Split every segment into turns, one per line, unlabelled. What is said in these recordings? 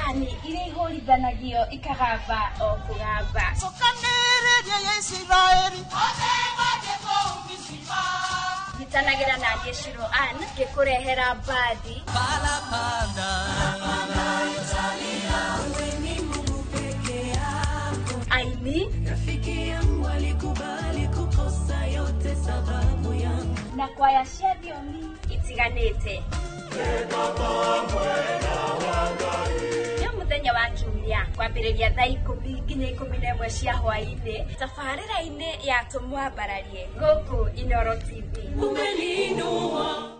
Ani ile ihũrithanagio ikagamba o kũgamba. Gitanagira na Yeshiro An gekurehera badi. Aini rafiki yangu alikubali kukosa yote sababu yangu. Na kwaya cia thiomi itiganite. Nĩ mũthenya wa Jumia kwambĩrĩria thaa 10 nginya 11 cia hwaĩ-inĩ tabarĩra-inĩ ya tũmwambararie gũkũ Inooro TV. Umeninua.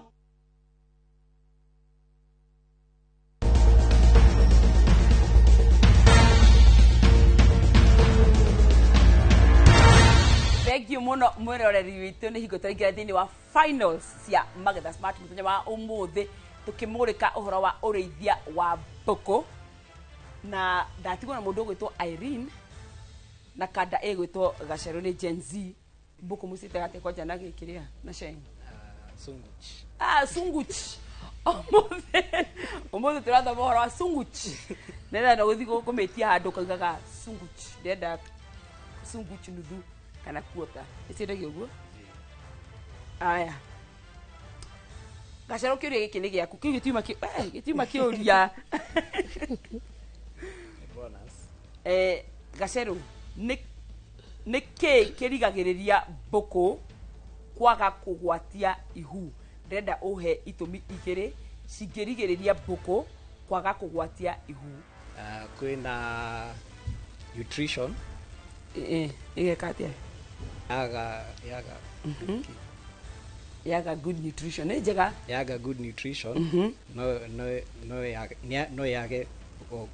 Thank you muno mwiroreri witu ni hingo tũraingĩra thĩinĩ wa finals cia Magetha Smart mũthenya wa ũmũthĩ tukimurika uhoro wa ũrĩithia wa mbũkũ na ndatigwo na mũndũ ũgwĩtwo Irene na kanda ĩgwĩtwo Gacerũ nĩ Gen Z. Mbũkũ mũcite gatekwa njana gĩkĩrĩa na Sheng Sunguch Sunguch ũmũthĩ tũrathoma ũhoro wa Sunguch nenda gũthiĩ gũkũmĩtia handũ kaugaga Sunguch ndenda Sunguch nuthu kana kuota ĩcindagio ũguo. Aya Gacerũ kĩũria gĩkĩ nĩ gĩaku kĩu gĩtiuma kĩũria Gacerũ nĩ kĩĩ kĩrigagĩrĩria mbũkũ kwaga kũgwatia ihu? Ndĩrenda ũhe itũmi igĩrĩ cingĩrigĩrĩria mbũkũ kwaga kũgwatia ihu.
Kwĩna nutrition
igeka atĩa? Yaga good nutrition nĩ njega.
Yaga good nutrition no yage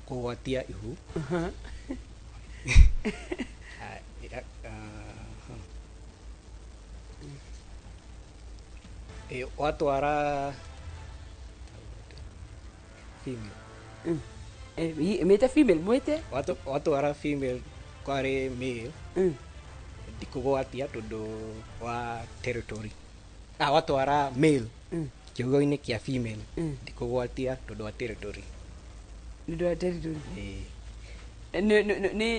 kũgwatia ihu. Watwara female
mete female mwete
watwara female kwari male ndikũgwatia tondũ wa territory. Watwara male kiugo-inĩ kia female ndikũgwatia tondũ wa territory.
Nĩ wa territory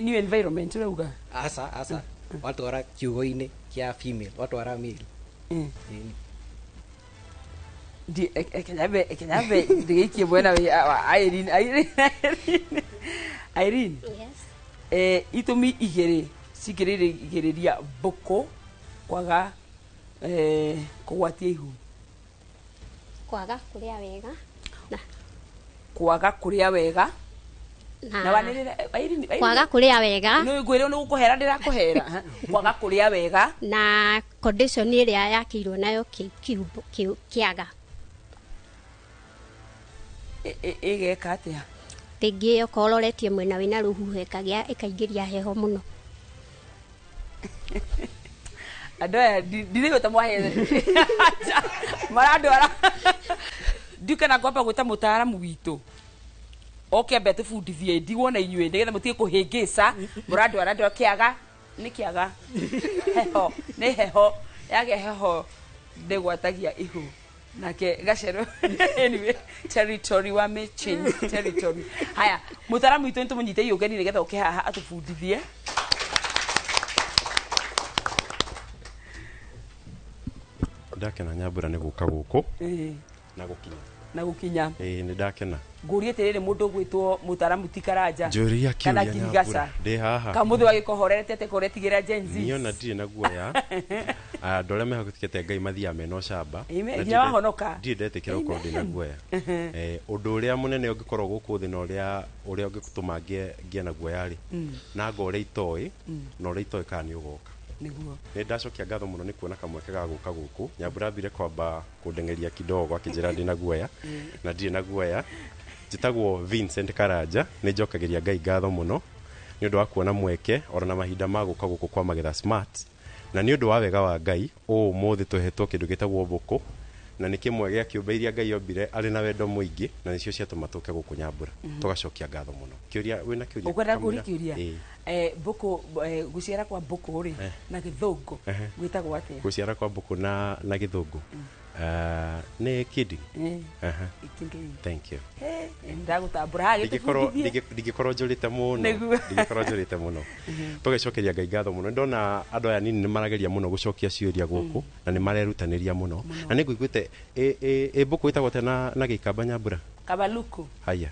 new environment urauga
asa watwara kiugo-inĩ kia female watwara male
di ekenyabe ndigikie bwana wa Irene. Yes. Itumi igere cigirĩrĩria mbũkũ kwaga kũgwatia ihu.
Kwaga kũrĩa wega na
kwaga kũrĩa wega na wanĩrĩra Irene
kwaga kũrĩa wega
nĩ ngwĩre nĩ gũkũhera ndĩrakũhera kwaga kũrĩa wega
na condition ĩrĩa yakĩirwo nayo kĩaga
igeka atĩa?
Rĩngĩ ũkororetie mwena wĩna rũhuho ĩkaingĩria heho mũno.
Andũ aya ndirĩgũta mwahethe marandwara ndikana kwamba gwĩta mũtaaramu witũ oke ambe atũbundithie ndigwo na inyuĩ nĩgetha mũtige kũhĩngĩca mũrandwara ndo kĩaga nĩ kĩaga heho nĩ heho yage heho ndĩgwatagia ihu nake Gacerũ anyway territory wa change territory. Haya mũtaaramu witũ nĩtũmũnyite yũngeni nĩgetha oke haha atũbundithie.
Ndakena Nyambura nĩ gũka gũkũ na gũkinya nĩ ndakena.
Ngũrie tĩrĩrĩ mũndũ gwĩtwo mũtaaramu ti Karanja
njũria
kana Kirigaca
ndĩ haha
kamũthĩ wagĩkohorerete te kũretigĩra Gen Z
niona ndirĩ na guoya andũ arĩa mehokete Ngai mathiaga mena ũcamba
nginya wahonoka
ndirĩ ndetĩkĩra gũkorwo ndĩ na guoya. Ũndũ ũrĩa mũnene ũngĩkorwo gũkũ thĩ na ũrĩa ũngĩtũma ngĩe na guoya-rĩ na ngore itoĩ na ũrĩa itoĩ kana nĩ ũgoka
niguo.
Nĩ ndacokia ngatho mũno nĩ kuona kamweke ga gũka gũkũ. Nyambura ambire kwamba kũndengeria kidogo akĩnjĩra ndĩ na guoya na ndirĩ na guoya. Njĩtagwo Vincent Karanja nĩ njokagĩria Ngai ngatho mũno nĩ ũndũ wa kuona mweke ora na mahinda ma gũka gũkũ kwa Magetha Smart na nĩ ũndũ wa wega wa Ngai ũmũthĩ tũhetwo kĩndũ gĩtagwo mbũkũ na nĩ kĩmwe gĩa kĩũmbe iria Ngai ombire arĩ na wendo mũingĩ na nĩcio ciatũma tũke gũkũ Nyambura. Tũgacokia ngatho mũno. Kĩũria wĩna kĩũria?
Ũkwenda kũũria kĩũria? Mbũkũ gũciara kwa mbũkũ rĩ na Gĩthũngũ gwĩtagwo atĩa?
Gũciara kwa mbũkũ na Gĩthũngũ Nĩ kidi. Aha.
Ikindi.
Thank you.
Ndagutambura hage
Ndingĩkorwo njũrĩte mũno. Tũgĩcokeria Ngai ngatho mũno. Ndona andũ aya nini nĩ marageria mũno gũcokia ciũria gũkũ na nĩ marerutanĩria mũno. Na nĩ ngũiguĩte mbũkũ ĩtagwo te na Gĩkamba Nyambura.
Kabaluku.
Haya.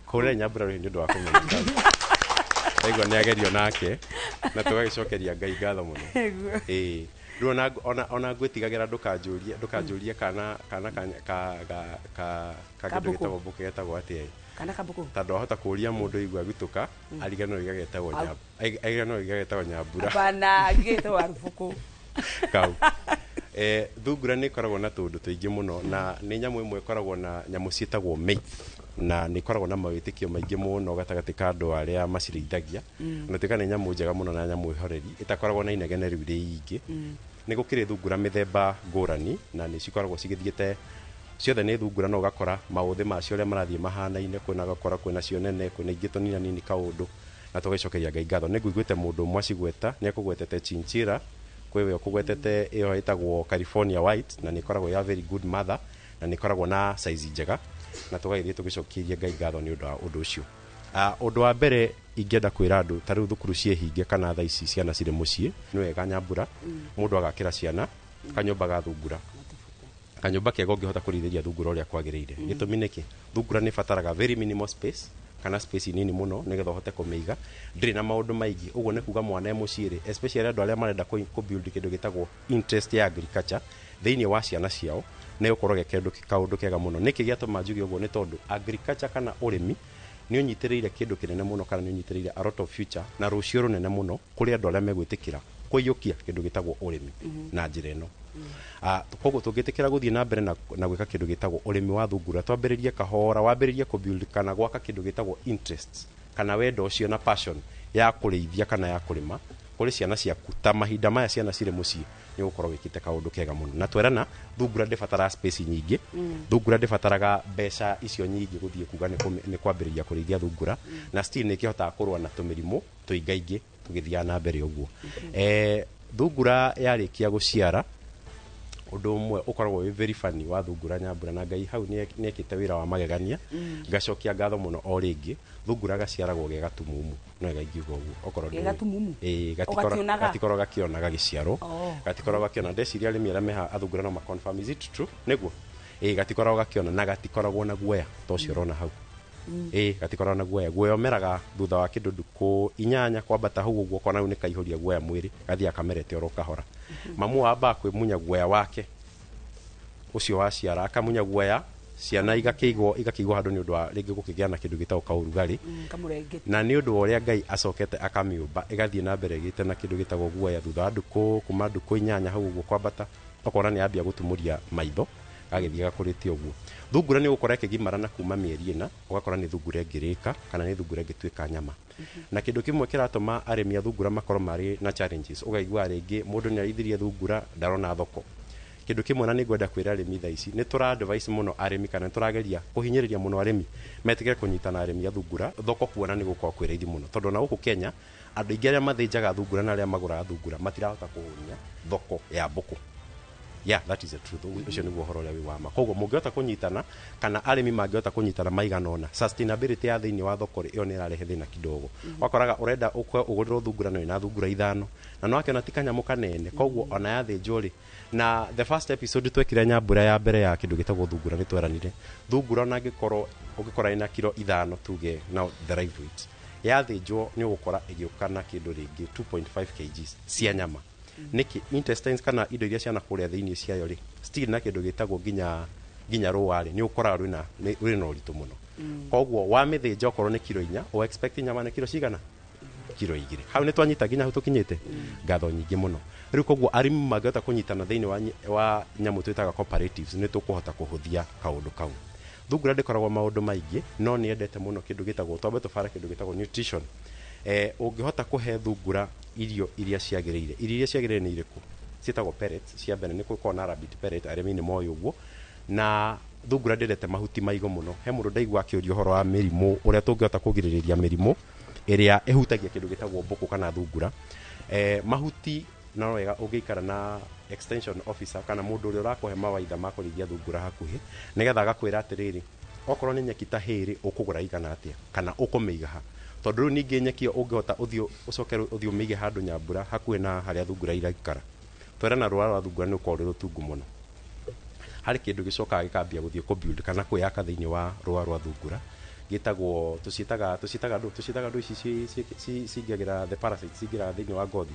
Kũrĩa Nyambura nĩ ũndũ wa kũmenya. Aigua nĩ agerio nake na tũgagĩcokeria Ngai ngatho mũno. Rĩu ona ngwĩtigagĩra ndũkanjũrie kana kĩndũ gĩtagwo mbũkũ getagwo atĩa
kana kabuku
tondũ ahota kũria mũndũ igua gũtuka ariganĩrwo igagetagwo Nyambura
bana gĩtagwo Arubuku
kau thungura nĩ ikoragwo na tũndũ tũingĩ mũno na nĩ nyamũ ĩmwe ĩkoragwo na nyamũ ciĩtagwo myth na nĩ ikoragwo na mawĩtĩkio maingĩ mũno gatagatĩ ka andũ arĩa macirĩithagia na tuĩka nĩ nyamũ njega mũno na nyamũ ĩhoreri ĩtakoragwo na inegene rĩu rĩingĩ nĩ gũkĩrĩ thungura mĩthemba ngũrani na nĩ cikoragwo cigĩthiĩte ciothe nĩ thungura no gakora maũthĩ macio ũrĩa marathiĩ mahanaine kwĩna gakora kwĩna cio nene kwĩna ingĩ tũnina nini kaũndũ na tũgĩcokeria Ngai ngatho nĩ ngũiguĩte mũndũ ũmwe acigweta nĩ ekũgwetete chinchilla kwĩwe ũkũgwetete ĩyo ĩtagwo California white na nĩ ikoragwo ya very good mother na nĩ ikoragwo na size njega na tũgagĩthiĩ tũgĩcokeria Ngai ngatho nĩ ũndũ wa ũndũ ũcio ũndũ wa mbere ingĩenda kwĩra andũ ta rĩu thukuru ciĩhinge kana thaa ici ciana cirĩ mũciĩ nĩ wega Nyambura mũndũ agakĩra ciana kanyũmba ga thungura kanyũmba kega ũngĩhota kũrĩithĩria thungura ũrĩa kwagĩrĩire gĩtũmi nĩkĩ thungura nĩ ĩbataraga very minimal space kana space nini mũno nĩgetha ũhote kũmĩiga ndĩrĩ na maũndũ maingĩ ũguo nĩ kuga mwana mũciĩ especially andũ arĩa marenda kũ-build kĩndũ gĩtagwo interest ya agriculture thĩinĩ wa ciana ciao nĩ ũkorwo kaũndũ kega mũno nĩkĩ gĩatũma njuge ũguo nĩ tondũ agriculture kana ũrĩmi nĩ ũnyitĩrĩire kĩndũ kĩnene mũno kana nĩ ũnyitĩrĩire a lot of future na rũciũ rũnene mũno kũrĩ andũ arĩa megwĩtĩkĩra kũiyũkia kĩndũ gĩtagwo ũrĩmi na njĩra ĩno koguo tũngĩtĩkĩra gũthiĩ na mbere na gwĩka kĩndũ gĩtagwo ũrĩmi wa thungura twambĩrĩrie kahora wambĩrĩrie kũ-build kana gwaka kĩndũ gĩtagwo interest kana wendo ũcio na passion ya kũrĩithia kana ya kũrĩma kũrĩ ciana ciaku ta mahinda maya ciana cirĩ mũciĩ nĩ gũkorwo wĩkĩte kaũndũ kega mũno na twerana thungura ndĩbataraga space nyingĩ thungura ndĩbataraga mbeca icio nyingĩ gũthiĩ kuga nĩ kwambĩrĩria kũrĩithia thungura na still nĩ kĩhotaga kũrũa na tũmĩrimũ tũingaingĩ tũgĩthiaga na mbere ũguo thungura yarĩkia gũciara ũndũ ũmwe ũkoragwo wĩ very funny wa thungura Nyambura na Ngai hau nĩ ekĩte wĩra wa magegania ngacokia ngatho mũno o rĩngĩ thungura gaciaragwo ge gatumumu no gaingiuga ũguo okorwo
ge gatumumu
gatikorwo gakĩona gagĩciarwo gatikorwo gakĩona ndeciria arĩmi arĩa meha athungura no ma-confirm is it true nĩguo gatikoragwo gakĩona na gatikoragwo na guoya ta ũcio ũrona hau gatikoragwo na guoya ũmeraga thutha wa kĩndũ ndukũ 8 kwambata hau ũguo kona nĩ kaihũria guoya mwĩrĩ gathiĩ akamerete oro kahora mamu wamba kwĩmunya guoya wake ũcio waciara akamunya guoya ciana igakĩigwo handũ nĩ ũndũ wa rĩngĩ gũkĩgĩa na kĩndũ gĩtagwo kaũrugarĩ na nĩ ũndũ wa ũrĩa Ngai acokete akamĩũmba ĩgathiĩ na mbere ĩgĩte na kĩndũ gĩtagwo guoya thutha wa ndukũ kuma ndukũ 8 hau ũguo kwambata okona nĩ ambia gũtumũria maitho gagĩthiĩ gakũrĩte ũguo thungura nĩ gũkora ĩkĩgimara na kuma mĩeri ĩna ũgakora nĩ thungura ĩngĩrĩka kana nĩ thungura ĩngĩtuĩka nyama na kĩndũ kĩmwe kĩratũma arĩmi a thungura makorwo marĩ na challenges ũgaigua rĩngĩ mũndũ nĩ arĩithirie thungura ndarona thoko kĩndũ kĩmwe na nĩ ngwenda kwĩra arĩmi thaa ici nĩ tũra-advise mũno arĩmi kana nĩ tũrageria kũhinyĩrĩria mũno arĩmi metigĩre kũnyitana arĩmi a thungura thoko kuona nĩ gũkorwo kwĩ raithi mũno tondũ na gũkũ Kenya andũ aingĩ arĩa mathĩnjaga thungura na arĩa magũraga thungura matirahota kũhũnia thoko ya mbũkũ that is the truth ũcio nĩguo ũhoro ũrĩa wĩ wa ma koguo mũngĩhota kũnyitana kana arĩmi mangĩhota kũnyitana maigana ũna sustainability ya thĩinĩ wa thoko ĩyo nĩ ĩrarehe thĩna kidogo wakoraga ũrenda ũgũrĩrwo thungura no ĩna thungura 5 na no akĩona ti kanyamũ kanene koguo ona yathĩnjwo rĩ na the first episode twekire Nyambura ya mbere ya kĩndũ gĩtagwo thungura nĩ tweranire thungura ona ũngĩkora ĩna kilo 5 tuge now the right weight yathĩnjwo nĩ ũgũkora ĩgĩũka na kĩndũ rĩngĩ 2.5 kg cia nyama niki intestines kana indo iria ciana kũrĩa thĩinĩ ciayo rĩ still na kĩndũ gĩtagwo nginya rũwarĩ nĩ ũkoraga rwĩna ũritũ mũno koguo wamĩthĩnja okorwo nĩ kilo 4 o expect nyama nĩ kilo cigana kilo 2 hau nĩ twanyita nginya hau tũkinyĩte ngatho nyingĩ mũno rĩu koguo arĩmi mangĩhota kũnyitana thĩinĩ wa nyamũ twĩtaga cooperatives nĩ tũkũhota kũhũthia kaũndũ kau thungura ndĩkoragwo maũndũ maingĩ no nĩ endete mũno kĩndũ gĩtagwo twambe tũbara kĩndũ gĩtagwo nutrition ũngĩhota kũhe thungura irio iria ciagĩrĩire nĩ irĩkũ ciĩtagwo pellets cia mbere nĩ gũkorwo na rabbit pellet arĩmi nĩ moĩ ũguo na thungura ndĩrete mahuti maigũ mũno he mũndũ ndaigua akĩũria ũhoro wa mĩrimũ ũrĩa tũngĩhota kũgirĩrĩria mĩrimũ ĩrĩa ĩhutagia kĩndũ gĩtagwo mbũkũ kana thungura mahuti no wega ũngĩikara na extension officer kana mũndũ ũrĩa ũrakũhe mawaitha ma kũrĩithia thungura hakuhĩ nĩgetha agakwĩra atĩrĩrĩ okorwo nĩ nyeki ta hĩrĩ ũkũgũra igana atĩa kana ũkũmĩiga ha tondũ rĩu ningĩ nyeki ĩyo ũngĩhota ũcoke ũthiĩ ũmĩige handũ Nyambura hakuhĩ na harĩa thungura iraikara twĩra na rũa rwa thungura nĩ ũkorwo rwĩ rũtungu mũno harĩ kĩndũ gĩcokaga gĩkambia gũthiĩ kũbuild kana kwĩyaka thĩinĩ wa rũa rwa thungura gĩtagwo tũciĩtaga ndũ ici cingĩagĩra the parasites cingĩra thĩinĩ wa ngothi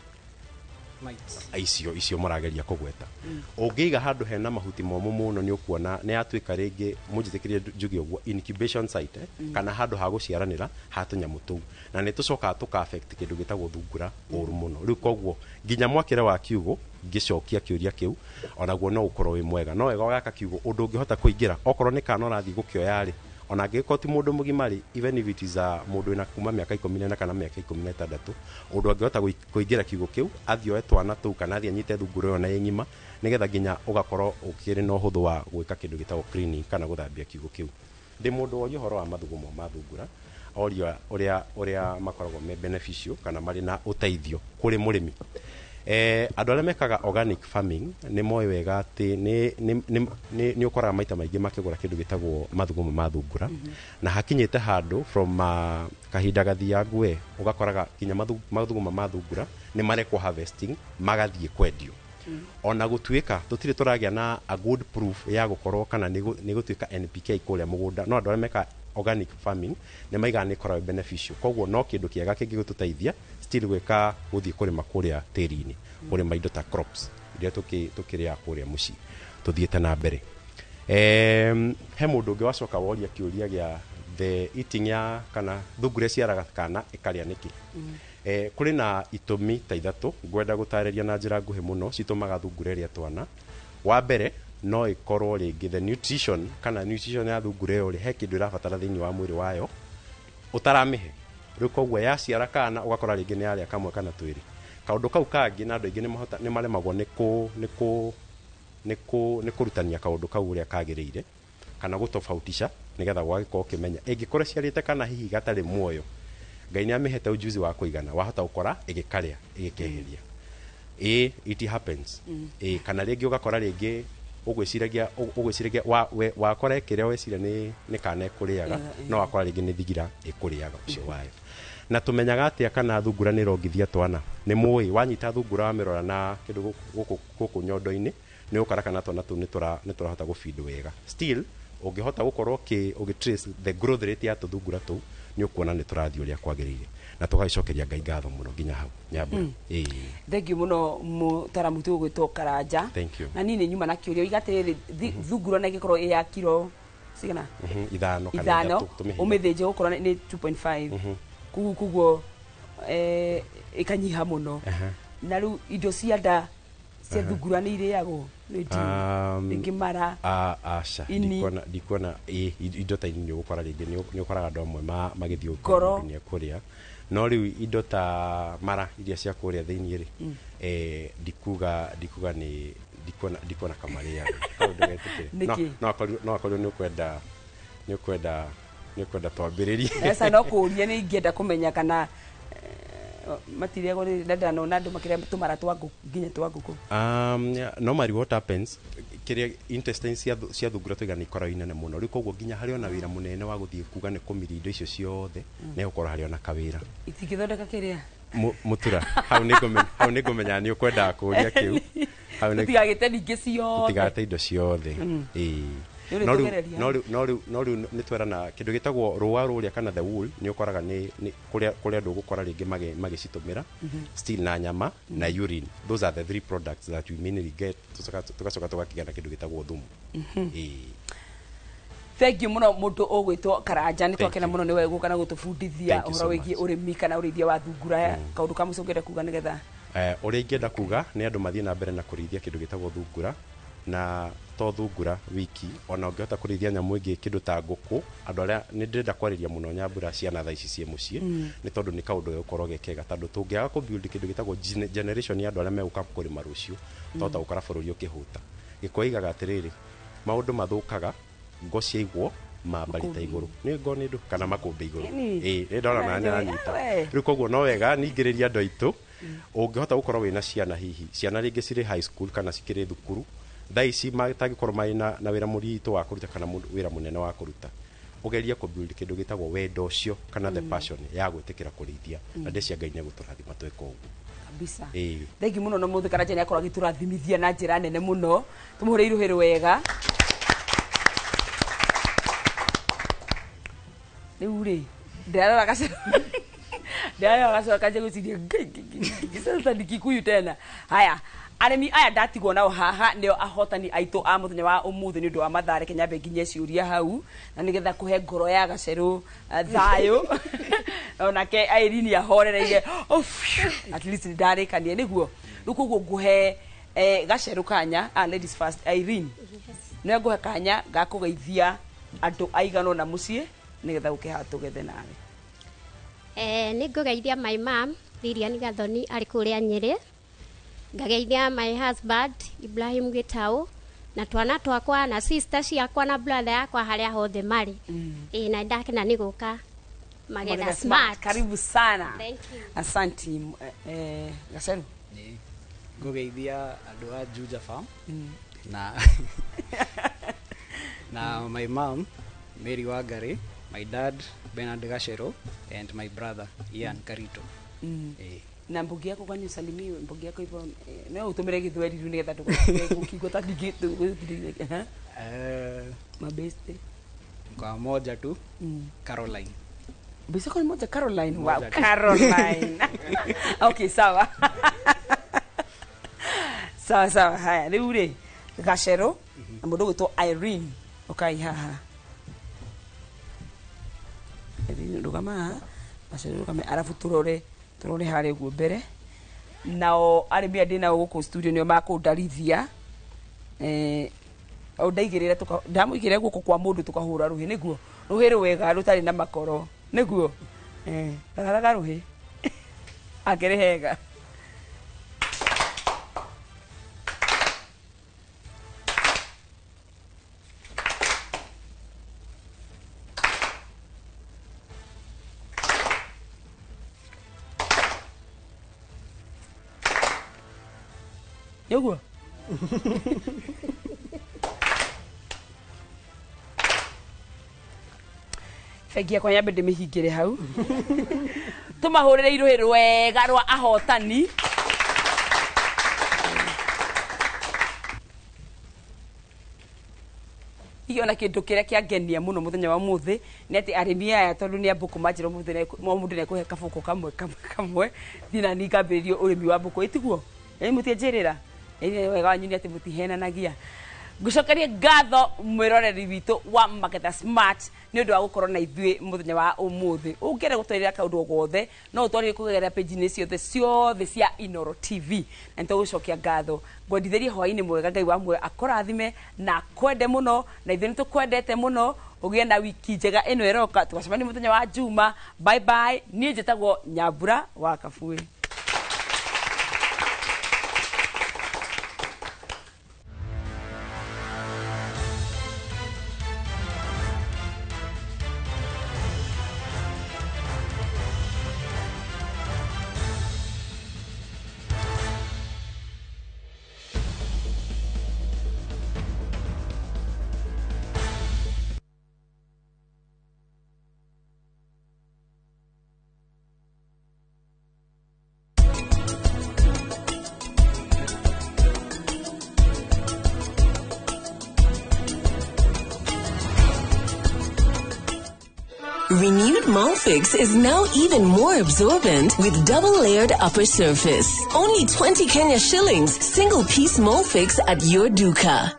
icio marageria kũgweta ũngĩiga handũ hena mahuti momũ mũno nĩ ũkuona nĩ yatuĩka rĩngĩ mũnjĩtĩkĩrie njuge ũguo incubation site kana handũ ha gũciaranĩra ha tũnyamũ tũu na nĩ tũcokaga tũka affect kĩndũ gĩtagwo thungura ũru mũno rĩu koguo nginya mwakĩre wa kiugũ ngĩcokia kĩũria kĩu onaguo no ũkorwo wĩ mwega no wega wagaka kiugũ ũndũ ũngĩhota kũingĩra okorwo nĩ kana ũrathiĩ gũkĩoya rĩ ona angĩkorwo ti mũndũ mũgima rĩ even if it is mũndũ wĩna kuma mĩaka 14 kana mĩaka 16 ũndũ angĩhota kũingĩra kiugũ kĩu athioe twana tũu kana athiĩ anyite thungura ĩyo na ng'ima nĩgetha nginya ũgakorwo ũkĩrĩ na ũhũthũ wa gwĩka kĩndũ gĩtagwo cleaning kana gũthambia kiugũ kĩu ndĩ mũndũ woria ũhoro wa mathugumo ma thungura oria ũrĩa makoragwo me beneficial kana marĩ na ũteithio kũrĩ mũrĩmi andũ arĩa mekaga organic farming nĩ moĩ wega atĩ nĩ ũkoraga maita maingĩ makĩgũra kĩndũ gĩtagwo mathugumo ma thungura na hakinyĩte handũ from kahinda gathiangu ũgakoraga kinya mathugumo ma thungura nĩ marekwo harvesting magathiĩ kwendio ona gũtuĩka tũtirĩ tũragĩa na a good proof ya gũkorwo kana nĩ gũtuĩka NPK kũrĩa mũgũnda no andũ arĩa meka organic farming nĩ maigaga nĩ koragwo beneficial koguo no kĩndũ kĩega kĩngĩgũtũteithia still gwĩka gũthiĩ kũrĩma kũrĩa tĩri-inĩ kũrĩma indo ta crops iria tũkĩrĩa kũrĩa mũciĩ tũthiĩte na mbere he mũndũ ũngĩ wacoka woria kĩũria gĩa the eating ya kana thungura ciaraga kana ĩkarĩa nĩkĩ kũrĩ na itũmi ta ithatũ ngwenda gũtarĩria na njĩra nguhĩ mũno citũmaga thungura ĩrĩa twana wa mbere no ikorwo rĩngĩ the nutrition kana nutrition ya thungura ĩyo he kĩndũ ĩrabatara thĩinĩ wa mwĩrĩ wayo ũtaramĩhe rĩu koguo yaciara kana ũgakora rĩngĩ nĩ yarĩa kamwe kana twĩrĩ kaũndũ kau kangĩ na andũ aingĩ nĩ maremagwo nĩ kũrutania kaũndũ kau ũrĩa kagĩrĩire kana gũtofautisha nĩgetha gwagĩkorwo kĩmenya ĩngĩkorwo ciarĩte kana hihi gatarĩ muoyo Ngai nĩ amĩhete ujuzi wa kũigana wahota gũkora ĩgĩkarĩa ĩgĩkeheria it happens kana rĩngĩ ũgakora rĩngĩ ũgwĩciragia wakora ĩkĩrĩa weciria nĩ kana ĩkũrĩaga no wakora rĩngĩ nĩ thigira ĩkũrĩaga ũcio wayo na tũmenyaga atĩa kana thungura nĩ ĩrongithia twana nĩ mũĩ wanyita thungura wamĩrora na kĩndũ gũkũ nyondo-inĩ nĩ ũkara kana twana tũu nĩ tũrahota gũfeed wega still ũngĩhota gũkorwo ũgĩtrace the growth rate ya tũthungura tũu nĩ ũkuona nĩ tũrathiĩ ũrĩa kwagĩrĩire na tũgagĩcokeria Ngai ngatho mũno nginya hau Nyambura
thengiũ mũno mũtaramu tũgwĩtwo Karanja na niĩ nĩ nyuma na kĩũria igatĩrĩrĩ thungura na ĩgĩkorwo ĩ ya kiro cigana ithano ũmĩthĩnje gũkorwo nĩ 2.5 kuguo ĩkanyiha mũno na rĩu indo cia nda cia thungura nĩ irĩagwo rĩngĩ mara
aca ndikuona indo ta ini nĩ ũgũkora rĩngĩ nĩ ũkoraga andũ amwe magĩthiĩ nĩ kũrĩa no rĩu indo ta mara iria cia kũrĩa thĩinĩ rĩ ndikuga nĩ ndikuona kamarĩaga no akorwo nĩ ũkwenda twambĩrĩrie
no kũũria nĩ ingĩenda kũmenya kana matirĩagwo nĩ ndanona andũ makĩrĩa tũmara twa nginya twa ngũkũ
normally what happens kĩrĩa intestines cia thungura tũiga nĩ ikoragwo inene mũno rĩu koguo nginya harĩ ona wĩra mũnene wa gũthiĩ kuga nĩ kũmiri indo icio ciothe nĩ gũkorwo harĩ ona kawĩra
itingĩthondeka kĩrĩa
mũtura hau nĩ ngũmenya nĩ ũkwendaga kũũria kĩu
tũtigagĩte ningĩ ciothe
tũtigagĩte indo ciothe no rĩu nĩ twerana kĩndũ gĩtagwo rũa rũrĩa kana the wool nĩ ũkoraga kũrĩa andũ ũgũkora rĩngĩ magĩcitũmĩra still na nyama na urine those are the three products that we mainly get tũgacoka tũgakĩgĩa na kĩndũ gĩtagwo thumu
thengiũ mũno mũndũ ũgwĩtwo Karanja nĩ twakena mũno nĩ wegũka na gũtũbundithia ũhoro wĩgiĩ ũrĩmi kana ũrĩithia wa thungura kaũndũ ka mũico ũngĩenda kuga nĩgetha
ũrĩa ingĩenda kuga nĩ andũ mathiĩ na mbere na kũrĩithia kĩndũ gĩtagwo thungura na to thungura wiki ona ũngĩhota kũrĩithia nyamũ ĩngĩ kĩndũ ta ngũkũ andũ arĩa nĩ ndĩrenda kwarĩria mũno Nyambura ciana thaa ici ciĩ mũciĩ nĩ tondũ nĩ kaũndũ gũkorwo gekega tondũ tũngĩaga kũbuild kĩndũ gĩtagwo generation ya andũ arĩa megũka kũrĩma rũciũ twahota gũkora bũrũri ũkĩhũta gĩkoigaga atĩrĩrĩ maũndũ mathũkaga ngo ciaigwo mambarita igũrũ nĩ ngo nĩ ndũ kana makũmbĩ igũrũ nĩ ndona na nyanyita rĩu koguo no wega ningĩrĩria andũ aitũ Ũngĩhota gũkorwo wĩna ciana hihi ciana rĩngĩ cirĩ high school kana cikĩrĩ thukuru thaa ici matangĩkorwo marĩ na wĩra mũritũ wa kũruta kana wĩra mũnene wa kũruta ũgeria kũbuild kĩndũ gĩtagwo wendo ũcio kana the passion ya gwĩtĩkĩra kũrĩithia na ndĩcia Ngai nĩgũtũrathima twĩka ũguo
kabisa. Thengi muno na mũthĩ Karanja nĩakorwo agĩtũrathimithia na njĩra nene muno. Tũmũhũre iruhĩrũ wega. Rĩu rĩ ndarora Gacero kaje gũciria Ngai sasa ni Kikuyu tena. Haya aremi aya ndatigwo nao haha nĩo ahotani aitũ a mũthenya wa ũmũthĩ nĩ ũndũ wa Mathare Kĩnyambe nginya ciũria hau na nĩgetha kũhe ngoro ya Gacero thayũ onake Irene ahorereire at least ndarĩkanie nĩguo rĩu koguo ngũhe Gacero kanya ladies first Irene nĩ ngũhe kanya ga kũgeithia andũ aigano na mũciĩ nĩgetha ũkĩha tũgethe nawe.
Nĩ ngũgeithia my mom Lilian Gathoni arĩ kũrĩa Nyĩrĩ, ngageithia my husband Ibrahim Gitau na twana twakwa na sister ciakwa na brother yakwa harĩa hothe marĩ. Na ndakena nĩ gũka Magetha Smart.
Karibu sana.
Thank you.
Asante. Gacero.
Ngũgeithia andũ a Juja Farm na my mom Mary Wangari, my dad Bernard Gacero and my brother Ian Karito.
Na mbogi yako kwani usalimiwe mbogi yako hivyo na utumire Githweri tu nigetha tukigota digitu mabeste
kwa moja tu Caroline.
Bisa kwa moja Caroline. Wow, Caroline. Okay, sawa. Sawa. Haya, rĩu rĩ Gacero na mũndũ gwĩtwo Irene. Okay, haha. Irene rugama Gacero rugame arabu turore harĩ guo mbere nao arĩmi andĩ nao gũkũ studio nĩo makũndarithia ndaigĩrĩre ndamũigĩrĩre gũkũ kwa mũndũ tũkahũra rũhĩ nĩguo rũhĩ wega rũtarĩ na makoro nĩguo ragaga rũhĩ akĩrĩ hega. Yogo. Fegia kwa nyambe ndĩmĩhingĩre hau. Tũmahũrĩre iruhĩ rwega rwa ahotani. Iona kĩndũ kĩrĩa kĩangenia mũno mũthenya wa mũthĩ nĩ atĩ arĩmi aya tondũ nĩ ambũkũ manjĩra mũndũ nĩ kũhe kabũkũ kamwe thina ni ngambĩrĩrio ũrĩmi wa mbũkũ ĩtiguo mũtianjĩrĩra wega wanyu nĩ atĩ mũtihenanagia. Ngũcokerie ngatho mwĩroreri witũ wa Magetha Smart nĩ ũndũ wa gũkorwo na ithuĩ mũthenya wa ũmũthĩ. Ũngĩenda gũtwarĩra kaũndũ gothe no ũtwarĩre kũgerera page-inĩ ciothe cia Inooro TV na nĩtũgũcokia ngatho. Ngwendithĩrie hwaĩ-inĩ mwega, Ngai wa muoyo akũrathime na kwende mũno na ithuĩ nĩtũkwendete mũno. Ũgĩe na wiki njega ĩno ĩroka. Tũgacemania mũthenya wa Juma. Bye bye. Niĩ njĩtagwo Nyambura wa Kabuĩ.
Renewed Molfix is now even more absorbent with double-layered upper surface. Only 20 Kenya shillings, single-piece Molfix at your duka.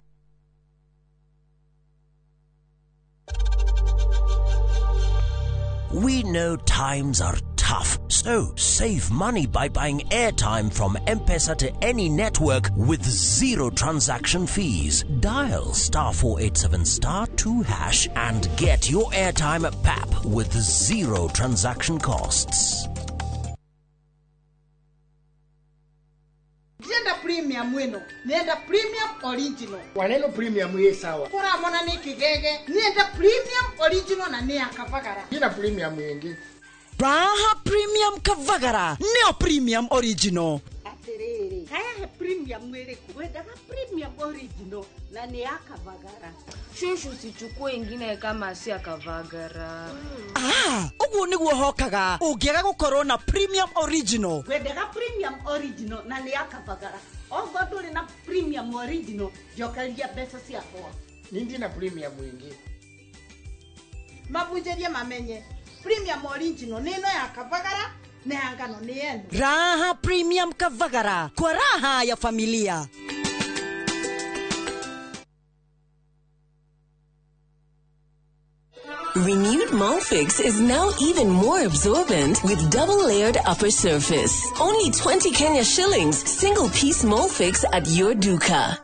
We know times are tough, so save money by buying airtime from M-Pesa to any network with zero transaction fees. Dial *487*2# and get your airtime PAP with zero transaction costs.
Nienda premium weno, nienda premium original.
Waneno premium ye sawa.
Kura mona ni kigege, nienda premium original na ni akapagara.
Ina premium yengi.
Raha Premium Kavagara. Neo Premium Original.
Atiriri. Kaya he premium mwele kuwendaga premium original. Na ni Kavagara.
Shushu sichukue ingine kama si Kavagara.
Ugu niguo hokaga. Ungiaga gukorwo na Premium Original.
Wendaga premium original na ni Kavagara. Ongo nduri na premium original. Jokaria pesa ciakwa.
Nindi na premium mwingi.
Mabunjerie mamenye. Premium original nino ya Kavagara na yangano ni yenu.
Raha Premium Kavagara. Kwa raha ya familia.
Renewed Molfix is now even more absorbent with double-layered upper surface. Only 20 Kenya shillings, single-piece Molfix at your duka.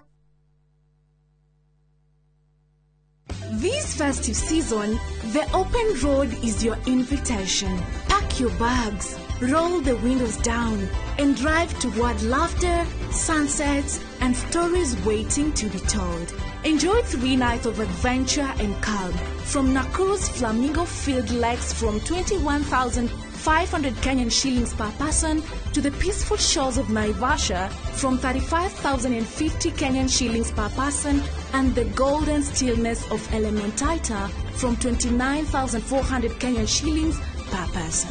This festive season, the open road is your invitation. Pack your bags, roll the windows down, and drive toward laughter, sunsets, and stories waiting to be told. Enjoy 3 nights of adventure and calm. From Nakuru's Flamingo Field Lakes from 21,500 Kenyan shillings per person to the peaceful shores of Naivasha from 35,050 Kenyan shillings per person and the golden stillness of Elementaita from 29,400 Kenyan shillings per person.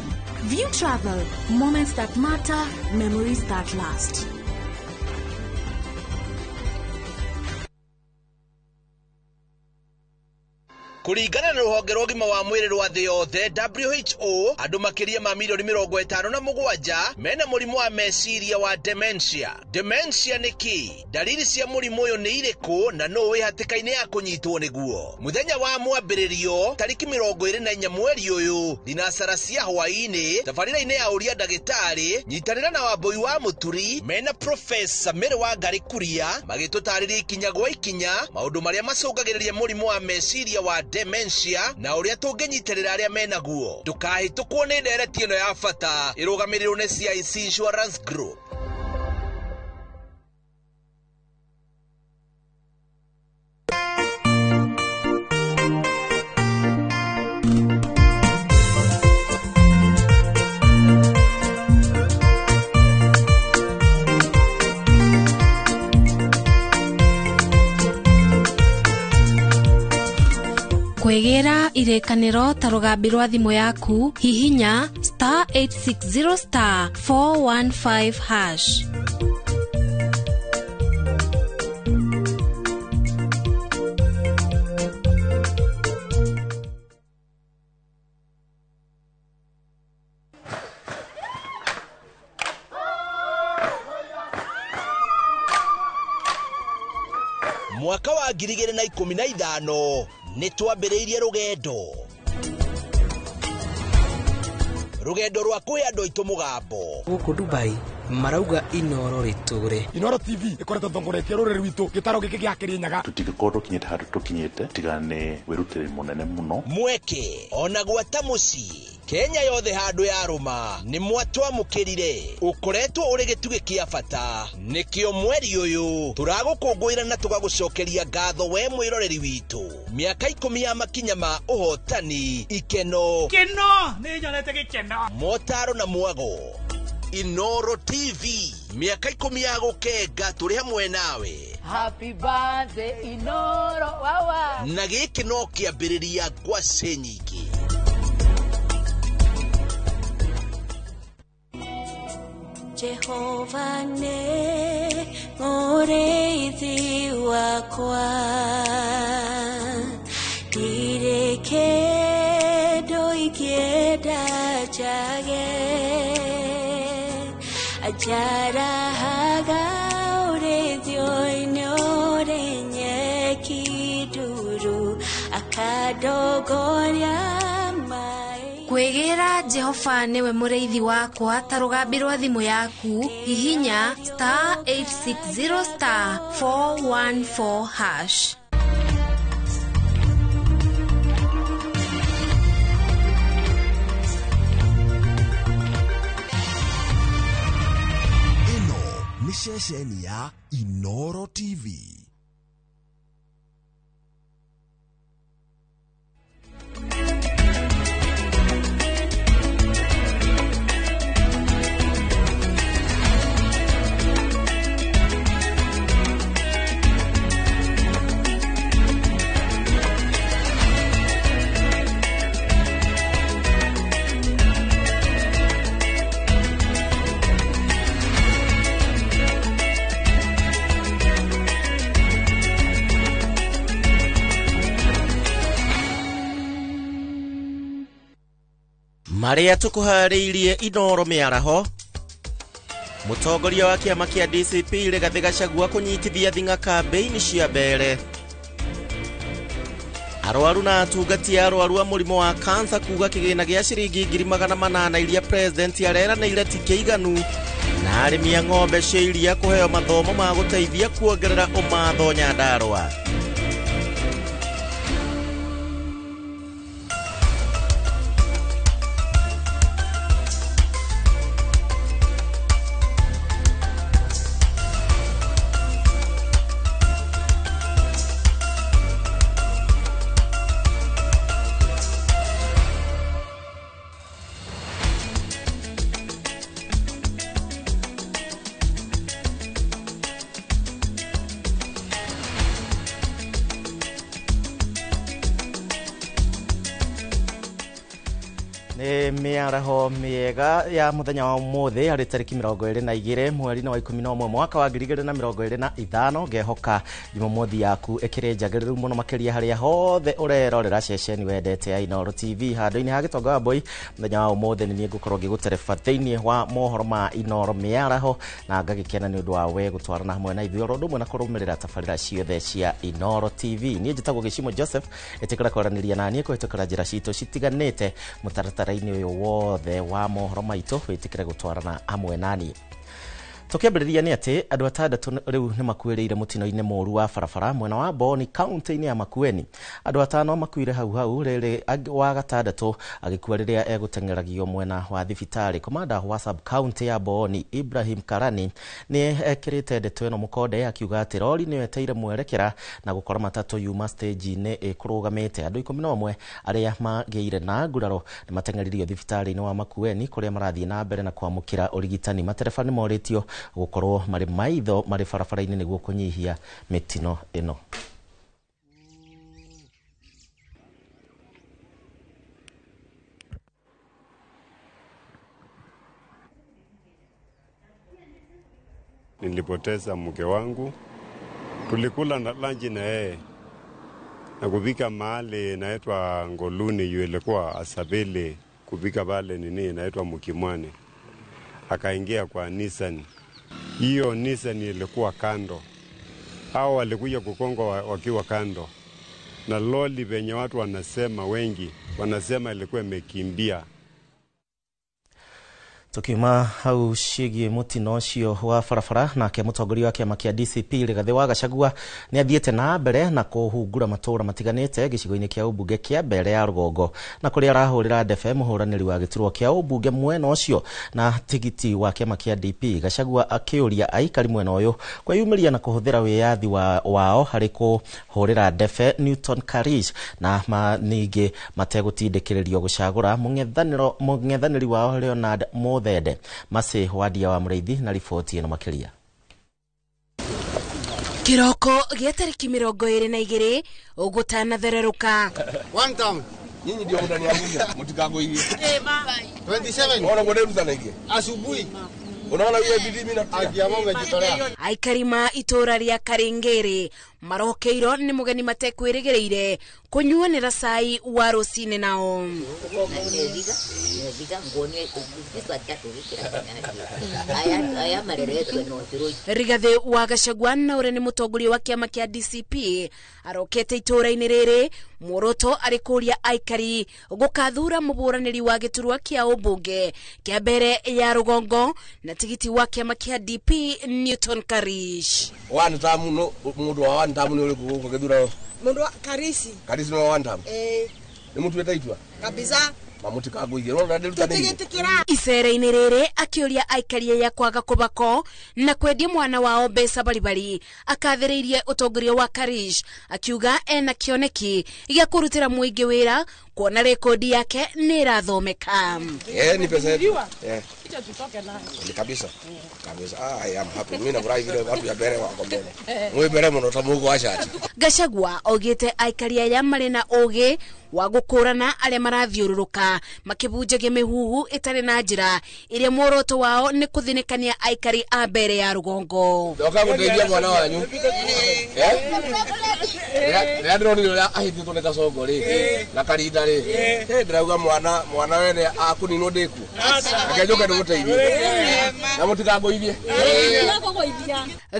View travel, moments that matter, memories that last.
Kuringana na ruhonge rwa ũgima wa mwĩrĩ rwa thĩ yothe WHO, andũ makĩria ma milioni 57 mena mũrimũ wa meciria wa dementia. Dementia nĩ kĩ? Dalili cia mũrimũ ũyũ nĩ irĩkũ na no wĩ hatĩka-inĩ ya kũnyitwo nĩguo? Mũthenya wa mwambĩrĩrio tarĩki 24 mweri ũyũ, thinacara cia hwaĩ-inĩ, tabarĩra-inĩ ya ũria ndagĩtarĩ, nyitanĩra na Wambui wa Mũturi mena Professor Mary Wangari Kuria magĩtũtarĩria ikinya gwa ikinya maũndũ marĩa macũngagĩrĩria mũrimũ wa meciria wa dementia na uria tũngĩnyitĩrĩra arĩa menaguo. Ndũkahĩtũkwo nĩ ndereti ĩno ya bata ĩrũgamĩrĩirwo nĩ CIC Insurance Group.
Kwegera irekaniro ta rugambi rwa thimu yaku hihinya *860*415#.
Mwaka wa 2015 nitwambĩrĩirie rugendo rwa kwĩ andũ aitũ mũgambo
gũkũ Dubai marauga Inoro ritũre.
Inoro TV ĩkoretwo thongoretie rũrĩrĩ rwitũ gĩtaro gĩkĩ gĩa Kĩrĩnyaga.
Tũtingĩkorwo tũkinyĩte handũ tũkinyĩte tiga nĩ wĩrutĩri mũnene mũno.
Mweke ona gwata mũciĩ Kenya yothe handũ ya rũma nĩ mwatwamũkĩrire ũkoretwo ũrĩ gĩtugĩ kĩa bata. Nĩkĩo mweri ũyũ tũragũkũngũĩra na tũgagũcokeria ngatho we mwĩroreri witũ. Mĩaka 10 ya makinya ma ũhotani, ikeno
nĩ nyonete gĩkeno,
motaro na mwago. Inoro TV, miaka 10 ya gũkenga tũrĩ hamwe nawe.
Happy birthday Inoro wawa.
Na gĩkĩ no kĩambĩrĩria ngwacĩ nyingĩ.
Jehova ne mũrĩithi wakwa, ndirĩ kĩndũ ingĩenda njage, ajarahaga ũrĩithio-inĩ ũrĩ nyeki nduru, akandongoria
Kwegera Jehova niwe mũrĩithi wakwa ta rũgambi rwa thimũ yaku hihinya *860*415#.
Ĩno nĩ ceceni ya Inoro TV.
Maria tukuhariirie Inoro miaraho. Mutongoria wa kiama kia DCP Rigathi Gachagua kunyitithia thinga kambeini cia mbere. Arwaru na atungati arwaru a murimo wa kansa kuga kigina gia ciringi 800,000 iria president areranĩire ti kĩiganu. Na arĩmi a ng'ombe cia iria kũheo mathomo ma gũteithia kuongerera ũmatho Nyandarua. Miaraho miega ya muthenya wa umuthi hari tariki 22 mweri wa 11 mwaka wa 2025 ngehoka Jumamothi yaku ekire njagiriru muno makiria haria hothe urerorera ceceni wendete ya Inoro TV handu-ini ha Gitonga wa Boy. Muthenya wa umuthi ni ngukorwo ngiguterefa thiini wa mohoro ma Inoro miaraho na ngagikena ni undu wa we gutwarana hamwe na ithuĩ oro ndumwe na kurumirira tabarĩra ciothe cia Inoro TV. Ni njitagwo Gicimo Joseph etikira kwaraniria na niĩ kuhĩtũkĩra njĩra citũ citiganĩte mũtaratara-inĩ uyu wothe wa mohoro maitũ witikire gutwarana hamwe nani. Tukiambĩrĩria nĩ atĩ andũ atandatũ rĩu nĩ makuĩrĩire mũtino-inĩ mũru wa barabara mwena wa Boni kaunti-inĩ ya Makueni. Andũ atano makuire hau rĩrĩ wa gatandatũ agĩkua rĩrĩa egũtengeragio mwena wa thibitarĩ. Komanda wa sub county ya Boni Ibrahim Karani nĩ ekĩrĩte ndeto ĩno mũkonde akiuga atĩ rori nĩ weteire mwerekera na gũkora matatũ yuma stage-inĩ ĩkũrũgamĩte. Andũ 11 arĩa magĩire na nguraro nĩ matengeririo thibitarĩ-inĩ wa Makueni kũrĩa marathiĩ na mbere na kwamũkĩra ũrigitani. Matereba nĩ moritio gukorwo mari maitho mari barabara-inĩ nĩguo kunyihia mitino ĩno.
Nilipoteza mke wangu, tulikula lunch na yeye na kupika mahali naitwa Ngoluni, ilikuwa Asabele, kupika pale naitwa Mukimwane. Akaingia kwa Nissan. Hiyo Nissan ilikuwa kando. Hao walikuja kukonga wakiwa kando. Na loli venye watu wanasema wengi, wanasema ilikuwa imekimbia.
Tukiuma hau ciĩgiĩ mũtino ũcio wa barabara nake mũtongoria wa kĩama kĩa DCP Rigathi wa Gachagua nĩ athiĩte na mbere na kũhungura matũũra matiganĩte gĩcigo-inĩ kĩa ũmbunge kĩa mbere ya Rũgongo na kũrĩa arahũrĩra ndebe mũhũranĩri wa gĩturwa kĩa ũmbunge mwena ũcio na tigiti wa kĩama kĩa DP. Gachagua akĩũria aikari mwena ũyũ kwĩyumĩria na kũhũthĩra wĩyathi wao harĩ kũhũrĩra ndebe Newton Karish na ningĩ mategũtindĩkĩrĩrio gũcagũra mũng'ethanĩri wao Leonard Muthende. Mase wadia wa Mreithi na ripoti ĩno makĩria.
Kiroko gĩa tariki 22 ũgũtanathererũka.
One time. Nyinyi ndio ndani ya bunge mtikagũithie. 27. Ona ngone rutanagie. Asubuhi. Unaona hiyo bidii mimi na agia Mungu ajitolea.
Aikari ma itora rĩa Karingere marokeiro nĩ mugeni matekwĩrĩgĩrĩire kunyuanĩra cai wa rũcinĩ nao. Rigathi wa Gachagua na ũrĩa nĩ mũtongoria wa kĩama kĩa DCP arokete itora-inĩ rĩrĩ muoroto arĩ kũria aikari gũkathura mũbũranĩri wa gĩturwa kĩa ũmbunge kĩa mbere ya Rũgongo na tigiti wa kĩama kĩa DP Newton Karish.
One time no mundu wa one time ni ule kugethura
mundu wa Karisi
no one time ni mtu wetaitwa
kabisa
mamuti kagũithie no ndaruta nini
icera-inĩ rĩrĩ akĩũria aikari ya kwaga kũbako na kwendia mwana wao mbeca baribari. Akathĩrĩirie ũtongoria wa Karish akiuga ena kĩoneki gĩa kũrutĩra mũingĩ wĩra kuona rekodi yake nĩ ĩrathomeka.
Ni pesa yetu icha tutoke nayo ni kabisa I am happy. Mimi na furahi vile watu ya bere wako mbele mwe bere muno ta mugo ashati.
Gachagua ogete aikari ya marĩ na ũgĩ wa gũkũrana arĩa marathiũrũrũka makĩbunjagia mĩhuhu ĩtarĩ na njĩra ĩrĩa muoroto wao nĩ kũthinĩkania aikari a mbere ya Rũgongo.
Ndoka gũteithia mwana wanyu ndĩrona nĩ ũrĩa ahithĩtwo nĩ Gacongo rĩ na karinda ri ndirauga mwana wene akuninwo ndiku akejoka ndumuteithie na mutikangoithie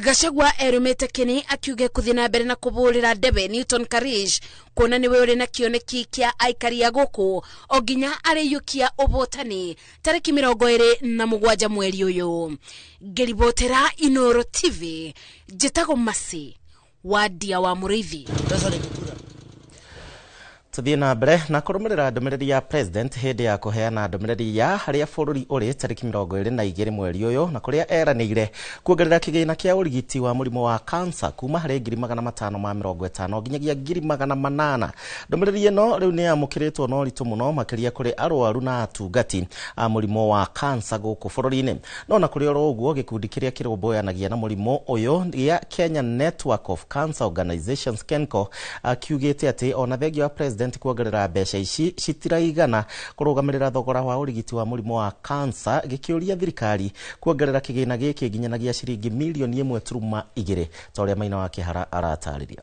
Gachagua erumite kini akiuge kuthii na mbere na kuburira debe Newton Karish kuona niwe uri na kioneki kia aikari ya guku oginya areyukia ubotani tariki 27 mweri uyu. Ngiribotera Inoro TV jitago masi wadia wa Muriithi.
Tuthie na mbere na kurumirira ndumiriri ya president hindi ya kuheana ndumiriri ya haria bururi uri tariki 22 mweri uyu na kuria eranire kuongerera kigina kia urigiti wa murimu wa cancer kuma hari 550 nginyagia 800. Ndumiriri ino riu ni amukiritwo no ritu muno makiria kuri arwaru na atungati a murimu wa cancer guku bururi-ini. No na kuri oro uguo gikundi kiria kirumboyanagia na murimu uyu ya Kenya Network of Cancer Organizations KENCO akiugite ati ona thegio wa president kuongerera mbeca ici citiraigana kurugamirira thogora wa urigiti wa murimu wa cancer gikiuria thirikari kuongerera kigina giki nginyanagia ciringi milioni 1.2 toria Maina wa Kihara aratariria.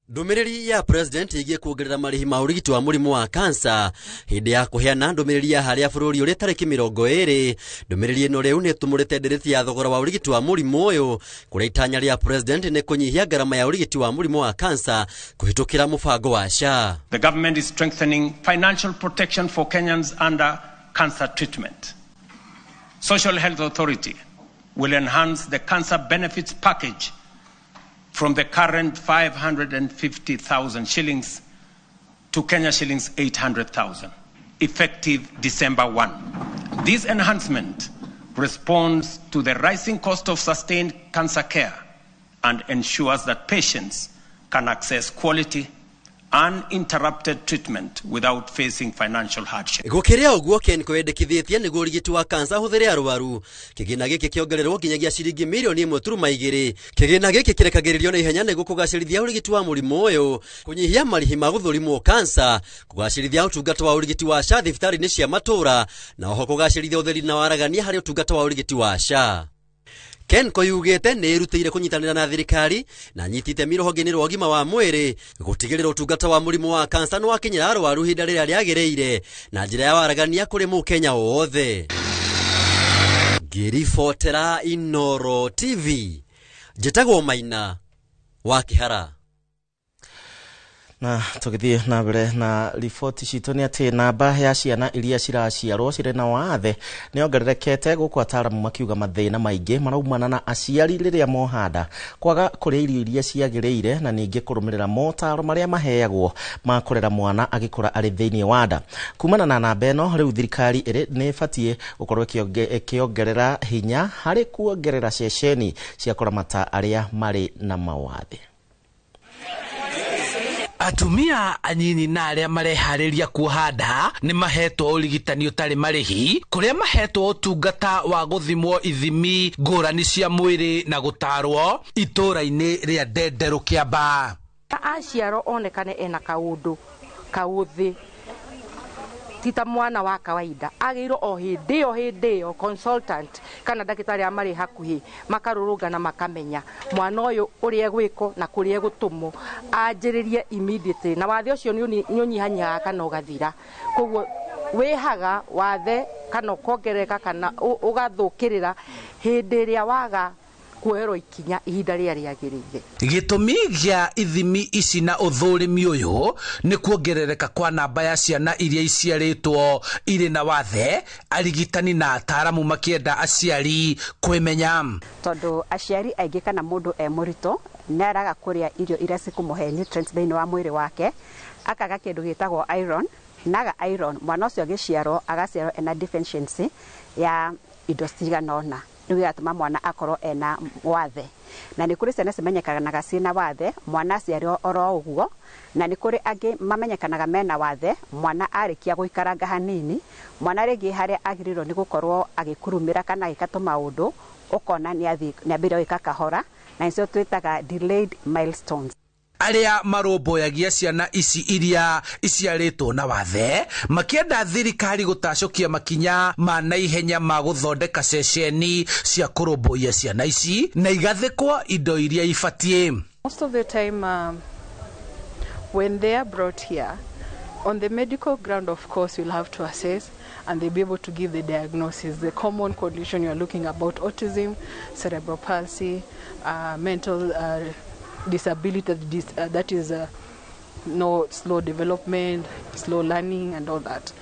Ndumiriri ya president igie kuongerera marihi ma urigiti wa murimu wa cancer hindi ya kuheana ndumiriri ya haria bururi uri tariki 20. Ndumiriri ino riu ni tumurite ndiriti ya thogora wa urigiti wa murimu uyu kuria itanya ria president ni kunyihia garama ya urigiti wa murimu wa cancer kuhitukira mubango wa SHA.
The government is strengthening financial protection for Kenyans under cancer treatment. Social Health Authority will enhance the cancer benefits package from the current 550,000 shillings to Kenya shillings 800,000, effective December 1. This enhancement responds to the rising cost of sustained cancer care and ensures that patients can access quality uninterrupted treatment without facing financial hardship.
Gukiria uguo KENCO yendekithĩtie nĩguo ũrigiti wa cancer hũthĩre arwaru. Kĩgĩna gĩkĩ kĩongererwo nginyagia ciringi milioni 1.2. Kĩgĩna gĩkĩ kĩrekagĩrĩrio na ihenya nĩguo kũgacĩrithia ũrigiti wa mũrimũ ũyũ, kũnyihia marĩhi ma gũthũrimwo cancer, kũgacĩrithia ũtungata wa ũrigiti wa SHA thibitarĩ-inĩ cia matũra, na oho kũgacĩrithia ũtheri na waragania harĩ ũtungata wa ũrigiti wa SHA. KENCO yugete ni irutĩire kunyitanĩra na thirikari na nyitite mirohonge-inĩ rwa ũgima wa mwĩrĩ gutigĩrĩra ũtungata wa mũrimũ wa cancer nĩ wakinyĩra arwaru ihinda rĩrĩa rĩagĩrĩire na njĩra ya waragania kũrĩ Mũkenya wothe. Ngiribotera Inoro TV njĩtagwo Maina wa Kihara.
Na tugithie na mbere na riboti citũ nĩ atĩ namba ya ciana iria ciraciarwo cirĩ na wathe nĩ ongererekete gũkũ ataaramu makiuga mathĩna maingĩ maraumana na aciari rĩrĩa mohanda kwaga kũrĩa irio iria ciagĩrĩire na ningĩ kũrũmĩrĩra motaro marĩa maheagwo ma kũrera mwana agĩkũra arĩ thĩinĩ wa nda. Kumana na namba ĩno rĩu thirikari nĩ ĩbatiĩ gũkorwo ĩkĩongerera hinya harĩ kuongerera ceceni cia kũramata arĩa marĩ na mawathe.
Atumia anyini na aria marehariria kuhanda ni mahetwo urigitani utari marihi kuria mahetwo utungata wa guthimwo ithimi ngurani cia mwiri na gutarwo itura-ini ria Ndenderu Kiamba.
Aciaro onekane ena kaundu kauthi tita mwana wa kawaida agirwo o hindi yo consultant kana ndagitari amari hakuhi makarurunga na makamenya mwana uyu uria gwiko na kuria gutumwo anjiririe immediately na wathe ucio ni unyihanyiha kana ugathira koguo wehaga wathe kana kongereka kana ugathukirira hindi ria waga kuero ikinya ihinda rĩa rĩagĩrĩire.
Gĩtũmi gĩa ithimi ici na ũthũrimi ũyũ nĩ kuongerereka kwa namba ya ciana iria iciarĩtwo irĩ na wathe, arigitani na ataaramu makĩenda aciari kwĩmenya.
Tondũ aciari aingĩ kana mũndũ mũritũ nĩaraga kũrĩa irio iria cikũmũhe nutrients thĩinĩ wa mwĩrĩ wake, akaga kĩndũ gĩtagwo iron, naga iron mwana ũcio agĩciarwo agaciarwo ena deficiency ya indo ciganona. Nĩguo atuma mwana akorwo ena wathe. Na nĩ kũrĩ ciana cimenyekanaga ciĩna wathe mwana aciarwo oro ũguo, na nĩ kũrĩ angĩ mamenyekanaga mena wathe mwana arĩkia gũikaranga hanini, mwana rĩngĩ harĩa agĩrĩirwo nĩ gũkorwo agĩkurumĩra kana agĩka tũmaũndũ ũkona nĩambĩrĩria gwĩka kahora, na nĩcio twĩtaga delayed milestones.
Aria marũmbũyagia ciana ici iria iciarĩtwo na wathe makĩenda thirikari gũtacũkia makinya ma naihenya ma gũthondeka ceceni cia kũrũmbũia ciana ici na igathĩkwo indo iria ibatiĩ.
Most of the time when they are brought here,
On the medical ground, of course, you'll have to assess and they'll be able to give the diagnosis. The common condition you're looking about autism, cerebral palsy, mental disability, that is no slow development, slow learning and all that.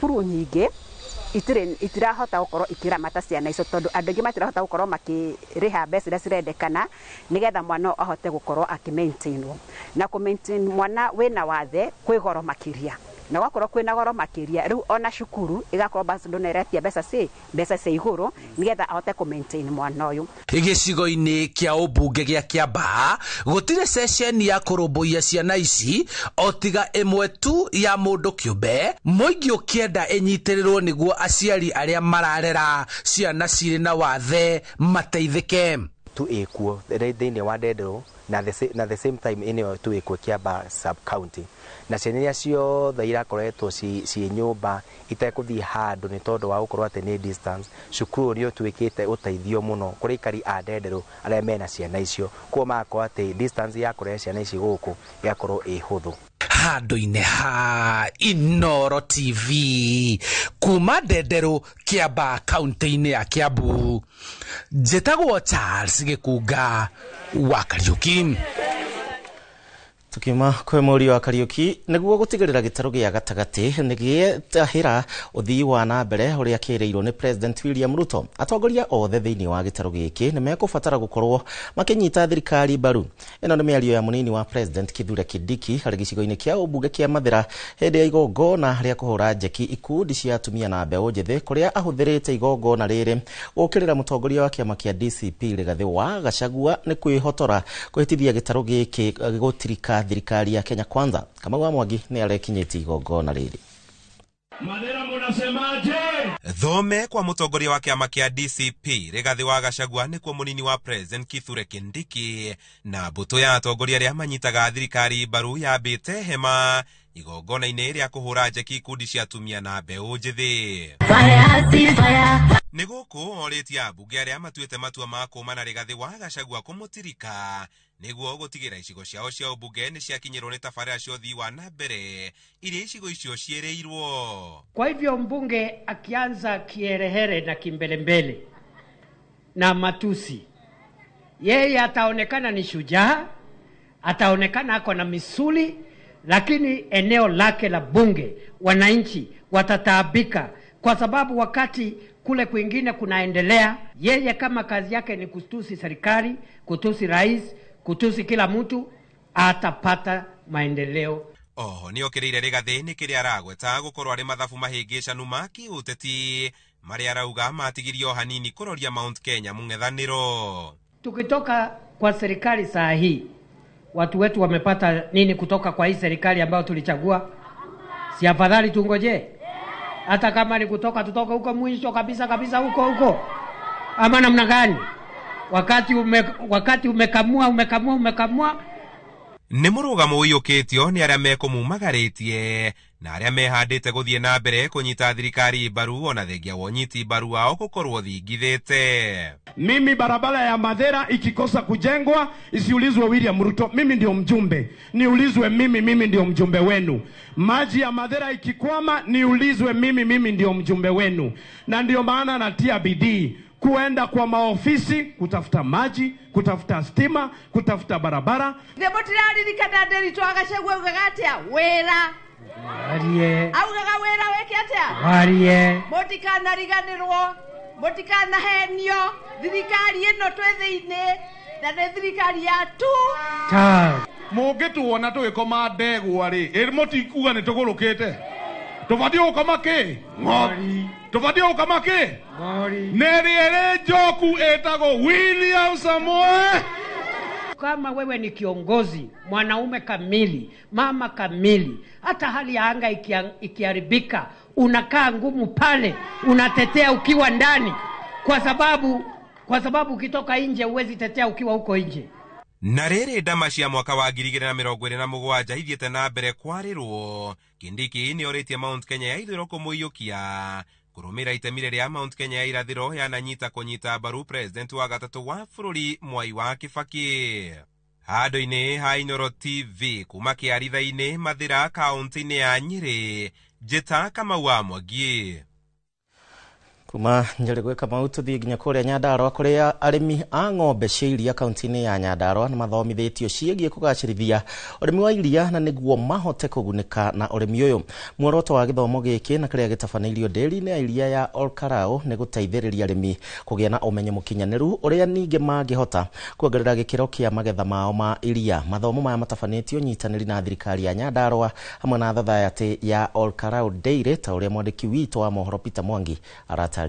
Itirahota gukorwo ikiramata ciana icio tondu andu angi matirahota gukorwo makiriha mbeca iria cirendekana nigetha mwana ahote gukorwo akimaintainwo na kumaintain mwana wina wathe kwi goro makiria na wakorwo kwina goro makiria riu ona cukuru igakorwo basi ndoneretia mbeca cia iguru nigetha ahote kumaintain mwana uyu.
Gicigo-ini kia ubunge gia Kiambaa gutire session ya kurumbuia ciana ici otiga imwe tu ya mundu kiumbe muingi ukienda inyitirirwo niguo aciari aria mararera ciana ciri na wathe mateithike
tu ekuo thĩinĩ wa Ndenderu na the same time ĩno tu ekuo Kiambaa sub county na ciana ciothe irakoretwo ci nyumba itekuthii handu ni tondu wa gukorwo ati ni distance cukuru rio tuikite uteithio muno kuri ikari a Ndenderu aria mena ciana icio kwa mako ati distance ya kure ciana ici guku yakorwo ihuthu.
Handu-inĩ ha Inoro TV kuma Ndenderu Kiambaa kaunti-inĩ ya Kiambu njĩtagwo Charles Gĩkunga wa Kariuki.
Tukima kwe muri wa Kariuki niguo gutigirira gitaro gia gatagati nigietahira uthii wa na mbere uria kireirwo ni President William Ruto. Atongoria othe thiini wa gitaro giki ni mekubatara gukorwo makinyita thirikari baru. Ino ni miario ya munini wa President Kithure Kindiki hari gicigo-ini kia ubunge kia Mathira hindi ya igongona ria kuhura njeki ikundi cia atumia na mbeũ njithi kuria ahuthirite igongona riri gukirira mutongoria wa kiama kia DCP Rigathi wa Gachagua ni kwihotora kuhitithia gitaro giki gutirika thirikari ya Kenya Kwanza. Kama wa Mwangi ni arekinyiti igongona riri.
Madera munasemaje?
Thome kwa mutongoria wa kiama kia DCP Rigathi wa Gachagua ni kwa munini wa President Kithure Kindiki na mbuto ya atongoria aria manyitaga thirikari baru yambite hema igongona-ini ria kuhura njeki ikundi cia atumia na mbeũ njithi. Ni guku oritia bunge aria matuite matua ma kuuma na Rigathi wa Gachagua kumutirika niguo gutigira icigo ciao cia ubunge ni ciakinyirwo ni tabarĩra cia uthii wa na mbere iria icigo icio ciereirwo.
Kwa hivyo mbunge akianza kierehere na kimbelembele na matusi, yeye ataonekana ni shujaa, ataonekana ako na misuli, lakini eneo lake la bunge wananchi watataabika kwa sababu wakati kule kwingine kunaendelea, yeye kama kazi yake ni kutusi serikali, kutusi rais, kutusi kila mtu, atapata maendeleo.
Ni okireire Rigathi ni kiria aragweta gukorwo ari mathabu mahingicanu ma kiuteti maria arauga matigirio hanini kuroria Mount Kenya mung'ethaniro.
Tukitoka kwa serikali saa hii, watu wetu wamepata nini kutoka kwa hii serikali ambayo tulichagua? Si afadhali tungoje? Hata kama ni kutoka tutoka huko mwisho kabisa huko. Ama namna gani? Wakati umekamua.
Ni murugamo uyukitio ni aria mekumumagaritie na aria mehandite guthie na mbere kunyita thirikari baru ona thengia wonyiti baru wao gukorwo thingithite.
Mimi barabara ya Mathira ikikosa kujengwa isiulizwe William Ruto, mimi ndio mjumbe. Niulizwe mimi ndio mjumbe wenu. Maji ya Mathira ikikwama niulizwe mimi ndio mjumbe wenu. Na ndio maana natia bidii kuenda kwa maofisi kutafuta maji, kutafuta stima, kutafuta barabara.
Ndemotirari dikadaderi twagashagwe gagatia wera.
Warie.
Au gagawera weke atia?
Warie.
Motikana riganirwo, motikana henio, thirikari ino twethe-ine, na ne thirikari ya tu.
Ta. Mũngĩtuona tũgĩkoma ndegwa rĩ, ĩrĩmũtikuga nĩ tũgũrũkĩte. Tũbatie gũkoma kĩ? Ng'ori. Tũbatie gũkoma kĩ? Ng'ori. Nĩrĩrĩ njoku ĩtagwo William Samoei.
Kama wewe ni kiongozi, mwanaume kamili, mama kamili, hata hali ya anga ikiharibika, unakaa ngumu pale, unatetea ukiwa ndani, kwa sababu ukitoka nje huwezi tetea ukiwa huko nje.
Na rĩrĩ ndama cia mwaka wa 2027 ithiĩte na mbere kwarirwo, Kindiki nĩ orĩtie Mount Kenya ya ithũĩro kũmũiyũkia kurumira itemi rĩrĩa Mount Kenya ya irathĩro yananyita kũnyita mbaru President wa gatatũ wa bũrũri Mwai wa Kibaki. handũ-inĩ ha Inooro TV kuma kĩaritha-inĩ Mathira kaunti-inĩ ya Nyĩrĩ, njĩta Kamau wa Mwangi.
Kuma Nyeri gwĩ Kamau tũthiĩ nginya kũrĩa Nyandarua kũrĩa arĩmi a ng'ombe cia iria kaunti-inĩ ya Nyandarua nĩ mathomithĩtio ciĩgiĩ kũgacĩrithia ũrĩmi wa iria na nĩguo mahote kũgunĩka na ũrĩmi ũyũ. Muoroto wa gĩthomo gĩkĩ na kĩrĩa gĩtabanĩirio ndĩri-inĩ ya iria ya Olkarau nĩ gũteithĩrĩria arĩmi kũgĩa na ũmenyo mũkinyanĩru ũrĩa ningĩ mangĩhota kuongerera gĩkĩro kĩa magetha mao ma iria. Mathomo maya matabanĩtio nyitanĩri na thirikari ya Nyandarua hamwe na thathaятĩ ya Olkarau Dairy ta ũrĩa mwandĩki witũ wa mohoro Peter Mwangi aratarĩria.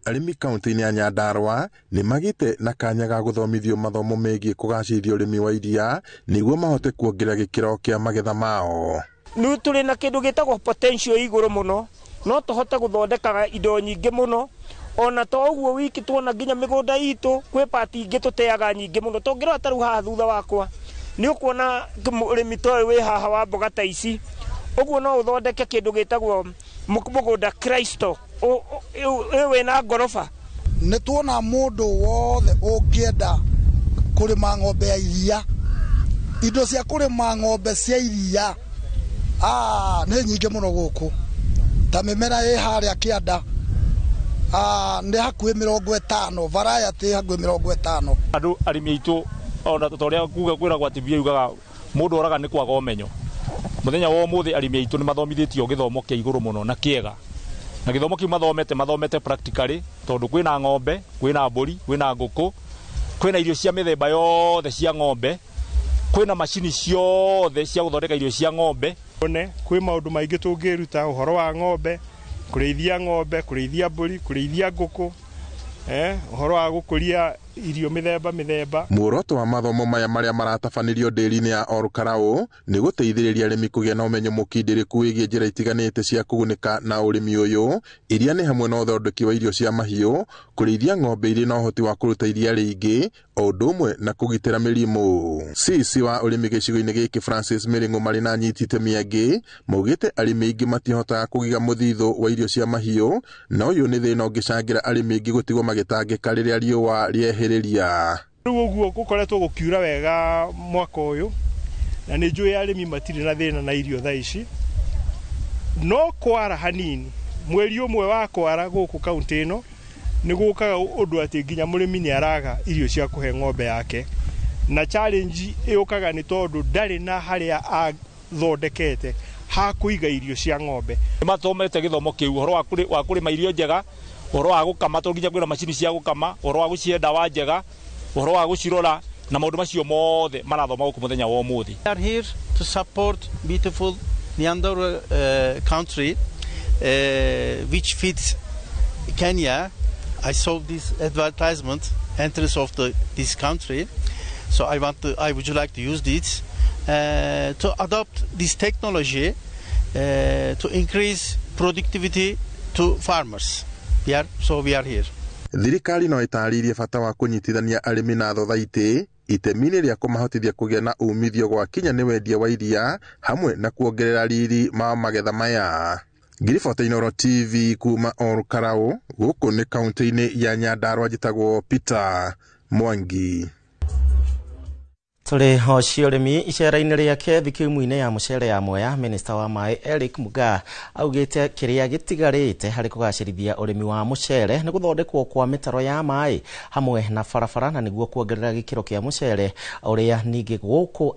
Arĩmi kaunti-inĩ ya Nyandarua nĩ magĩte na kanya ga gũthomithio mathomo megiĩ kũgacĩrithia ũrĩmi wa iria nĩguo mahote kuongerera gĩkĩro kĩa magetha mao.
Nĩ tũrĩ na kĩndũ gĩtagwo potential igũrũ mũno, no tũhote gũthondeka indo nyingĩ mũno. Ona to ũguo wiki tuona nginya mĩgũnda itũ kwĩ pati ingĩ tũteaga nyingĩ mũno. Tũngĩrora ta rĩu haha thutha wakwa nĩ ũkuona ũrĩmi ta ũyũ wĩ haha wa mboga ta ici. Ũguo no ũthondeke kĩndũ gĩtagwo mũgũnda Kristo ũyũ na ngoroba.
Nĩ tuona mũndũ wothe ũngĩenda kũrĩma ng'ombe ya iria, indo cia kũrĩma ng'ombe cia iria nĩ nyingĩ mũno gũkũ. Ta mĩmera ĩ harĩa kĩanda nĩ hakuhĩ 50, variety hakuhĩ 50.
Andũ arĩmi aitũ ona tũtorĩa kuga kwĩragwo atĩ mbia yugaga mũndũ oraga nĩ kwaga ũmenyo. Muthenya wa ũmũthĩ arĩmi aitũ nĩ mathomithĩtio gĩthomo kĩa igũrũ mũno na kĩega. Na gĩthomo kĩu mathomete practically tondũ kwĩna ng'ombe, kwĩna mbũri, kwĩna ngũkũ, kwĩna irio cia mĩthemba yothe cia ng'ombe, kwĩna macini ciothe cia gũthondeka irio cia ng'ombe.
Kwĩ maũndũ maingĩ tũngĩruta ũhoro wa ng'ombe, kũrĩithia mbũri, kũrĩithia ngũkũ, ũhoro wa gũkũria irio mĩthemba.
Muoroto wa mathomo maya marĩa maratabanĩrio ndĩri-inĩ ya Olkarau nĩ gũteithĩrĩria arĩmi kũgĩa na ũmenyo mũkindĩrĩku wĩgiĩ njĩra itiganĩte cia kũgunĩka na ũrĩmi ũyũ, iria nĩ hamwe na ũthondeki wa irio cia mahiũ, kũrĩithia ng'ombe irĩ na ũhoti wa kũruta iria rĩingĩ, o ũndũ ũmwe na kũgitĩra mĩrimũ. CC wa ũrĩmi gĩcigo-inĩ gĩkĩ Francis Mĩrĩng'ũ marĩ na anyiti itemi angĩ maugĩte arĩmi aingĩ matihotaga kũgiga mũthithũ wa irio cia mahiũ, na ũyũ nĩ thĩna ũngĩcangĩra arĩmi aingĩ gũtigwo magĩtangĩka rĩrĩa riũa rĩehĩrĩria.
Rĩu ũguo gũkoretwo gũkiura wega mwaka ũyũ na nĩ njũĩ arĩmi matirĩ na thĩna na irio thaa ici, no kwara hanini mweri ũmwe wa kwara gũkũ kaunti ĩno nĩ gũkaga ũndũ atĩ nginya mũrĩmi nĩ araga irio cia kũhe ng'ombe yake, na challenge ĩũkaga nĩ tondũ ndarĩ na harĩa athondekete ha kũiga irio cia ng'ombe.
Mathomete gĩthomo kĩu ũhoro wa kũrĩma irio njega, ũhoro wa gũkama tondũ nginya kwĩna macini cia gũkama, ũhoro wa gũcihe ndawa njega, ũhoro wa gũcirora, na maũndũ macio mothe marathoma gũkũ mũthenya wa ũmũthĩ.
We are here to support beautiful Nyandarua country which fits Kenya. I saw this advertisement entrance of this country, so I would like to use this to adopt this technology to increase productivity to farmers. So we are here.
Thirikari no ĩtarĩirie bata wa kũnyitithania arĩmi na thathaitĩ itemi-inĩ rĩa kũmahotithia kũgĩa na umithio gwa kinya nĩ wendia wa iria hamwe na kuongerera riri ma magetha maya. Ngiribota Inooro TV kuma Olkarau gũkũ nĩ kaunti-inĩ ya Nyandarua, njĩtagwo Peter Mwangi.
Tũrĩ ho cia ũrĩmi icera-inĩ rĩake thikimu-inĩ ya mũcere ya Mwea, Minista wa Maĩ Eric Mugaa augĩte kĩrĩa gĩtigarĩte harĩ kũgacĩrithia ũrĩmi wa mũcere nĩ gũthondekwo kwa mĩtaro ya maĩ hamwe na barabara, na nĩguo kuongerera gĩkĩro kĩa mũcere ũrĩa ningĩ gũkũ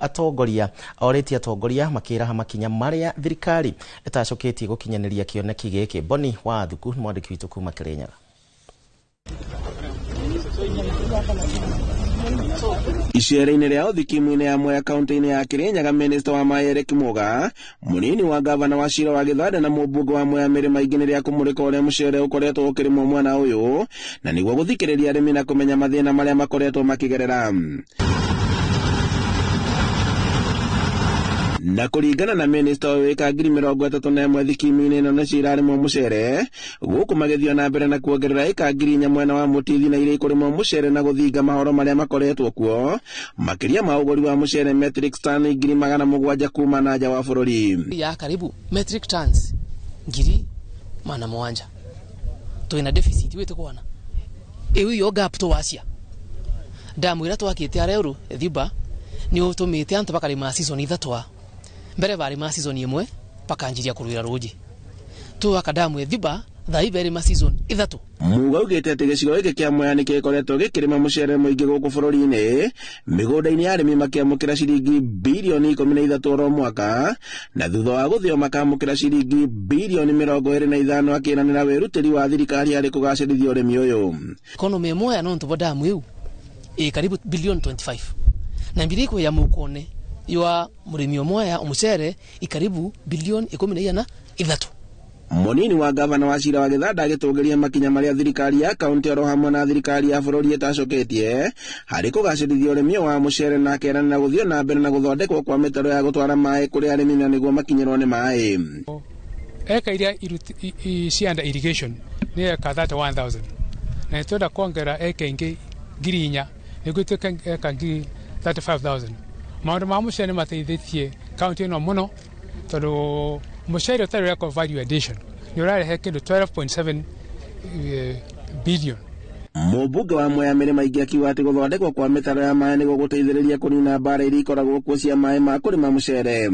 orĩtie atongoria makĩraha makinya marĩa thirikari ĩtacũkĩtie gũkinyanĩria kĩoneki gĩkĩ. Boni wa Thuku nĩ mwandĩki witũ kuma Kĩrĩnyaga.
Icera-inĩ rĩa thikimu-inĩ ya Mwea kaunti-inĩ ya Kĩrĩnyaga, Minista wa Maĩ Eric Mugaa, mũnini wa gavana wa Cira wa Gĩthande na mũmbunge wa Mwea Mĩrĩ Maingĩ nĩ rĩa kũmũrĩka ũrĩa mũcere ũkoretwo ũkĩrĩmwo mwena ũyũ na nĩguo gũthikĩrĩria arĩmi na kũmenya mathĩna marĩa makoretwo makĩgerera. Na kũringana na minista ũyũ ĩka 31,000 thikimu-inĩ ĩno nĩ cirarĩmwo mũcere, gũkũ magĩthiĩ na mbere na kuongerera ĩka 4,000 mwena wa Mũtithi na irĩ kũrĩmwo mũcere na gũthinga mahoro marĩa makoretwo kuo, makĩria ma ũgũri wa mũcere metric ton 700,000 kuma na nja wa bũrũri.
Ya karibu metric tons 700,000 twina deficit wetu kuona ewe yo gap to wasia ndamwira twakite areuru thiba ni utumite antu bakarima season ithatwa mbere bari ma season imwe bakanjiria kurwira ruji tu akadamu thiba thai bere ma season ithatu
muga ugite ati gicigo giki kia Mwea ni gikoretwo gikirima mucere muingi guku bururi-ini migunda-ini ya arimi makiamukira ciringi bilioni 13 oro mwaka na thutha wa guthio makamukira ciringi bilioni 25 akiranira wirutiri wa thirikari hari kugacirithia urimi uyu
economy Mwea no ntu bodamu iu karibu bilioni 25 na mbiri ko ya mukone ywa murimi Mwea umucere ikaribu bilioni 13
munini wa gavana wa Cira wa Githanda agitugiria makinya maria thirikari ya kaunti oro hamwe na thirikari ya bururi itacoketie hari kugacirithia urimi wa mucere na keranira guthio na mbere na guthondekwo kwa mitaro ya gutwara mai kuri arimi na niguo makinyirwo ni mai
eka iria cianda irrigation ni eka 31000 na twenda kuongera eka ingi ngiri 4 niguo tuka eka ngiri 35000 maundu ma mucere mateithĩtie kaunti ino muno tondu mucere utari record value addition ni urarehe kindu 12.7 billion.
Mubunge wa Mwea mirima ingi akiuga ati guthondekwo kwa mitaro ya mai niguo guteithĩrĩria kunina mbara iria ikoragwo kuo cia mai ma kurima mucere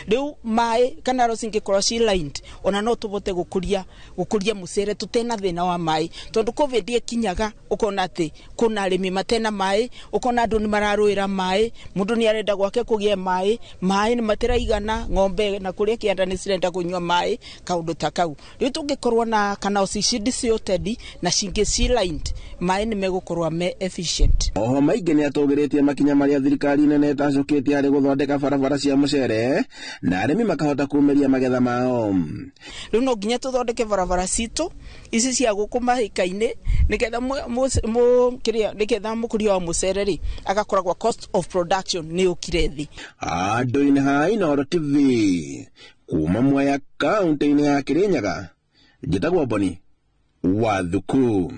riu mai kana ro cingikorwo ci lined ona no tubote gukuria mucere tutena thina wa mai tondu covid ikinyaga ukona ati kuna arimi matena mai ukona andu ni mararuira mai mundu ni arenda gwake kugie mai ni matiraigana ng'ombe na kuria kianda ni cirenda kunywa mai kaundu ta kau riu tungikorwo na kana ocicidi ciotedi na cingi ci lined mai ni megukorwa me efficient.
Oho maingi ni atugiritie makinya maria thirikari nene itacoketie hari guthondeka barabara cia mucere na arimi makahota kumeria magetha mao.
Riu no nginya tuthondeke barabara citu ici cia guku mahika-ini niketha niketha mukuria wa mucere ri agakoragwa cost of production ni ukirethi.
Andu-ini ha Inooro TV kuma Mwea kaunti-ini ya Kirinyaga njitagwo Boni Wathuku.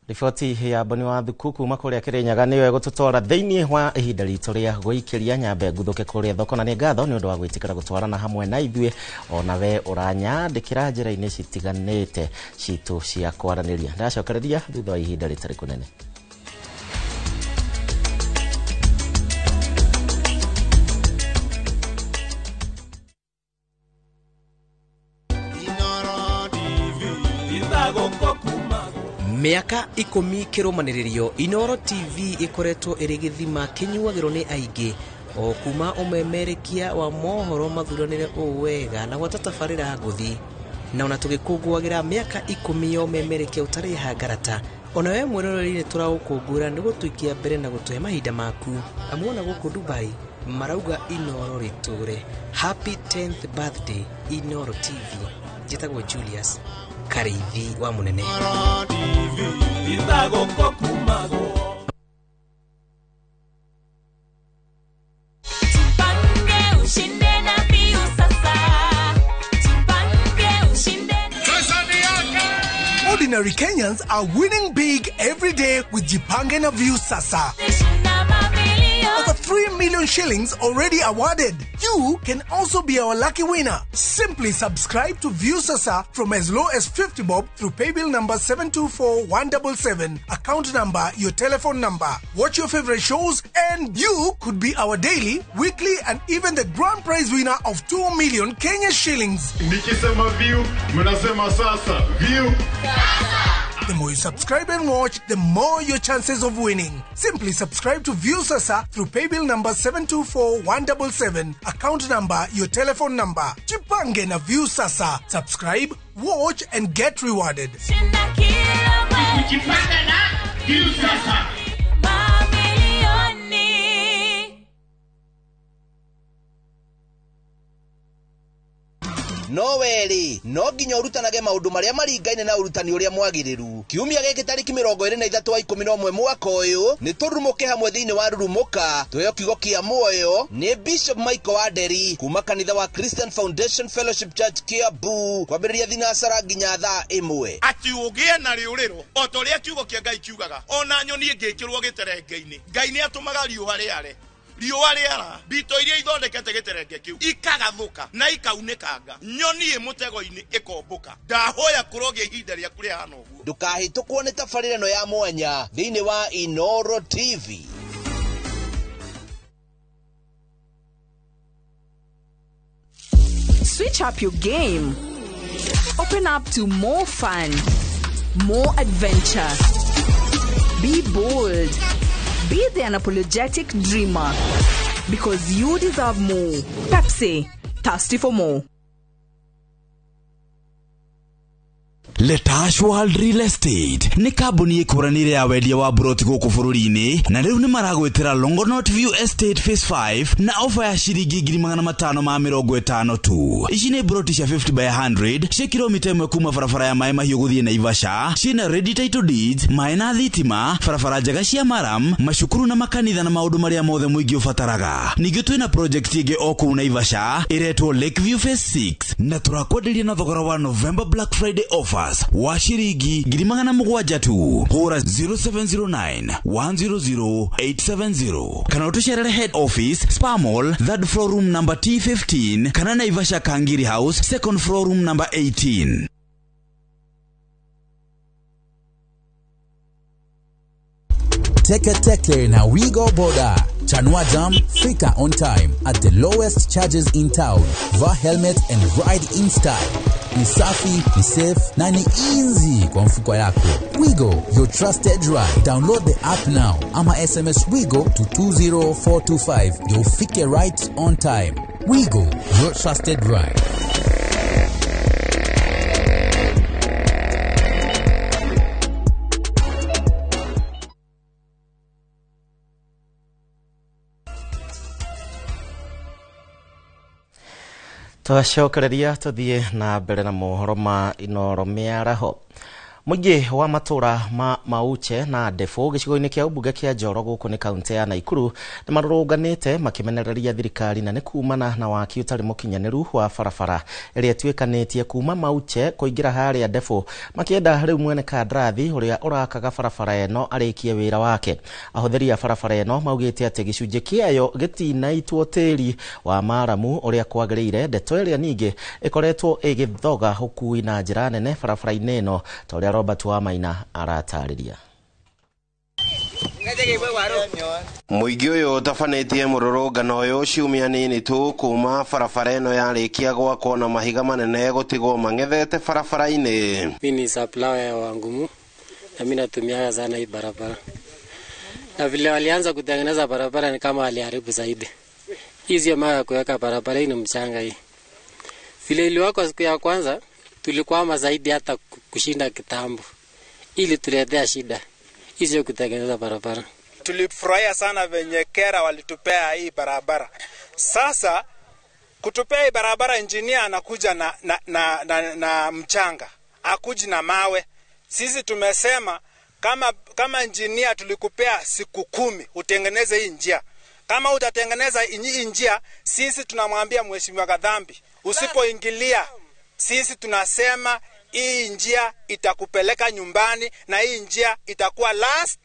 Riboti ya Boni Wathuku kuma kuria Kirinyaga niyo gututwara thiini wa ihinda ritu ria guikiria nyambe nguthuke kuria thoko na ni ngatho ni undu wa gwitikira gutwarana hamwe na ithue ona we uranyandikira njira-ini citiganite citu cia kwaraniria ndacokereria thutha wa ihinda ritari kunene.
Miaka 10 kirumaniririo Inooro TV ikoretwo iri githima kinyuagirwo ni aingi o kuma umemerekia wa mohoro mathuranire uwega na gwatatabarira nguthi na ona tugikungwagira miaka 10 yo umemerekia utari hangarata ona we mweroreri ni turaukungura ni gutuikia mbere na gutuhe mahinda maku amwona guku Dubai marauga Inooro riture. Happy 10th birthday Inooro TV. Jitagwo Julius Karithi wa munene.
Ordinary Kenyans are winning big every day with Jipange na View Sasa. Over 3 million shillings already awarded. You can also be our lucky winner. Simply subscribe to View Sasa from as low as 50 bob through paybill number 724177, account number, your telephone number. Watch your favorite shows and you could be our daily, weekly and even the grand prize winner of 2 million Kenya shillings.
Nikisema View, mnasema Sasa. View Sasa.
The more you subscribe and watch, the more your chances of winning. Simply subscribe to View Sasa through paybill number 724177, account number, your telephone number. Jipange na View Sasa. Subscribe, watch and get rewarded.
Jipange na View Sasa.
No weri no nginya urutanage maundu maria maringaine na urutani uria mwagiriru. Kiumia giki tariki 23 wa 11 mwaka uyu ni turumuke hamwe thiini wa rurumuka tuyo kiugo kia muoyo ni Bishop Michael Waderi kuma kanitha wa Christian Foundation Fellowship Church Kiambu kwambiriria thinacara nginya thaa 1
ati ugie na riuriro otoria kiugo kia Ngai kiugaga ona nyoni ngikirwo giterenge-ini Ngai ni atumaga riuha riare riũa rĩara mbito iria ithondekete gĩterenge kĩu ikagathuka na ikaunĩkanga nyoni mũtego-inĩ ĩkombũka ndahoya kũrogia ihinda rĩaku rĩhana ũguo
ndũkahĩtũkwo nĩ tabarĩra ĩno ya mwanya thĩinĩ wa Inooro TV.
Switch up your game. Open up to more fun, more adventure. Be bold. Be the unapologetic dreamer. Because you deserve more. Pepsi, thirsty for more.
Letash World Real Estate ni kambuni ikuranire ya wendia wa buroti guku bururi-ini na riu ni maragwetera Longonot View Estate Phase 5 na ofa ya shiringi 550 tu. Ici ni buroti cia 50 by 100 cia kilomita 1 kuma barabara ya Mai Mahiũ guthie Naivasha, cina ready title deeds, mai na thitima, barabara njega cia maram, macukuru na makanitha na maundu maria mothe muingi ubataraga. Ningĩ twina project ingi o kuu Naivasha iretwo Lakeview Phase 6 na turakwenderia na thogora wa November Black Friday offer wa shiringi 700 tu. Hora 0709 100 870 kana utucerere head office Spar Mall, third floor room number T15 kana Naivasha Kangiri House, second floor room number 18.
Teke na Wigo Boda. Chanua Jam, fika on time at the lowest charges in town. Vaa helmet and ride in style. Ni safi, ni safe, na ni easy kwa mfuko yako. Wigo, your trusted ride. Download the app now. Ama SMS Wigo to 20425. You'll fike right on time. Wigo, your trusted ride.
Twacokereria tuthie na mbere na mohoro ma Inooro miaraho. Muingi wa matura ma Mauche na Defo gicigo-ini kia ubunge kia Njoro guku ni kaunti ya Naikuru ni marurunganite makimenereria thirikari na ni kumana na waki utari mukinyaniru wa barabara iria twikanitie kuma Mauche kuingira haria Defo makienda riu mwene kandrathi uria urakaga barabara eno arikie wira wake. Ahuthiri ya barabara eno maugite ati gicunje kiayo gitinaitwo tiri wa maramu uria kwagirire. Ndeto iria ningi ikoretwo igithoga hukui na njira nene barabara-ini eno toria Robert Wamaina aratariria.
Muingi uyu tafanetie mururungano uyu ciumia nini tu kuma barabara eno yarikia gwakwo na mahiga manene gutigwo mang'ethete barabara-ini.
Mimi ni supplier wa ngumu na mimi natumia sana hii barabara. Na vile walianza kutengeneza barabara ni kama waliharibu zaidi. Hizi mara kuweka barabara hii ni mchanga hii. Vile iliwako siku ya kwanza tulikwama zaidi hata kushinda kitambo. Ili tuletea shida. Hizo kutengeneza barabara.
Tulifurahia sana venye kera walitupea hii barabara. Sasa kutupea hii barabara engineer anakuja na mchanga. Akuji na mawe. Sisi tumesema kama engineer tulikupea siku 10 utengeneze hii njia. Kama utatengeneza hii njia, sisi tunamwambia Mheshimiwa Gadhambi, usipoingilia sisi tunasema hii njia itakupeleka nyumbani na hii njia itakuwa last.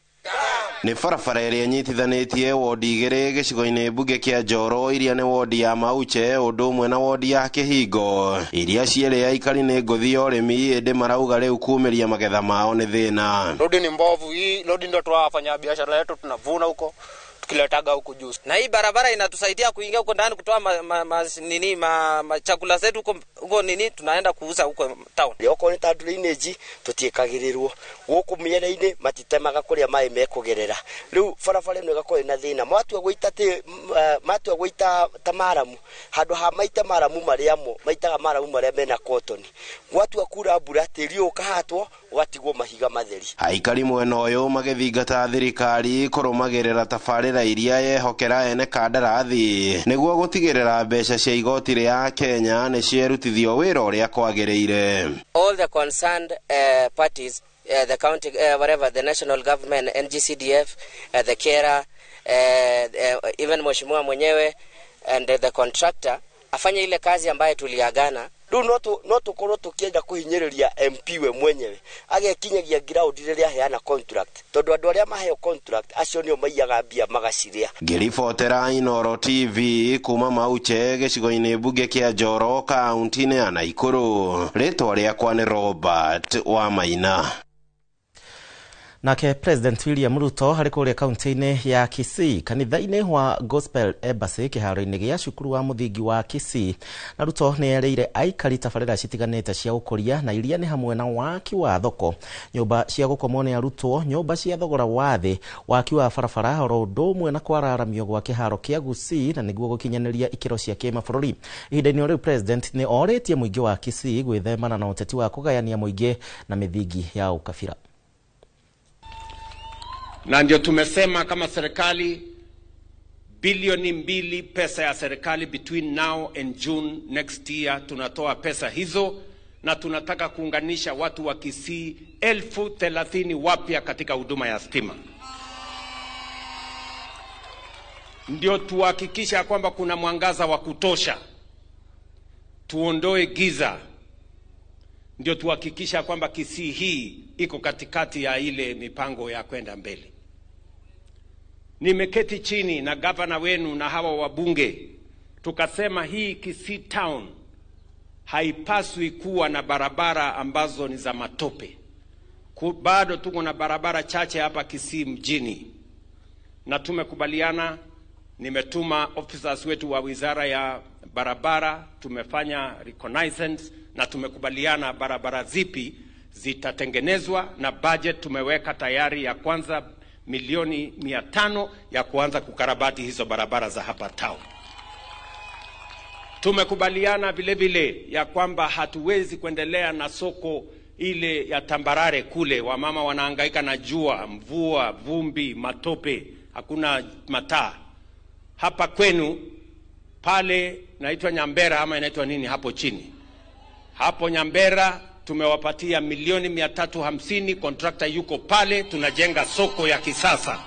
Ni barabara iria nyitithanitie wodi igiri gicigo-ini bunge kia Njoro iria ni wodi ya Mauche undu umwe na wodi ya Kihingo iria ciere aikari ni nguthi urimi indi marauga riu kumiria magetha mao ni thina.
Rodi ni mbovu, hii rodi ndio tunafanya biashara yetu, tunavuna huko tukiletaga huko juu. Na hii barabara inatusaidia kuingia huko ndani kutoa chakula zetu huko nini tunaenda kuuza huko town.
Yoko ni ta drainage tutiekagirirwo guku miere-ini matitemaga kuria mai mekugerera. Riu barabara ino igakora ina thina. Matu agwita tamaramu handu ha maita maramu mariamo maitaga maramu maria mena cotton. Gwatu akura mbura tiri ukahatwo watigwo mahiga matheri.
Aikari mwena uyu magithingata thirikari kurumagirira tabarira iria yehokera ene kandarathi niguo gutigirira mbeca cia igoti ria Kenya ni cierutithio wira uria kwagiriire.
All the concerned parties, the county, whatever, the national government, NGCDF, the KERA, even Mheshimiwa mwenyewe and the contractor afanye ile kazi ambayo tuliagana.
riu no tukorwo tukienda kuhinyiriria MP we mwenyewe agekinyagia ground riria heana contract tondu andu aria maheo contract acio nio maiyaga mbia magaciria.
Ngiribotera Inooro TV kuma Mauche gicigo-ini bunge kia Njoro kaunti-ini ya Naikuru. Ritwa riakwa ni Robert wa Maina.
Nake President William Ruto harĩ kũrĩa kaunti-inĩ ya Kisii kanitha-inĩ wa Gospel Embassy kĩharo-inĩ gĩa cukuru wa mũthingi wa Kisii. Na Ruto nĩ erĩire aikari tabarĩra citiganĩte cia ũkũria na iria nĩ hamwe na waki wa thoko, nyũmba cia gũkomwo nĩ arutwo, nyũmba cia thogora wa thĩ, waki wa barabara oro ũndũ ũmwe na kwararamio gwa kĩharo kĩa Gusii na nĩguo gũkinyanĩria ikĩro cia kĩmabũrũri. Ihinda-inĩ rĩu President nĩ orĩtie mũingĩ wa Kisii gwĩthemana na ũteti wa kũgayania mũingĩ na mĩthingi ya ukabira.
Na ndio tumesema kama serikali bilioni 2 pesa ya serikali between now and June next year tunatoa pesa hizo, na tunataka kuunganisha watu wa Kisii 30,000 wapya katika huduma ya stima. Ndio tuhakikisha kwamba kuna mwangaza wa kutosha, tuondoe giza. Ndio tuhakikisha kwamba Kisii hii iko katikati ya ile mipango ya kwenda mbele. Nimeketi chini na gavana wenu na hawa wabunge, tukasema hii Kisii town haipaswi kuwa na barabara ambazo ni za matope. Bado tuko na barabara chache hapa Kisii mjini, na tumekubaliana, nimetuma officers wetu wa wizara ya barabara, tumefanya reconnaissance na tumekubaliana barabara zipi zitatengenezwa, na budget tumeweka tayari ya kwanza milioni 500 ya kuanza kukarabati hizo barabara za hapa town. Tumekubaliana vile vile ya kwamba hatuwezi kuendelea na soko ile ya tambarare kule, wamama wanahangaika na jua, mvua, vumbi, matope, hakuna mataa. Hapa kwenu pale naitwa Nyambera ama inaitwa nini hapo chini? Hapo Nyambera tumewapatia milioni 350, contractor yuko pale, tunajenga soko ya kisasa.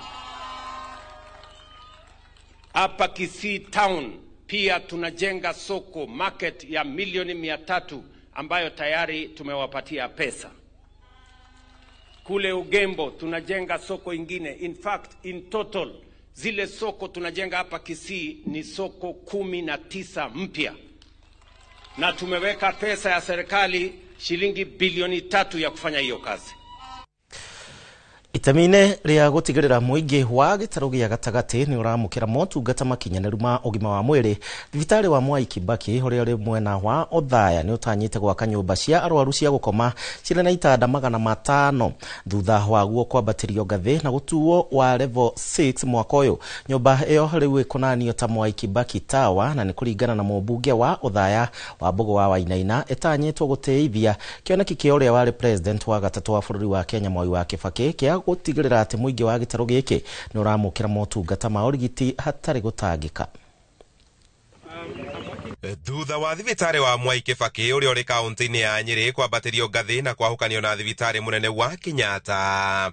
Hapa Kisii town pia tunajenga soko market ya milioni 300 ambayo tayari tumewapatia pesa. Kule Ugembo tunajenga soko ingine. In fact, in total zile soko tunajenga hapa Kisii ni soko 19 mpya. Na tumeweka pesa ya serikali shilingi bilioni 3 ya kufanya hiyo kazi.
Itamine ria gutigirira muingi wa gitaro gia gatagati ni uramukira motungata makinyaneru ma ugima wa mwiri. Thibitari wa Mwai Kibaki uria uri mwena wa Othaya ni utanyite gwaka nyumba cia arwaru cia gukoma cire na itanda 500 thutha wa guo kwambatirio ngathi na gutuo wa level 6 mwaka uyu. Nyumba iyo riu ikunanio ta Mwai Kibaki Tower na ni kuringana na mubunge wa Othaya wa Mbogo wa Wainaina etanyitwo guteithia kioneki kia uria wari president wa gatatu wa bururi wa Kenya Mwai wa Kibaki kia gutigirira ati muingi wa gitaro giki ni uramukira motungata ma urigiti hatari gutangika.
Thutha wa thibitari wa Mwai Kibaki uria uri kaunti-ini ya Nyeri kwambatirio ngathi na kwahukanio na thibitari munene wa Kenyatta,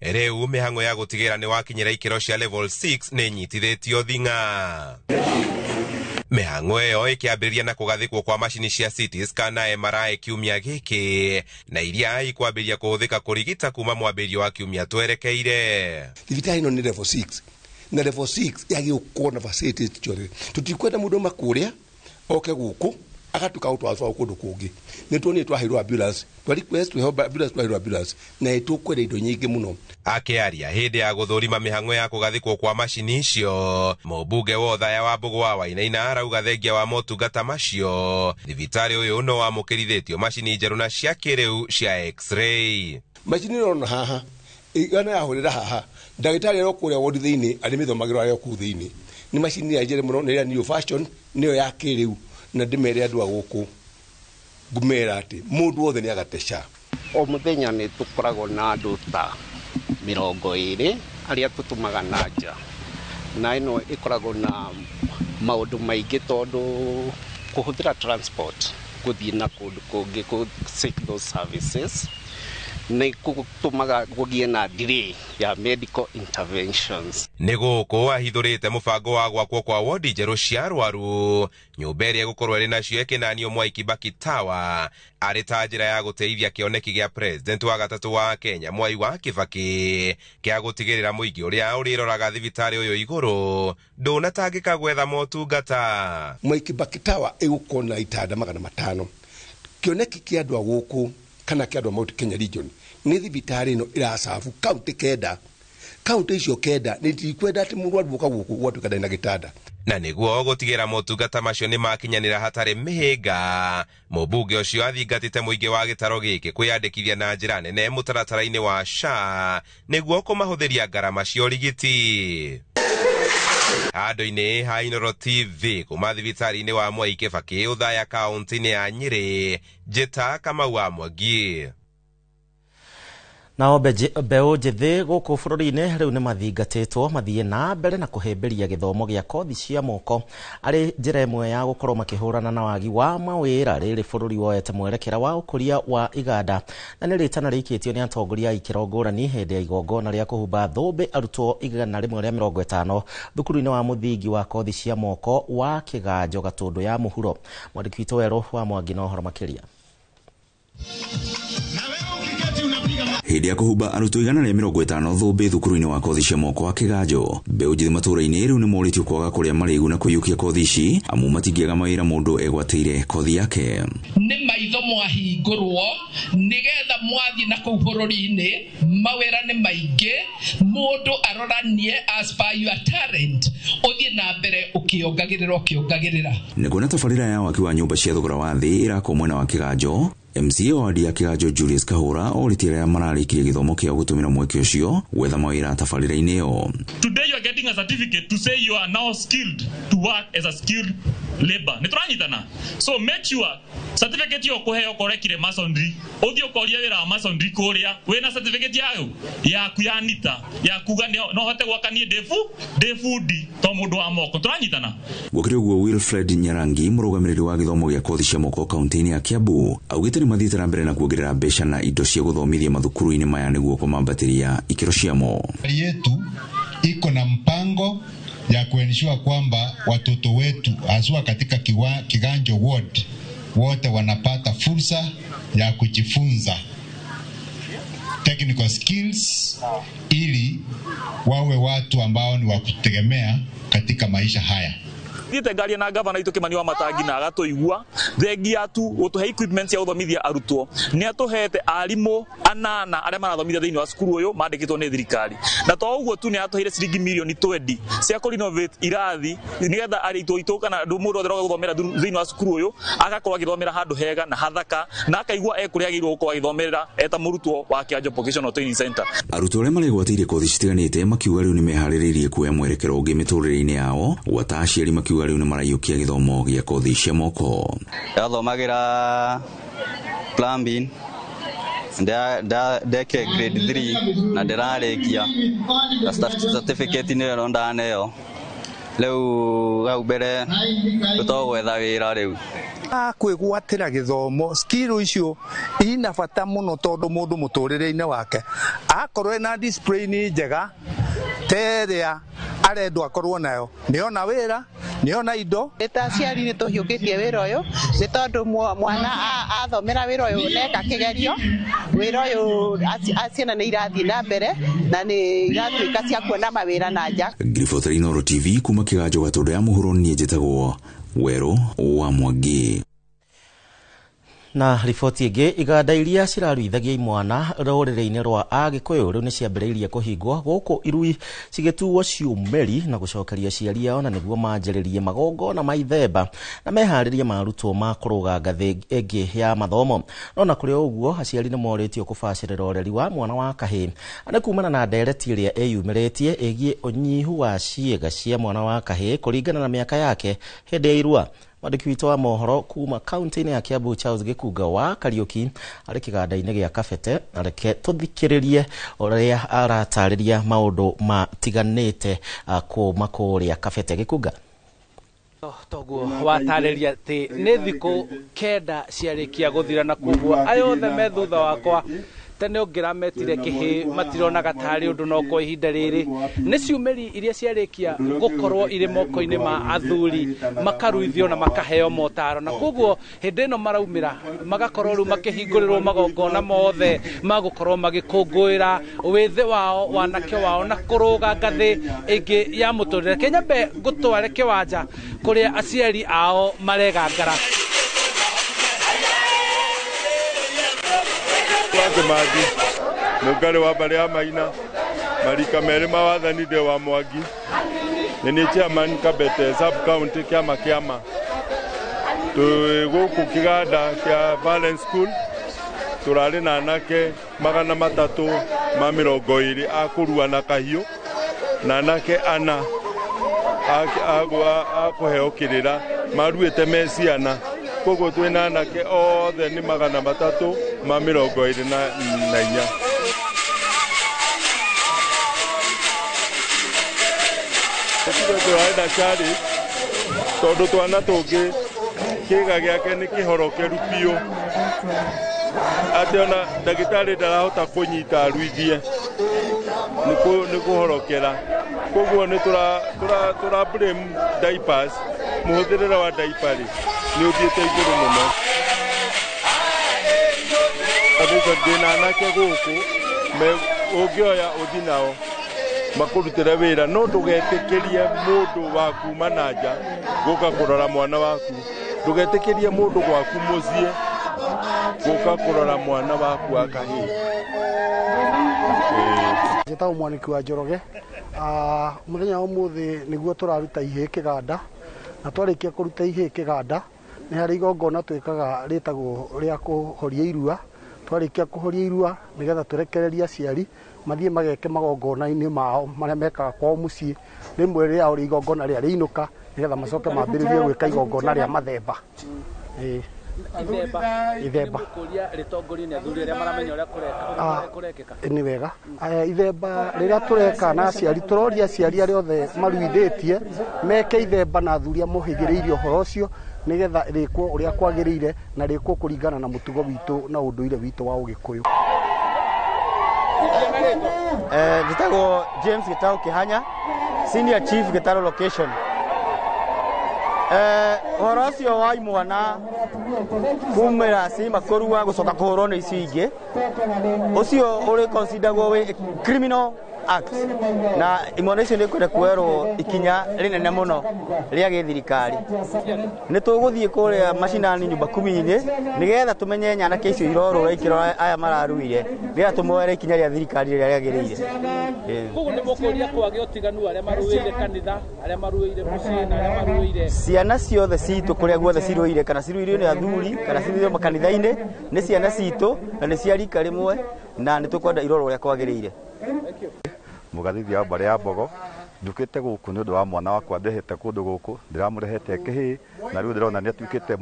riu mihango ya gutigira ni wakinyira ikiro cia level 6 ni nyitithitio thinga. Mihango ĩyo ĩkĩambĩrĩria na kũgathĩkwo kwa macini cia CT scan na MRI kiumia gĩkĩ, na iria ikwambĩrĩria kũhũthĩka kũrigita kuma mwambĩrĩrio wa kiumia twerekeire.
Thibitari ĩno nĩ level 6 na level 6 yagĩũkorwo na facilities ciothe. Tutikwenda mũndũ makũrĩa oke gũkũ agatuka utwazwa kũndũ kũngĩ. Nĩ tuonire twaheirwo ambulance, twa request to help ambulance, twaheirwo ambulance na ĩtũkwenda indo nyingĩ mũno.
Akĩaria hĩndĩ ya gũthũrima mĩhang'o ya kũgathĩkwo kwa macini icio, mũmbunge wa Othaya wa Mbogo wa Wainaina arauga thengia wa motungata macio thibitari ũyũ no wamũkĩrithĩtio macini njerũ na cia kĩrĩu cia x-ray.
Macini ĩno haha igana yahũrĩra haha ndagĩtarĩ arĩa kũrĩa ward thĩinĩ arĩ mĩthomagĩrwo arĩa kũu thĩinĩ nĩ macini ya njerũ mũno na ĩrĩa new fashion nĩyo ya kĩrĩu, na ndĩmere andũ a gũkũ ngumera atĩ mũndũ wothe nĩ agateca.
O mũthenya nĩ tũkoragwo na andũ ta 20 arĩa tũtũmaga na nja, na ĩno ĩkoragwo na maũndũ maingĩ tondũ kũhũthĩra transport gũthiĩ na kũndũ kũngĩ ku seek those services nĩ gũtũmaga gũgĩe na delay ya medical interventions.
Nĩ gũkũ ahithũrĩte mũbango wa gwakwo kwa wodi njerũ cia arwaru, nyũmba ĩrĩa gũkorwo ĩrĩ nacio ĩkĩnanio Mwai Kibaki Tower, arĩ ta njĩra ya gũteithia kĩoneki gĩa president wa gatatũ wa Kenya Mwai wa Kibaki kĩa gũtigĩrĩra mũingĩ ũrĩa ũrĩroraga thibitarĩ ũyũ igũrũ ndũnatangĩka gwetha motungata.
Mwai Kibaki Tower ĩgũkorwo na itanda 500. Kĩoneki kĩa andũ a gũkũ kana kĩa andũ a Mount Kenya region nĩ thibitarĩ ĩno ĩracabu kaunti kenda. Kaunti icio kenda nĩ tikwenda atĩ mũrwaru gũka gũkũ gwatuĩka ndarĩ na gĩtanda.
Na nĩguo gũtigĩra motungata macio nĩ makinyanĩra hatarĩ mĩhĩnga, mũmbunge ũcio athingatĩte mũingĩ wa gĩtaro gĩkĩ kwĩyandĩkithia na njĩra nene mũtaratara-inĩ wa SHA nĩguo kũmahũthĩria ngarama cia ũrigiti. Handũ-inĩ ha Inooro TV kuma thibitarĩ-inĩ wa Mwai Kibaki Uthaya kaunti-inĩ ya Nyĩrĩ, Njĩta Kamau wa Mwangi.
Nao mbeũ njĩthĩ gũkũ bũrũri-inĩ rĩu nĩ mathingatĩtwo mathiĩ na mbere na kũhĩmbĩria gĩthomo gĩa kothi cia moko arĩ njĩra ĩmwe ya gũkorwo makĩhũrana na wagi wa mawĩra rĩrĩ bũrũri woete mwerekera wa ũkũria wa iganda. Na nĩ rĩtana rĩikĩtio nĩ atongoria a ikĩro ngũrani hĩndĩ ya igongona rĩa kũhumba thũmbĩ arutwo 150 thukuru-inĩ wa mũthingi wa kothi cia moko wa Kĩganjo Gatũndũ ya mũhuro. Mwandĩki witũ Werũ wa Mwangi na ũhoro makĩria.
Hĩndĩ ya kũhumba arutwo 150 thũmbĩ thukuru-inĩ wa kothi cia moko wa Kĩganjo, mbeũ njĩthĩ matũũra-inĩ rĩu nĩ morĩtio kwaga kũrĩa marĩgu na kũiyũkia kothi ici amu matingĩaga mawĩra mũndũ egwatĩire kothi yake.
Nĩ maitho mwahingũrwo nĩgetha mwathiĩ na kũu bũrũri-inĩ mawĩra nĩ maingĩ, mũndũ aroranie as per your talent ũthiĩ na mbere ũkĩongagĩrĩra.
Nĩguo tabarĩra ya waki wa nyũmba cia thogora wa thĩ ĩrakwo mwena wa Kĩganjo, MCA wa wadi ya Kĩganjo Julius Kahũra orĩtie arĩa mararĩkirie gĩthomo kĩa gũtũmĩra mweke ũcio gwetha mawĩra tabarĩra-inĩ ĩyo.
Today you are getting a certificate to say you are now skilled to work as a skilled labor. Nĩtũranyitana. So make sure certificate yo kũheo kũrekire masonry ũthiĩ ũkoria wĩra wa masonry kũrĩa wĩna certificate yaku ya nita ya kuga no hote gwakanie defundi to mũndũ wa moko. Tũranyitana.
Gũkĩrĩ ũguo Wilfred Nyarangi mũrũgamĩrĩri wa gĩthomo gĩa kothi cia moko kaunti-inĩ ya Kiambu augĩte nĩ mathiĩte na mbere na kuongerera mbeca na indo cia gũthomithia mathukuru-inĩ maya nĩguo kũmambatĩria ikĩro ciamo.
Yetu iko na mpango ya kuensure kwamba watoto wetu haswa katika Kiganjo ward wote wanapata fursa ya kujifunza technical skills ili wawe watu ambao ni wa kutegemea katika maisha haya.
Thiĩte ngaria na gavana itũ Kĩmani Wamatangi na agatũigua thengia tu gũtũhe equipment cia gũthomithia arutwo nĩ atũhete arimũ 8 arĩa marathomithia thĩinĩ wa cukuru ũyũ mandĩkĩtwo nĩ thirikari, na to ũguo tu nĩ atũheire ciringi mirioni 20 cia kũrenovate irathi nĩgetha arutwo itũ kana mũndũ othe gũthomera thĩinĩ wa cukuru ũyũ agakorwo agĩthomera handũ hega na hathaka na akaigua kũrĩa agĩrĩirwo gũkorwo agĩthomera eta mũrutwo wa Kĩganjo Vocational Training Center.
Arutwo arĩa maregwatĩire kothi citiganĩte makiuga rĩu nĩ meharĩrĩirie kuoya mwerekero ũngĩ mĩtũrĩre-inĩ yao, gwata aciari makiuga rĩu nĩ maraiyũkia gĩthomo gĩa kothi cia moko.
Ndathomagĩra plumbing ndeke grade 3 na ndĩrarĩkia certificate nĩ ndaneo rĩu hau mbere tũtogwetha wĩra rĩu.
Kwĩgwatĩra gĩthomo skill icio ina bata mũno tondũ mũndũ mũtũrĩre-inĩ wake akorwo ena discipline njega terĩa arendwo akorwo nayo nĩona wĩra nĩona indo.
Eta ciari nĩ tũhiũkĩtie wĩra ũyũ nĩ tondũ mwana athomera wĩra ũyũ neka kĩgerio wĩra ũyũ ciana nĩ irathiĩ na mbere na nĩ iratuĩka cia kuona mawĩra na nja.
Riboti ya Inooro TV kuma Kĩganjo Gatũndũ ya mũhuro niĩ njĩtagwo Werũ wa Mwangi. Na riboti ĩngĩ, iganda iria ciraruithagia imwana rũrĩrĩ-inĩ rwa Agĩkũyũ rĩu nĩ ciambĩrĩirie kũhingwo gũkũ irui cigĩtuo ciumĩri na gũcokeria aciari ao na nĩguo manjĩrĩrie magongona ma ithemba na meharĩrie marutwo ma kũrũga ngathĩ ĩngĩ ya mathomo. No na kũrĩ ũguo aciari nĩ morĩtio kũbacĩrĩra ũreri wa mwana wa kahĩĩ nĩ kumana na ndereti ĩrĩa ĩyumĩrĩtie ĩgiĩ ũnyihu wa ciĩga cia mwana wa kahĩĩ kũringana na mĩaka yake hĩndĩ ya irua. Mwandĩki witũ wa mohoro kuma kaunti-inĩ ya Kiambu Charles Gĩkunga wa Kariũki arĩ kĩganda-inĩ gĩa Kabete, na reke tũthikĩrĩrie ũrĩa aratarĩria maũndũ matiganĩte kuma kũrĩa Kabete. Gĩkunga.
Toguo watarĩria atĩ nĩ thikũ 9 ciarĩkia gũthira na kuguo ayothe me thutha wakwa tene ongirametire kihi matirona gatari undu no ko ihinda riri ni ciumeri iria ciarikia gukorwo iri moko-ini ma athuri makaruithio na makaheo motaro na koguo hindi no maraumira magakorwo riu makihingurirwo magongona mothe magukorwo magikungwira withi wao wanake wao na kuruga ngathi ingi ya muturire Kenyambe gutware kiwanja kuria aciari ao maregangara
Magi mugare wa bare ya Maina Marika Mere mawathani de wa Mwangi ni chairman Kabete sub county kiama tu guku kiganda kia Valence School turari na anake 320 akurua na kahiu na anake ana akuheokirira maruite meciana kogo twina anake othe ni 324 turaenda chari tondu twana tungi kiga giake ni kihorokeru piu ati ona ndagitari ndarahota kunyita aruithie ni kuhorokera koguo ni tura blame diapers muhuthirira wa diaper ni uthiete iguru muno abuka dina anake guku me ugioya uthinao makurutire wira no ndugetikirie mundu waku manaja guka kurora mwana waku ndugetikirie mundu gwaku mucie guka kurora mwana waku akahi
Njeta umwaniki wa Njoroge muthenya umuthi niguo turaruta ihe kiganda na twarikia kuruta ihe kiganda ni hari igongona twikaga ritagwo ria kuhoria irua twarikia kuhoria irua nigetha turekereria aciari mathie mageke magongona-ini mao maria mekaga kwao mucii rimwe ria uri igongona ria riinuka nigetha macoke mambiririe gwika igongona ria mathemba ithemba
ritongoria ni athuri aria maramenya uria kurekeka
ni wega ithemba riria tureka na aciari turoria aciari aria othe maruithitie meke ithemba na athuri amuhigiriirie uhoro ucio nigetha rikwo uria kwagirire na rikwo kuringana na mutugo witu na unduire witu wa Ugikuyu.
Gitagwo James Gitau Kihanya, Senior Chief Gitaro Location. Uhoro ucio wa imwana kumira cima kurua gucoka kuhurwo ni icio ingi ucio uri consideragwo wi criminal act na imwana icio ni kwenda kuerwo ikinya rinene muno ria githirikari ni tuguthie kuria mashinani nyumba 10 nigetha tumenye nyanake icio irorwo ikirora aya mararuire nigetha tumwere ikinya ria thirikari ria riagirire
kugu ni mukuria kwage utiganu aria maruire kanitha aria maruire mucii na aria maruire
ciana ciothe citu kuria guothe ciruire kana ciruire ni athuri kana ciruire makanitha-ini ni ciana citu na ni ciarika rimwe na ni tukwenda irorwo ria kwagirire.
Mugathithi wa bare ya Mbogo ndukite guku ni undu wa mwana wakwa ndehete kundu guku ndiramurehete kihi na riu ndirona ni atuikite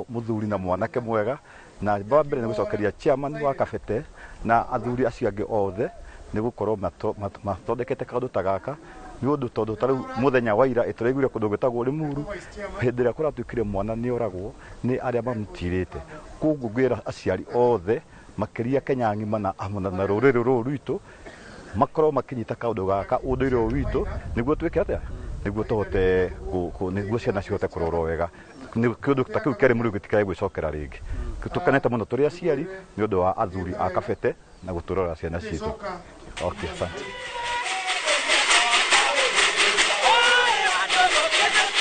muthuri na mwanake mwega na mbere ni gucokeria chairman wa Kabete na athuri acio angi othe ni gukorwo mathondekete kaundu ta gaka ni undu tondu tariu muthenya wa ira ituraiguire kundu gwitagwo Limuru hindi ria kuratuikire mwana ni oragwo ni aria mamutirite koguo ngwira aciari othe makiria Kenya ng'ima na na ruriri ruru rwitu makorwo makinyita kaundu gaka unduire witu niguo twike atia niguo tuhote niguo ciana cihote kurorwo wega ni kindu ta kiu keri muri gitikae gwicokera ringi tukaneta muno turi aciari ni undu wa athuri a Kabete na guturora ciana citu. Okay, asante.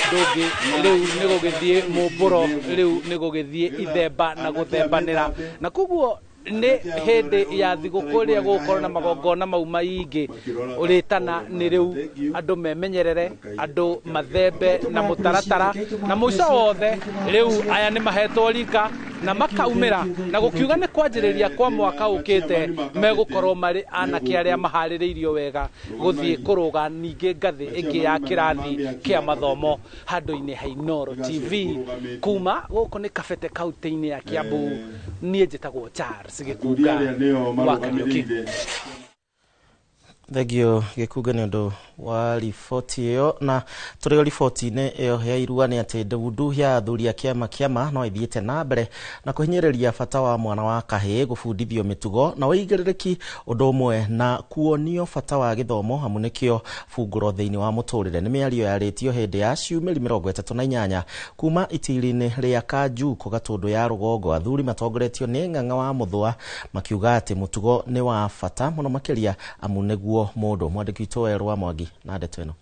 ndungi riu ni gugithie mumburo riu ni gugithie ithemba na guthembanira na koguo ni hindi ya thiguku ria gukorwo na magongona mau maingi uritana ni riu andu memenyerere andu mathembe na mutaratara na muico wothe riu aya ni mahetwo rika na makaumira na gukiuga ni kwanjiriria kwa mwaka ukite megukorwo mari anake aria mahaririirio wega guthie kuruga ningi ngathi ingi ya kirathi kia mathomo handu-ini ha Inooro TV kuma guku ni Kabete kaunti-ini ya Kiambu nie njitagwo Charles Gikuka wa Kariuki.
Thegio gikuga ni undu wa riboti iyo na turio riboti-ini iyo ya irua ni ati Daudi ya athuri a kiama no ithiite na mbere na kuhinyiriria bata wa mwana wa kahii gubundithio mitugo na waigiririki undu umwe na kuonio bata wa githomo hamwe nikio bunguro thiini wa muturire ni miario yaritio hindi ya ciumiri 38 kuma itiri-ini ria Kanjuku gatundu ya rugongo. Athuri matongoretio ni Ng'ang'a wa Muthwa makiuga ati mutugo ni wa bata muno makiria amu niguo mundu. Mwandiki witũ Werwa Mwangi na ndeto ĩno.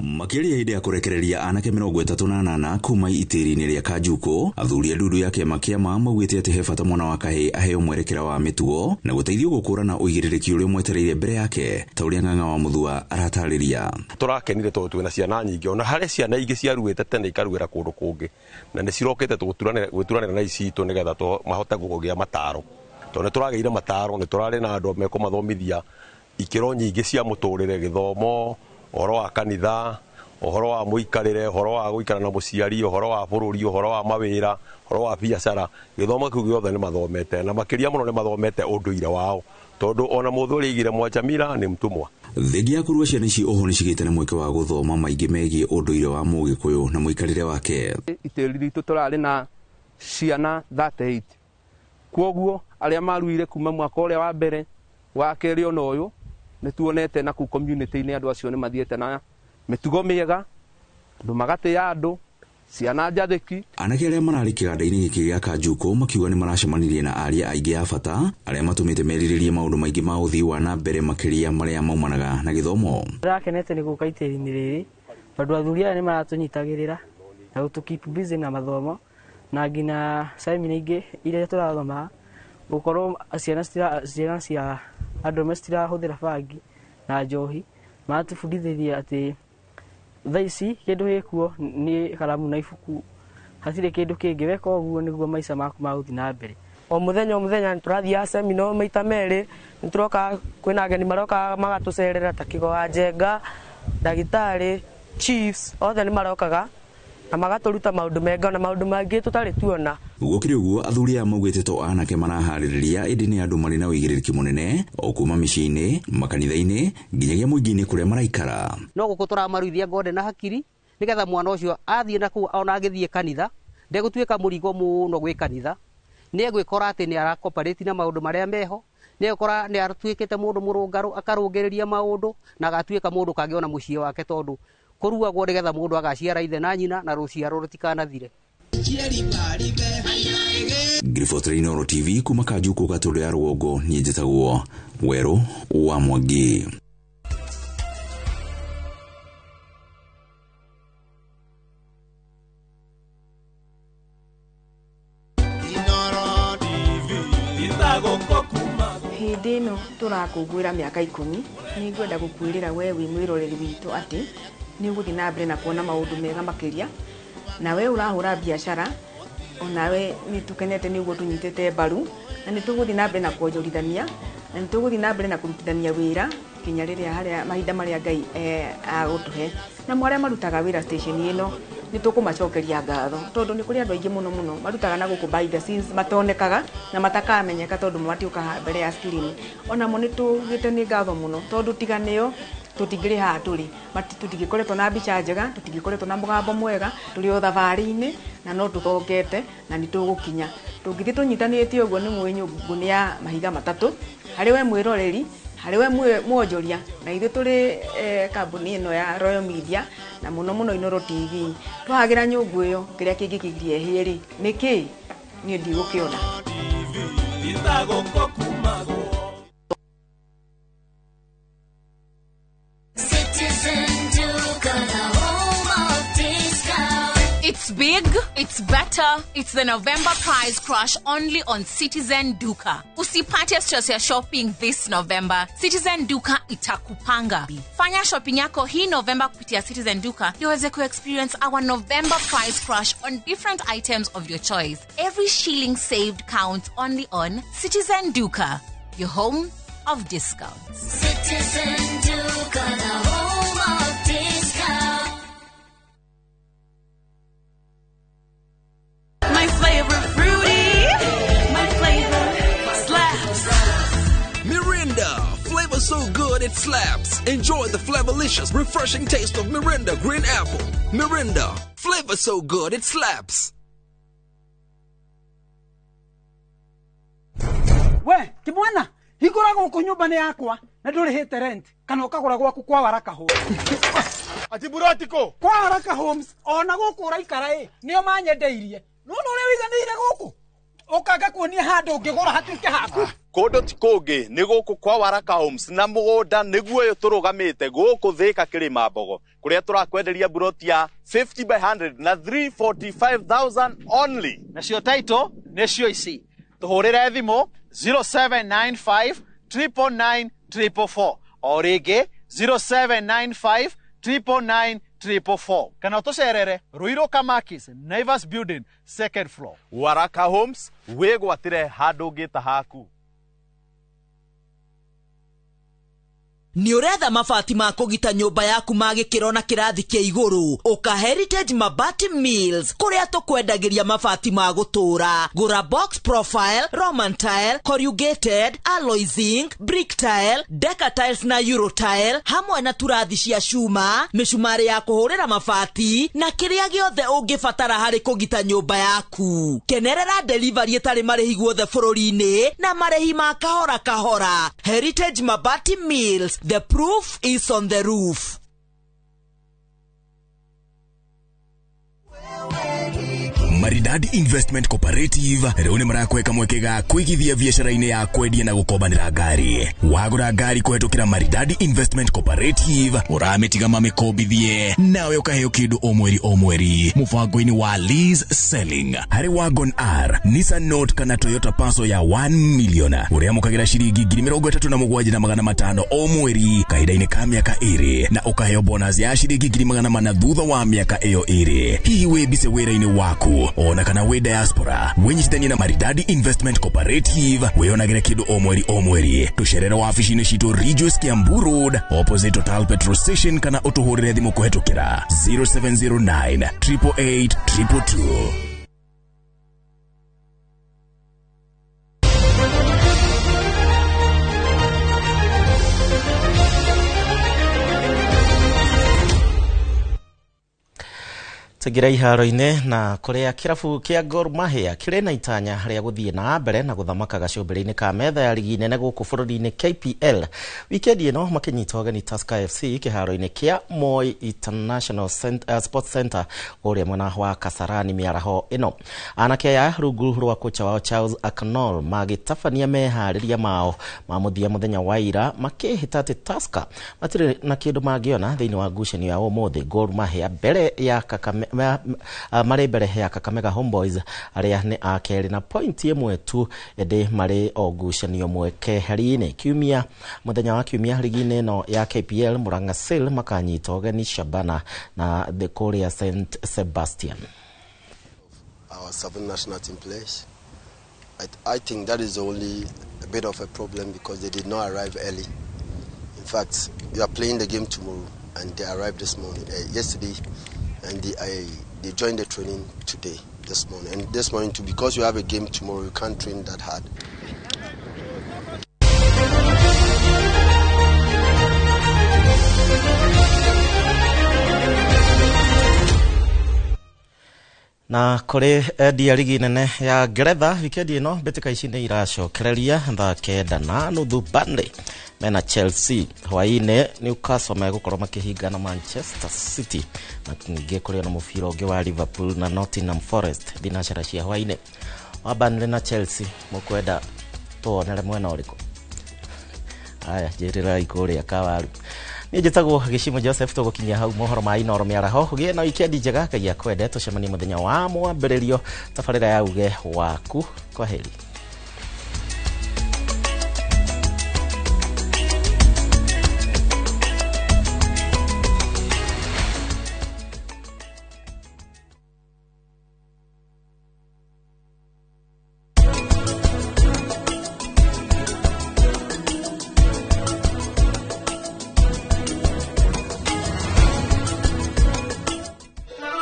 Makiria hĩndĩ ya kũrekereria anake 38 kuma itĩri-inĩ rĩa Kanjuku, athuri a ndudu ya kiama maugĩte atĩ he bata mwana wa kahĩĩ aheo mwerekera wa mĩtugo na gũteithio gũkũrana ũigĩrĩrĩki ũrĩa mwetereire mbere yake, ta ũrĩa Ng'ang'a wa Muthwa aratarĩria.
Tũrakenire tondũ twĩna ciana nyingĩ, ona harĩa ciana ingĩ ciaruĩte tene ikaruĩra kũndũ kũngĩ, na nĩ cirokĩte gwĩturanĩra na ici citũ nĩgetha mahote kũgĩa mataro. Tondũ tũragĩire mataro, nĩ tũrarĩ na andũ mekũmathomithia ikĩro nyingĩ cia mũtũrĩre, gĩthomo, ũhoro wa kanitha, ũhoro wa mũikarĩre, ũhoro wa gũikara na mũciari, ũhoro wa bũrũri, ũhoro wa mawĩra, ũhoro wa biacara. Gĩthomo kĩu gĩothe nĩ mathomete na makĩria mũno nĩ mathomete ũndũire wao, tondũ ona mũndũ ũrĩa aigire Mwajamila nĩ mtumwa.
Thengia ya kũrua ciana ici oho nĩcigĩte na mweke wa gũthoma maingĩ megiĩ ũndũire wa Mũgĩkũyũ na mũikarĩre wake.
Itĩri ritũ tũrarĩ na ciana 38, kwoguo arĩa maruire kuma mwaka ũrĩa wa mbere wa kerĩ ona ũyũ nĩ tuonete na ku community-inĩ andũ acio nĩ mathiĩte na mĩtugo mĩega, andũ magatĩa andũ, ciana njathĩki.
Anake arĩa mararĩ kĩganda-inĩ gĩkĩ gĩa Kanjuku makiuga nĩ maracemanirie na aria aingĩ a bata arĩa matũmĩte merirĩrie maũndũ maingĩ ma ũthii wa na mbere makĩria marĩa maumanaga na gĩthomo.
Ndĩrakenete nĩ gũka itĩri-inĩ rĩrĩ tondũ athuri aya nĩ maratũnyitagĩrĩra na gũtũ keep busy na mathomo na nginya seminar ingĩ iria tũrathoma gũkorwo ciana cia andũ mestirahũthĩra bangi na njohi, maratũbundithĩria atĩ thaa ici kĩndũ gĩkuo nĩ karamu na ibuku, hatirĩ kĩndũ kĩngĩ. Weka ũguo nĩguo maica maku magũthiĩ na mbere. O mũthenya nĩ tũrathiaga seminar maita merĩ, nĩ tũroka kwĩna ageni maroka magatũcerera ta Kĩgoa Njenga, ndagĩtarĩ, chiefs, othe nĩ marokaga na magatũruta maũndũ mega na maũndũ mangĩ tũtarĩ tuona.
Gũkĩrĩ ũguo athuri aya maugĩte to anake maraharĩrĩria ĩndĩ nĩ andũ marĩ na ũigĩrĩrĩki mũnene o kuma mĩciĩ-inĩ, makanitha-inĩ nginyagia mũingĩ-inĩ kũrĩa maraikara.
No gũkũ tũramaruithia ngode na hakiri nĩgetha mwana ũcio athiĩ na kũu ona agĩthiĩ kanitha ndegũtuĩka mũrigo mũno gwĩ kanitha, nĩ egwĩkora atĩ nĩ arakoparĩti na maũndũ marĩa meho, nĩ egũkora nĩ atuĩkĩte mũndũ mũrũngarũ akarũngĩrĩria maũndũ na agatuĩka mũndũ kangĩona mũciĩ wake, tondũ kũruagwo nĩgetha mũndũ agaciara ithe na nyina na rũciaro rũtikanathire.
Ngiriboto Inooro TV kuma Kanjuku gatundu ya rugongo, niĩ njĩtagwo Werũ wa Mwangi.
Hĩndĩ ĩno tũrakũngũĩra mĩaka 10, nĩ ngwenda gũkwĩrĩra we wĩ mwĩroreri witũ atĩ nĩ ũgũthiĩ na mbere na kuona maũndũ mega makĩria, na we ũrahũra biacara onawe nĩ tũkenete nĩ ũguo tũnyitĩte mbaru, na nĩ tũgũthiĩ na mbere na kuonjorithania, na nĩ tũgũthiĩ na mbere na kũrutithania wĩra kinya rĩrĩa harĩa mahinda marĩa Ngai agũtũhe. Na arĩa marutaga wĩra station ĩno nĩ tũkũmacokeria ngatho, tondũ nĩ kũrĩ andũ aingĩ mũno marutaga na gũkũ behind the scenes matonekaga na matakamenyeka tondũ matiũka mbere ya screen. Onamo nĩ tũgĩte nĩ ngatho mũno tondũ tiganĩo tũtingĩrĩ haha tũrĩ, tũtingĩkoretwo na mbica njega, tũtingĩkoretwo na mũgambo mwega, tũrĩ o thabarĩ-inĩ na no tũthongete na nĩ tũgũkinya. Tũngĩthiĩ tũnyitanĩte ũguo nĩ mwĩnyũngũ ya mahiga matatũ, harĩ we mwĩroreri, harĩ we mwonjoria, na ithuĩ tũrĩ kambuni ĩno ya Royal Media na mũno Inooro TV. Twahagĩra nyũngũ ĩyo kĩrĩa kĩngĩkĩgiria hĩrĩ nĩkĩ niĩ ndigũkĩona.
It's big, it's better, it's the November prize crush only on Citizen Duka. Usipate stress ya shopping this November. Citizen Duka itakupanga. Fanya shopping yako hii November kupitia Citizen Duka iweze experience our November prize crush on different items of your choice. Every shilling saved counts only on Citizen Duka, your home of discounts.
Citizen Duka, the home of discounts. My flavor fruity, my flavor slaps.
Mirinda, flavor so good
good, it slaps. Enjoy the flavorlicious, refreshing taste of Mirinda Green Apple. Mirinda, flavor so good, it slaps.
We, kimwana, higura guku nyumba ni yakwa na ndurihite rent kana ukagura gwaku kwa Waraka Homes.
Ati burotiko
kwa Waraka Homes ona guku uraikara nio manyendeirie no uri wiganire guku ukaga kuonia handu ngigura hatuike haku
kundu ti kungi ni guku kwa Waraka Homes na mugunda niguo yo turugamite guku Thika Kirima Mbogo kuria turakwenderia buroti ya 50 by 100 na 345,000 only.
Nacio title necio ici tuhurire thimu 0795 999 444 o ringi 0795 999 444 kana utucerere Ruiru Kamakis Naivas Building 2nd floor.
Waraka Homes wigwatire handu ngita haku.
Ni uretha mabati ma kugita nyumba yaku ma gikiro na kirathi kia iguru uka Heritage Mabati Mills kuria tukwendagiria mabati ma gutura gura box profile, Roman tile, corrugated, alloy zinc, brick tile, Deca tiles na Euro tile hamwe na turathi cia cuma micumari ya kuhurira mabati na kiria giothe ungibatara hari kugita nyumba yaku. Kenerera delivery etari marehi guothe bururi-ini na marehi ma kahora kahora. Heritage Mabati Mills, the proof is on the roof.
Maridadi Investment Cooperative rĩu nĩ marakweka mwekega kwigithia biashara-inĩ ya kwendia na gukombanĩra ngari. Wagũra ngari kũhetũkĩra Maridadi Investment Cooperative ũramĩtiga mamĩkombithie nawe ũkaheo kĩndũ o mweri mũbango-inĩ wa lease selling. Harĩ Wagon R, Nissan Note kana Toyota Passo ya 1 million ũrĩa mũkagĩra ciringi 37,500 o mweri kahinda-inĩ ka mĩaka 2 na ũkaheo bonus ya ciringi 400,000 thutha wa mĩaka ĩyo 2. Hihi wĩmbice wĩra-inĩ waku ona kana we diaspora wenyitithanie na Maridadi Investment Cooperative weyonagire kindu o mweri tucerere wabici-inĩ citũ Regis Kiambu Road opposite Total Petrol Station kana utuhurire thimu kuhetukira 0709 888 222.
Tugira iharo-ini na kuria kirabu kia Gor Mahia kire na itanya ria guthie na mbere na guthamaka gacumbiri-ini ka metha ya ligi nene guku bururi-ini KPL. Wikendi ino makinyita ogeni Tusker FC kiharo-ini kia Moi International Sports Center uria mwena wa Kasarani miaraho ino. Anake ya rungu rwa kocha wao Charles Aknol magitabania mehariria mao mamuthia muthenya wa ira makihita ati Tusker matire na kindu mangiona thiini wa ngucanio ya umuthi. Gor Mahia mbere ya mare mbere ya Kakamega Homeboys aria ni akeri na point imwe tu ende mare ngucanio mweke hari-ini kiumia muthenya wa kiumia ligi-ini no ya KPL Murang'a Seal makanyita ogeni Shabana na the Korea St Sebastian.
Our 7 national team players, I think that is only a bit of a problem because they did not arrive early. In fact, we are playing the game tomorrow and they arrived this morning, yesterday, and they joined the training this morning. And this morning too, because you have a game tomorrow, you can't train that hard.
Na kuri dia ligi nene ya Ngeretha wikendi ino mbitika ici ni iracokereria thaa 9:30 bande mena Chelsea hwaine Newcastle megukorwo makihinga na Manchester City na ningĩ kuri na mubira ũngĩ wa Liverpool na Nottingham Forest thinacara cia hwaine. Wa Burnley na Chelsea mukwenda tuonere mwena ũrĩkũ? Aya njĩrĩra ikuria kawaru. Ni jitagwo Gishimo Joseph tugukinyia hau mohoro ma inoro miaraho gie na wikendi njega kagia kwende tucemanie muthenya wa mwambĩrĩrio tabarĩra ya uge waku. Kwa heri.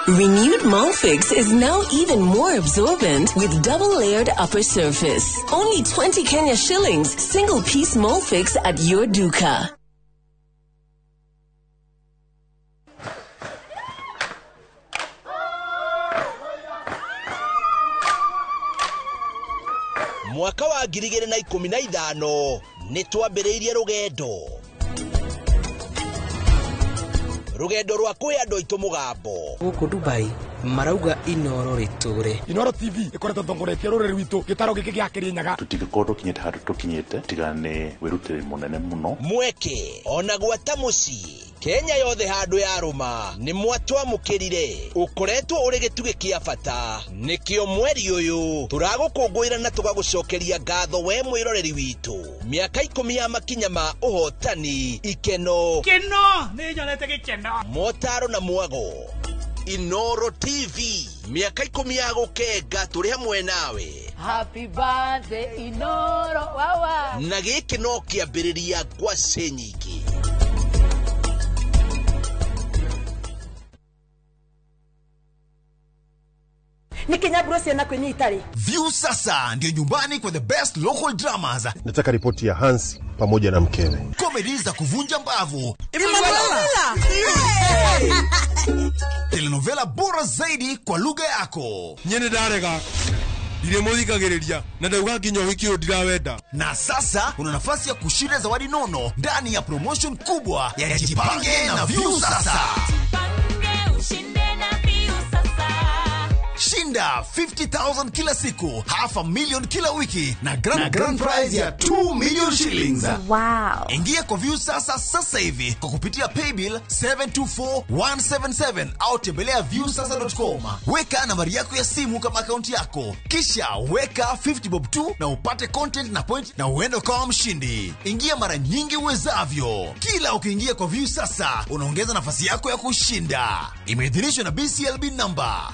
Renewed Molfix is now even more absorbent with double-layered upper surface. Only 20 Kenya shillings, single-piece Molfix at your duka.
mwaka wa 2015 nĩ twambĩrĩirie rugendo rwa kwĩ andũ aitũ mũgambo
gũkũ Dubai marauga Inoro ritũre.
Inoro TV ikoretwo thongoretie rũrĩrĩ witũ gĩtaro gĩkĩ gĩa Kĩrĩnyaga.
Tũtingĩkorwo tũkinyĩte handũ tũkinyĩte tiga nĩ wĩrutĩri mũnene mũno.
Mweke ona gwata mũciĩ Kenya yothe handũ ya rũma nĩ mwatwamũkĩrire ũkoretwo ũrĩ gĩtugĩ kĩa bata nĩkĩo mweri ũyũ tũragũkũngũĩra na tũgagũcokeria ngatho we mwĩroreri witũ mĩaka 10 ya makinya ma ũhotani ikeno
nĩ nyonete gĩkeno
motaro na mwago. Inoro TV miaka 10 ya gũkenga tũrĩ hamwe nawe.
Happy birthday Inoro wawa.
Na gĩkĩ no kĩambĩrĩria ngwacĩ nyingĩ.
Ni Kenya Bros na kwenye Itali.
View sasa ndio nyumbani kwa the best local dramas.
Nataka ripoti ya Hans pamoja na mkewe.
Comedy za kuvunja mbavu. Telenovela bora zaidi kwa lugha yako.
Nyene darega. Ndiremuthikagiriria na ndauga nginya wiki ndirawenda.
Na sasa una nafasi ya kushinda zawadi nono ndani ya promotion kubwa ya Jipange na View sasa. Shinda 50,000 kila siku, $500,000 kila wiki na grand prize ya 2 million shillings.
Wow.
Ingia kwa View sasa hivi kwa kupitia paybill 724177 au tembelea viewsasa.com. Weka nambari yako ya simu kama akaunti yako. Kisha weka 50 bob tu na upate content na point na uende kwa mshindi. Ingia mara nyingi uwezavyo. Kila ukiingia kwa View sasa unaongeza nafasi yako ya kushinda. Imeidhinishwa na BCLB number.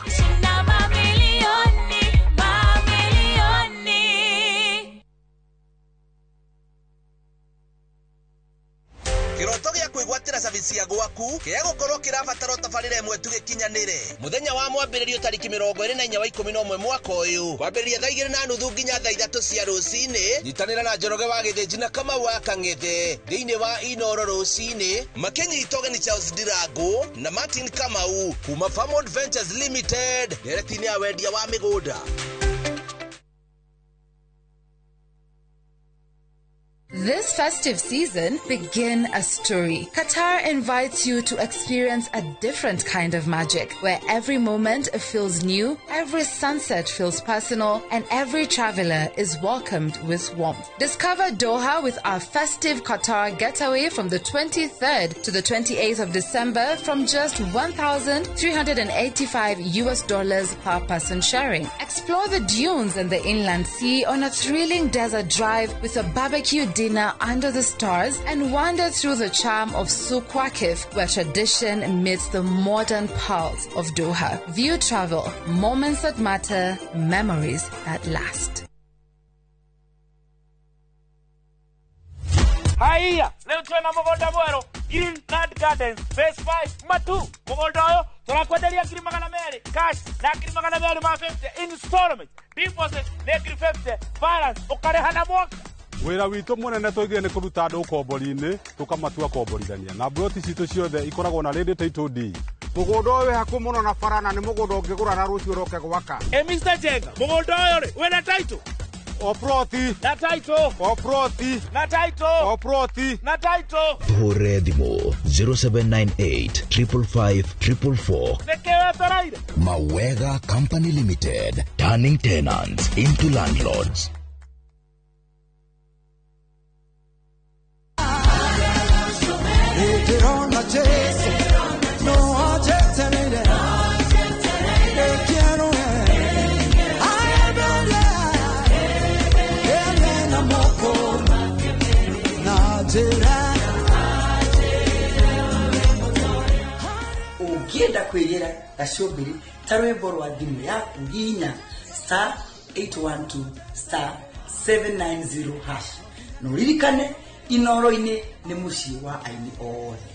Kiroto gĩa kwĩgwatĩra service ya gwaku kĩa gũkorwo kĩrabatara tabarĩra ĩmwe tu gĩkinyanĩre. Mũthenya wa mwambĩrĩrio tariki 24 wa 11 mwaka ũyũ kwambĩrĩria thaa 2:30 nginya thaa 3 cia rũcinĩ. Nyitanĩra na Njoroge wa Gĩthĩnji na Kamau wa Kang'ethe thĩinĩ wa Inoro rũcinĩ makĩnyita ũgeni Charles Ndirango na Martin Kamau kuma Farmwood Ventures Limited nderetinĩ ya wendia wa mĩgũnda.
This festive season, begin a story. Qatar invites you to experience a different kind of magic, where every moment feels new, every sunset feels personal, and every traveler is welcomed with warmth. Discover Doha with our festive Qatar getaway from the 23rd to the 28th of December from just $1,385 per person sharing. Explore the dunes and the inland sea on a thrilling desert drive with a barbecue dinner under the stars and wander through the charm of Souq Waqif, where tradition meets the modern pearls of Doha. View travel, moments that matter, memories that last.
Haiya, leo tuna mugunda mweru Greenland Gardens Phase 5 matu mugunda uyu turakwenderia $200,000 cash na $200,000 ma 50 installment deposit na $50 balance ukareha na mwaka.
Wĩra witũ mũnene tũigire nĩ kũruta andũ ũkombori-inĩ tũkamatua komborithania na broti citũ ciothe ikoragwo na radio title deed.
Mũgũnda ũyũ wĩ hakuhĩ mũno na bara na nĩ mũgũnda ũngĩgũra na rũciũ ũroke gwaka.
Mr. Jenga, mũgũnda ũyũ rĩ wĩna title?
O proti
na title.
O proti
na title.
O proti
na title.
Hore thimo 0798 555 444.
Nekewe toraire.
Mawega Company Limited, turning tenants into landlords.
Ukienda kwegera gacũmbĩrĩ ta rwĩmbo rwa thimũ yaku hihinya *812*790# na ũririkane Inoro-inĩ nĩ mũciĩ wa aini othe.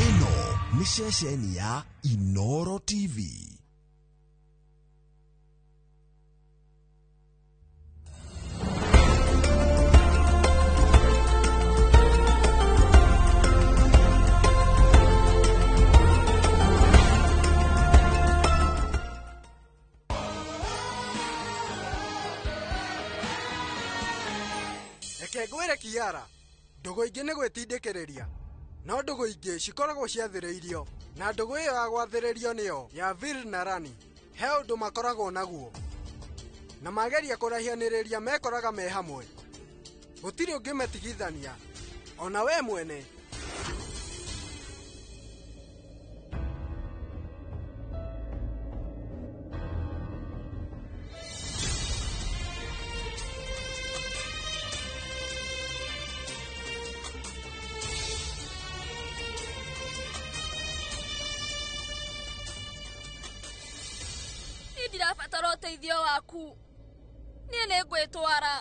Ĩno nĩ ceceni ya Inoro TV.
reke ngwĩre Kiara, ndũgũ ingĩ nĩ gwĩtindĩkĩrĩria, no ndũgũ ingĩ cikoragwo ciathĩrĩirio, na ndũgũ ĩyo ya gwathĩrĩrio nĩyo ya Vir na Rani. He ũndũ makoragwo naguo, na mageria kũrahianĩrĩria mekoraga me hamwe, gũtirĩ ũngĩmetigithania, ona we mwene.
Ndirabatara ũteithio waku. Niĩ nĩ ngwĩtwara.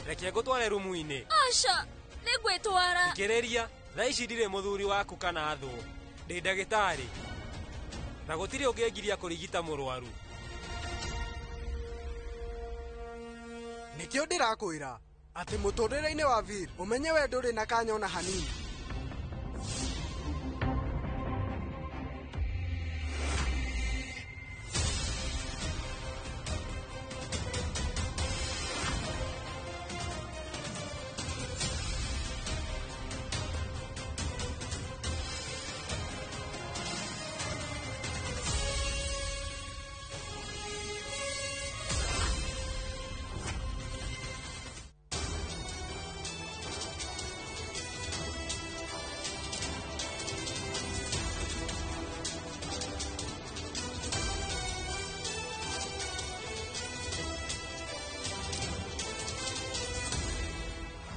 Reke ngũtware rumu-inĩ.
Aca, nĩ ngwĩtwara.
Thikĩrĩria, thaa ici ndirĩ mũthuri waku kana thũ. Ndĩ ndagĩtarĩ. Na gũtirĩ ũngĩngiria kũrigita mũrwaru.
Nĩkĩo ndĩrakwĩra atĩ mũtũrĩre-inĩ wa Vir ũmenye we ndũrĩ na kanya ona hanini.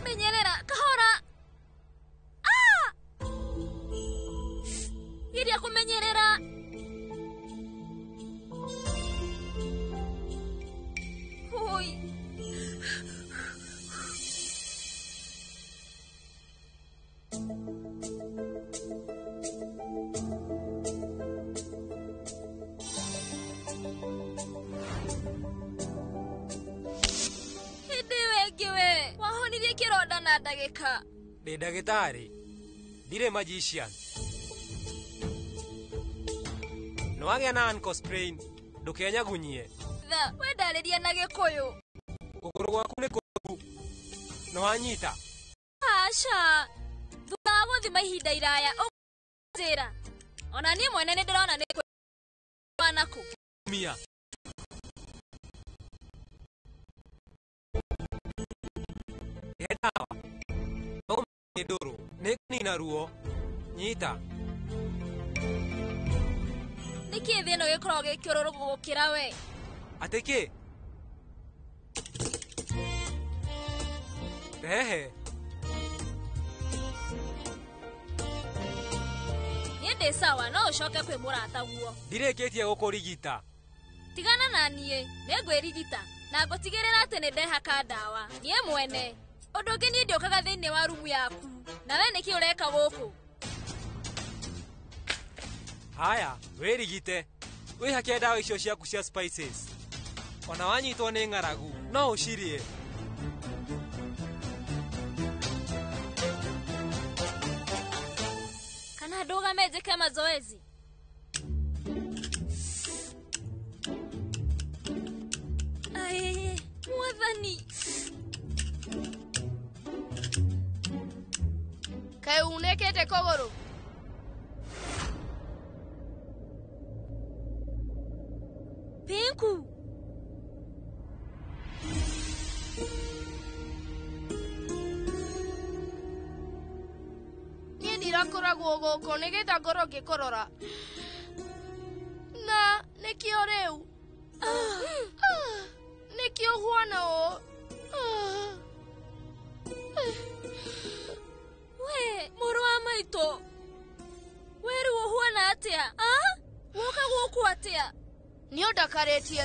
Menyerera, kahora. Iria kũmenyerera. Oi. Wengiwe, wahonirie kĩronda na ndagĩka.
Ndĩ ndagĩtarĩ, ndirĩ magician. Nĩwagĩa na ankle sprain, ndũkenyagunyie.
Tha, we ndarĩria na Gĩkũyũ.
Kũgũrũ gwaku nĩ kũru. Nĩwanyita.
Aca, thutha wa gũthima ihinda iraya, ũnjĩra. Ona niĩ mwene nĩndĩrona nĩ kwanaku.
Mia. Dawa. Ni ndũrũ. Nĩ kũnina ruo. Nyita.
Nĩkĩ thĩ ĩno gĩkoragwo gĩkĩũrũrũ gũkĩra we?
Atĩ kĩ? Ehe.
Niĩ ndĩ sawa, no ũcoke kwĩ mũrata guo.
Ndirĩkĩtie gũkũrigita.
Tigana na niĩ, nĩngwĩrigita. Na ngũtigĩrĩra atĩ nĩndehaka ndawa. Niĩ mwene. Ũndũ ũngĩ niĩ ndĩũkaga thĩinĩ wa rumu yaku. Na we nĩkĩ ũreka gũkũ?
Haya, wĩrigite. Wĩhake ndawa icio ciaku cia spices. Ona wanyitwo nĩ ng'aragu, no ũcirie.
Kana ndũgame njĩke mazoezi. Ai, mwathani.
Kaĩ unĩkĩte kũgũrũ?
Pinku.
Niĩ ndirakoragwo gũkũ nĩgetha ngorwo ngĩkũrora. Na nĩkĩo rĩu. nĩ ũndakarĩtie.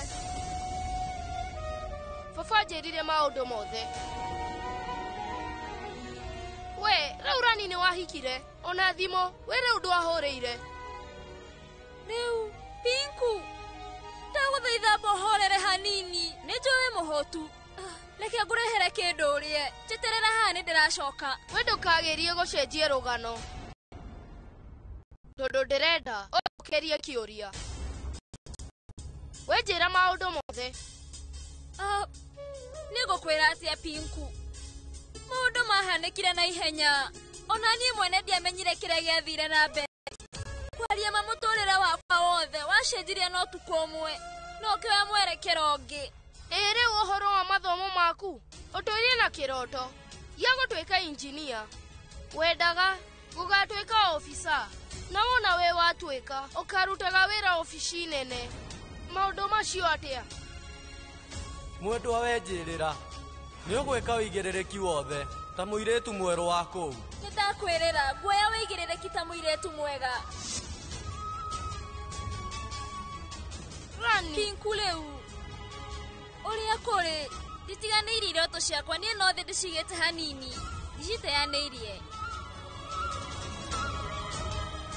Baba njĩrire maũndũ mothe. We, rĩu Rani nĩ wahikire, ona thimo, we rĩu ndwahũrĩire.
Rĩu, Pinku, ndagũthaitha mbohorere hanini, nĩ njũĩ mũhotu. Reke ngũrehere kĩndũ ũrĩe, njeterera haha nĩ ndĩracoka.
We ndũkagĩrie gũcenjia rũgano, tondũ ndĩrenda ũkerie kĩũria. We njĩra maũndũ mothe.
Nĩ ngũkwĩra atĩa Pinku? Maũndũ mahanĩkire na ihenya, ona niĩ mwene ndiamenyire kĩrĩa gĩathire na mbere. Kwaria mũtũrĩre wakwa wothe wacenjirie no ũtukũ ũmwe, no ũkĩoya mwerekero ũngĩ.
Rĩu ũhoro wa mathomo maku ũtũire na kĩroto gĩa gũtuĩka injinia. Wendaga gũgatuĩka ofisa, na wona we watuĩka ũkarutaga wĩra ofici nene. Maũndũ macio atĩa?
Mwendwa wenjĩrĩra, nĩ ũgwĩka ũigĩrĩrĩki wothe ta mũirĩtu mwerũ wa kũu.
Nĩndakwĩrĩra guoya wĩigĩrĩrĩki ta mũirĩtu mwega.
Rani,
Pinku rĩu ũrĩa kũrĩ nditiganĩirie iroto ciakwa, niĩ no thĩ ndĩcigĩte hanini, ndiciteanĩirie.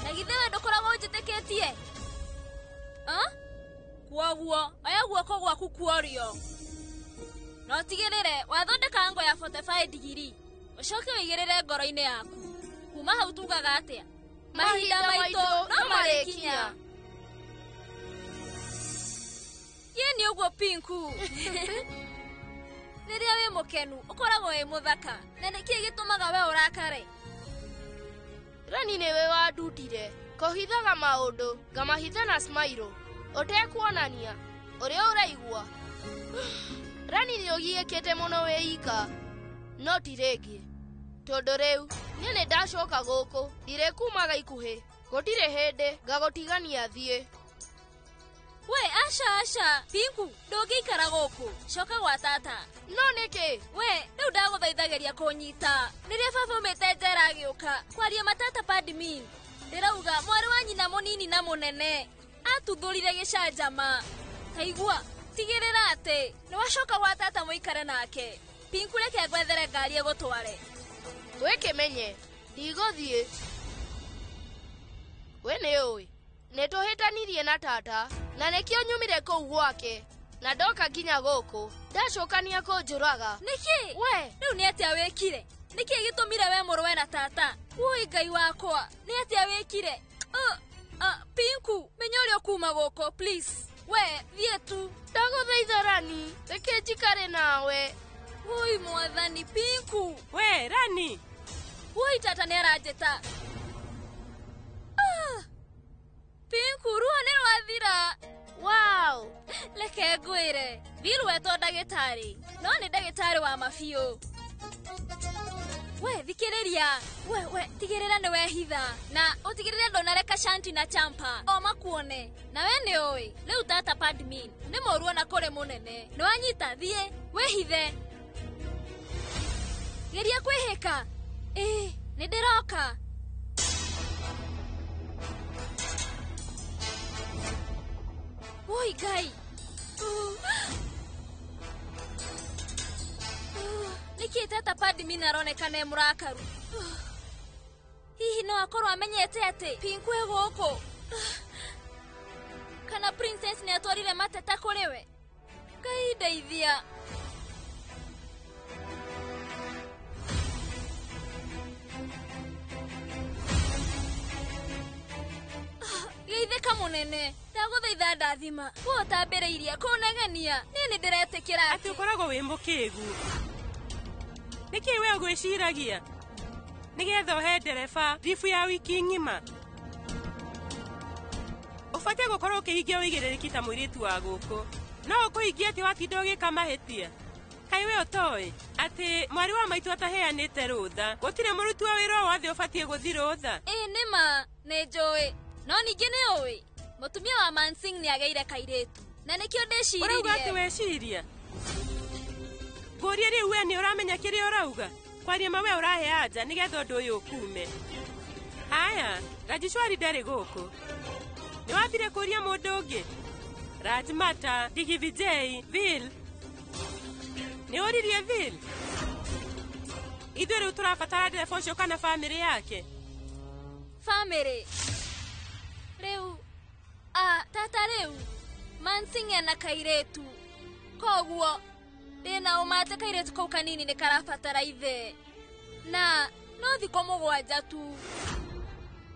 Na githĩ we ndũkoragwo njĩtĩkĩtie? Kuoguo, oya guoko gwaku kuorio. No tigĩrĩre wathondeka ngo ya 45 digiri, ũcoke ũigĩrĩre ngoro-inĩ yaku. Kuma hau tugaga atĩa? Mahinda maitũ no marĩkinya. Yeni ũguo Pinku. Rĩrĩa wĩ mũkenu, ũkoragwo wĩ mũthaka. Na nĩkĩĩ gĩtũmaga we ũrakare?
Rani nĩwe wandutire kũhithaga maũndũ, ngamahitha na smile. Ũtekuonania ũrĩa ũraigua. Rani nĩ ũgiĩkĩte mũno wĩika, no ti rĩngĩ. Tondũ rĩu, niĩ nĩ ndacoka gũkũ, ndirĩkumaga ikuhĩ. Gũtirĩ hĩndĩ ngagũtigania thiĩ.
We, aca, Pinku, ndũngĩikara gũkũ. Coka gwa tata.
No nĩkĩ?
We, rĩu ndagũthaithagĩria kũnyita. Rĩrĩa baba umĩte njera agĩũka, kwaria matata padmin. Ndĩrauga, mwarĩ wa nyina mũnini na mũnene atuthũrire gĩcanjama. Kaigua, tigĩrĩra atĩ nĩwacoka gwa tata mũikare nake. Pinku, reke ngwethere ngari ĩgũtware.
Wĩkĩmenye, ndigũthiĩ. We nĩũĩ, nĩtũhĩtanirie na tata, na nĩkĩo nyumire kũu gwake, na ndoka nginya gũkũ, ndacokania kũnjũraga.
Nĩkĩ? We, rĩu nĩ atĩa wĩkire? Nĩkĩ gĩtũmire we mũrũwe na tata? Woi Ngai wakwa, nĩ atĩa wĩkire? Pinku, menya ũrĩa ũkuma gũkũ, please. We, thiĩ tu.
Ndagũthaitha Rani, reke njikare nawe.
Woi mwathani Pinku.
We, Rani.
Woi tata nĩ aranjĩta. Pinku, ruo nĩ rwathira.
Wow.
Reke ngwĩre, Bill wetwo ndagĩtarĩ, no nĩ ndagĩtarĩ wa mabiũ. We, thikĩrĩria. We, tigĩrĩra nĩ wehitha. Na ũtigĩrĩre ndũnareka Shanti na Champa o makuone. Na we nĩ ũĩ, rĩu tata padmin nĩ mũruo na kũrĩ mũnene. Nĩ wanyita, thiĩ, wĩhithe. Geria kwĩhĩka. Nĩ ndĩroka. Woi Ngai. Nĩkĩ tata padmin aronekana mũrakaru? Hihi no akorwo amenyete atĩ Pinku e gũkũ? Kana princess nĩ atwarire mateta kũrĩ we? Ngai ndeithia. Geithĩka mũnene, ndagũthaitha ndathima. Kuo tambĩrĩirie kũnegenia, niĩ nĩ ndĩretĩkĩra
atĩ ũkoragwo wĩ mũkĩgu. Nĩkĩ we ũgwĩciragia? Nĩgetha ũhe ndereba thibu ya wiki ng'ima. Ũbatiĩ gũkorwo ũkĩhingia ũigĩrĩrĩki ta mũirĩtu wa gũkũ. No ũkũhingia atĩ watinda ũgĩka mahĩtia. Kaĩ we ũtoĩ atĩ mwarĩ wa maitũ ataheanĩte rũtha, gũtirĩ mũruti wa wĩra wothe ũbatiĩ gũthiĩ rũtha.
Nĩma, nĩ njũĩ. No ningĩ nĩ ũĩ, mũtumia wa Mansing nĩ agĩire kairĩtu. Na nĩkĩo ndĩciririe.
Ũrauga atĩ weciria? Ngũria rĩu we nĩ ũramenya kĩrĩa ũrauga? Kwaria ma we ũrahe anja nĩgetha ũndũ ũyũ ũkume. Aya, Rajishwari ndarĩ gũkũ. Nĩ wathire kũria mũndũ ũngĩ? Rajmata, Digi Vijay, Vil. Ni oririe Vil. Idore turabatara telefoni cio kana family yake.
Family. Reu. Tata reu. Mansinge na kairetu. Koguo. Ndina umate kairetu kau kanini ni karabatara ithe. Na no thiko mugwanja tu.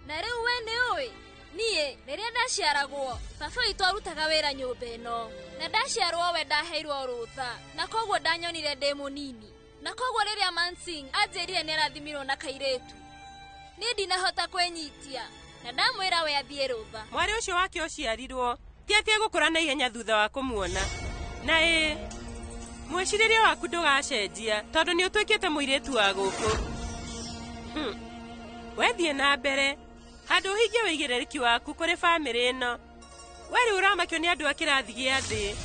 Na reu wene oe. Nie, riria ndaciaragwo, baba witũ arutaga wĩra nyũmba ĩno. Na ndaciarwo we ndaheirwo rũtha, na koguo ndanyonire ndĩ mũnini. Na koguo rĩrĩa Mansing anjĩrire nĩ arathimirwo na kairetu. Niĩ ndinahota kwĩnyitia, na ndamwĩra we athiĩ rũtha.
Mwarĩ ũcio wake ũciarirwo, ti atĩ gũkũra na ihenya thutha wa kũmuona. Na mwĩcirĩrie waku ndũgacenjia, tondũ nĩ ũtuĩkĩte mũirĩtu wa gũkũ. Wethiĩ na mbere. Handũ hingie wĩigĩrĩrĩki waku kũrĩ family ĩno. We rĩu ũramakio nĩ andũ a kĩrathi gĩa thĩ.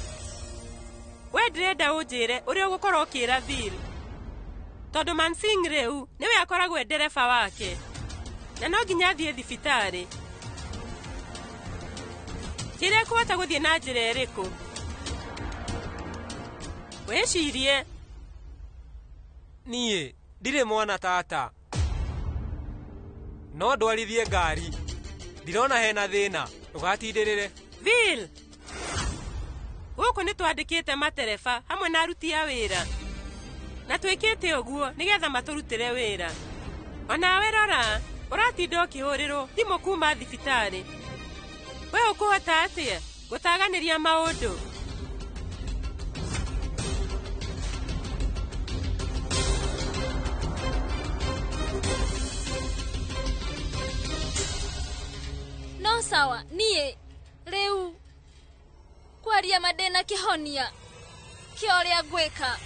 We ndĩrenda ũnjĩre ũrĩa ũgũkorwo ũkĩra Vil. Tondũ Mansing rĩu nĩwe akoragwo ndereba wake. Na no nginya athiĩ thibitarĩ. Njĩra ĩkũhota gũthiĩ na njĩra ĩrĩkũ? Wĩcirie.
Niĩ ndirĩ mwana tata. No ndwarithie ngari. Ndirona hena thĩna. Ndũgatindĩrĩre.
Vil. Gũkũ nĩ twandĩkĩte matereba hamwe na aruti a wĩra. Na twĩkĩte ũguo nĩgetha matũrutĩre wĩra. Onawe rora, ũratinda ũkĩhũrĩrwo thimũ kuma thibitarĩ. We ũkũhota atĩa gũtaganĩria maũndũ?
No sawa, nie reu kwaria madena kihonia kioria gweka.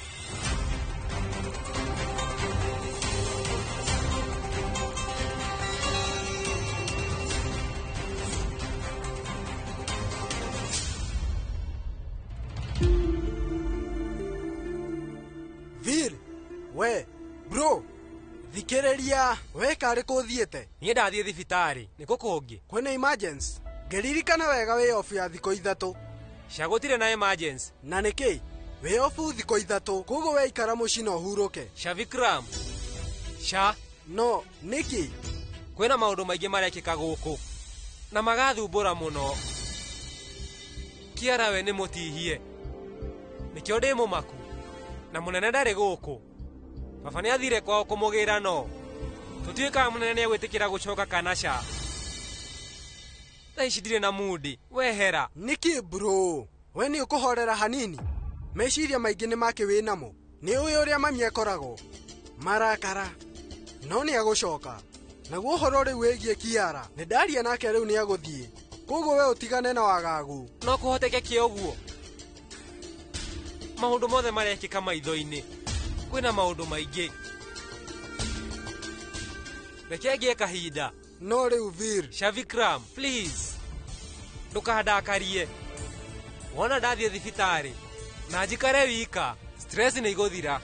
Vil, we, bro, thikĩrĩria, we karĩ kũthiĩte?
Niĩ ndathiĩ thibitarĩ, nĩkũ kũngĩ?
Kwĩna emergency. Ngeririkana wega wĩ off ya thikũ ithatũ.
Gũtirĩ na emergency.
Na nĩkĩ? Wĩ off thikũ ithatũ, koguo we ikara mũciĩ na ũhurũke.
Shavikram.
No, nĩkĩ?
Kwĩna maũndũ maingĩ marekĩka gũkũ. Na magathumbũra mũno. Kiara we nĩ mũtihie. Nĩkĩo ndĩ mũmaku. Na mũnene ndarĩ gũkũ. Baba nĩ athire kwao kũmũgĩra no. Tũtuĩkaga mũnene nĩ egwĩtĩkĩra gũcoka Kanasha. Thaa ici ndirĩ na mudi. Wehera.
Nĩkĩ bro? We nĩ ũkũhorera hanini. Meciria maingĩ nĩ make wĩ namo. Nĩ ũĩ ũrĩa mami ekoragwo. Marakara. No nĩ agũcoka. Naguo ũhoro rĩu wĩgiĩ Kiara. Nĩ ndaria nake rĩu nĩ agũthiĩ. Koguo we ũtigane na wagagu.
No kũhotekeke ũguo. Maũndũ mothe marekĩka maitho-inĩ. Kwĩna maũndũ maingĩ. Reke ngĩe kahinda.
No rĩu Vir.
Shavikram, please. Ndũkandakarie. Wona ndathiĩ thibitarĩ. Na njikare wika. Stress nĩ igũthira.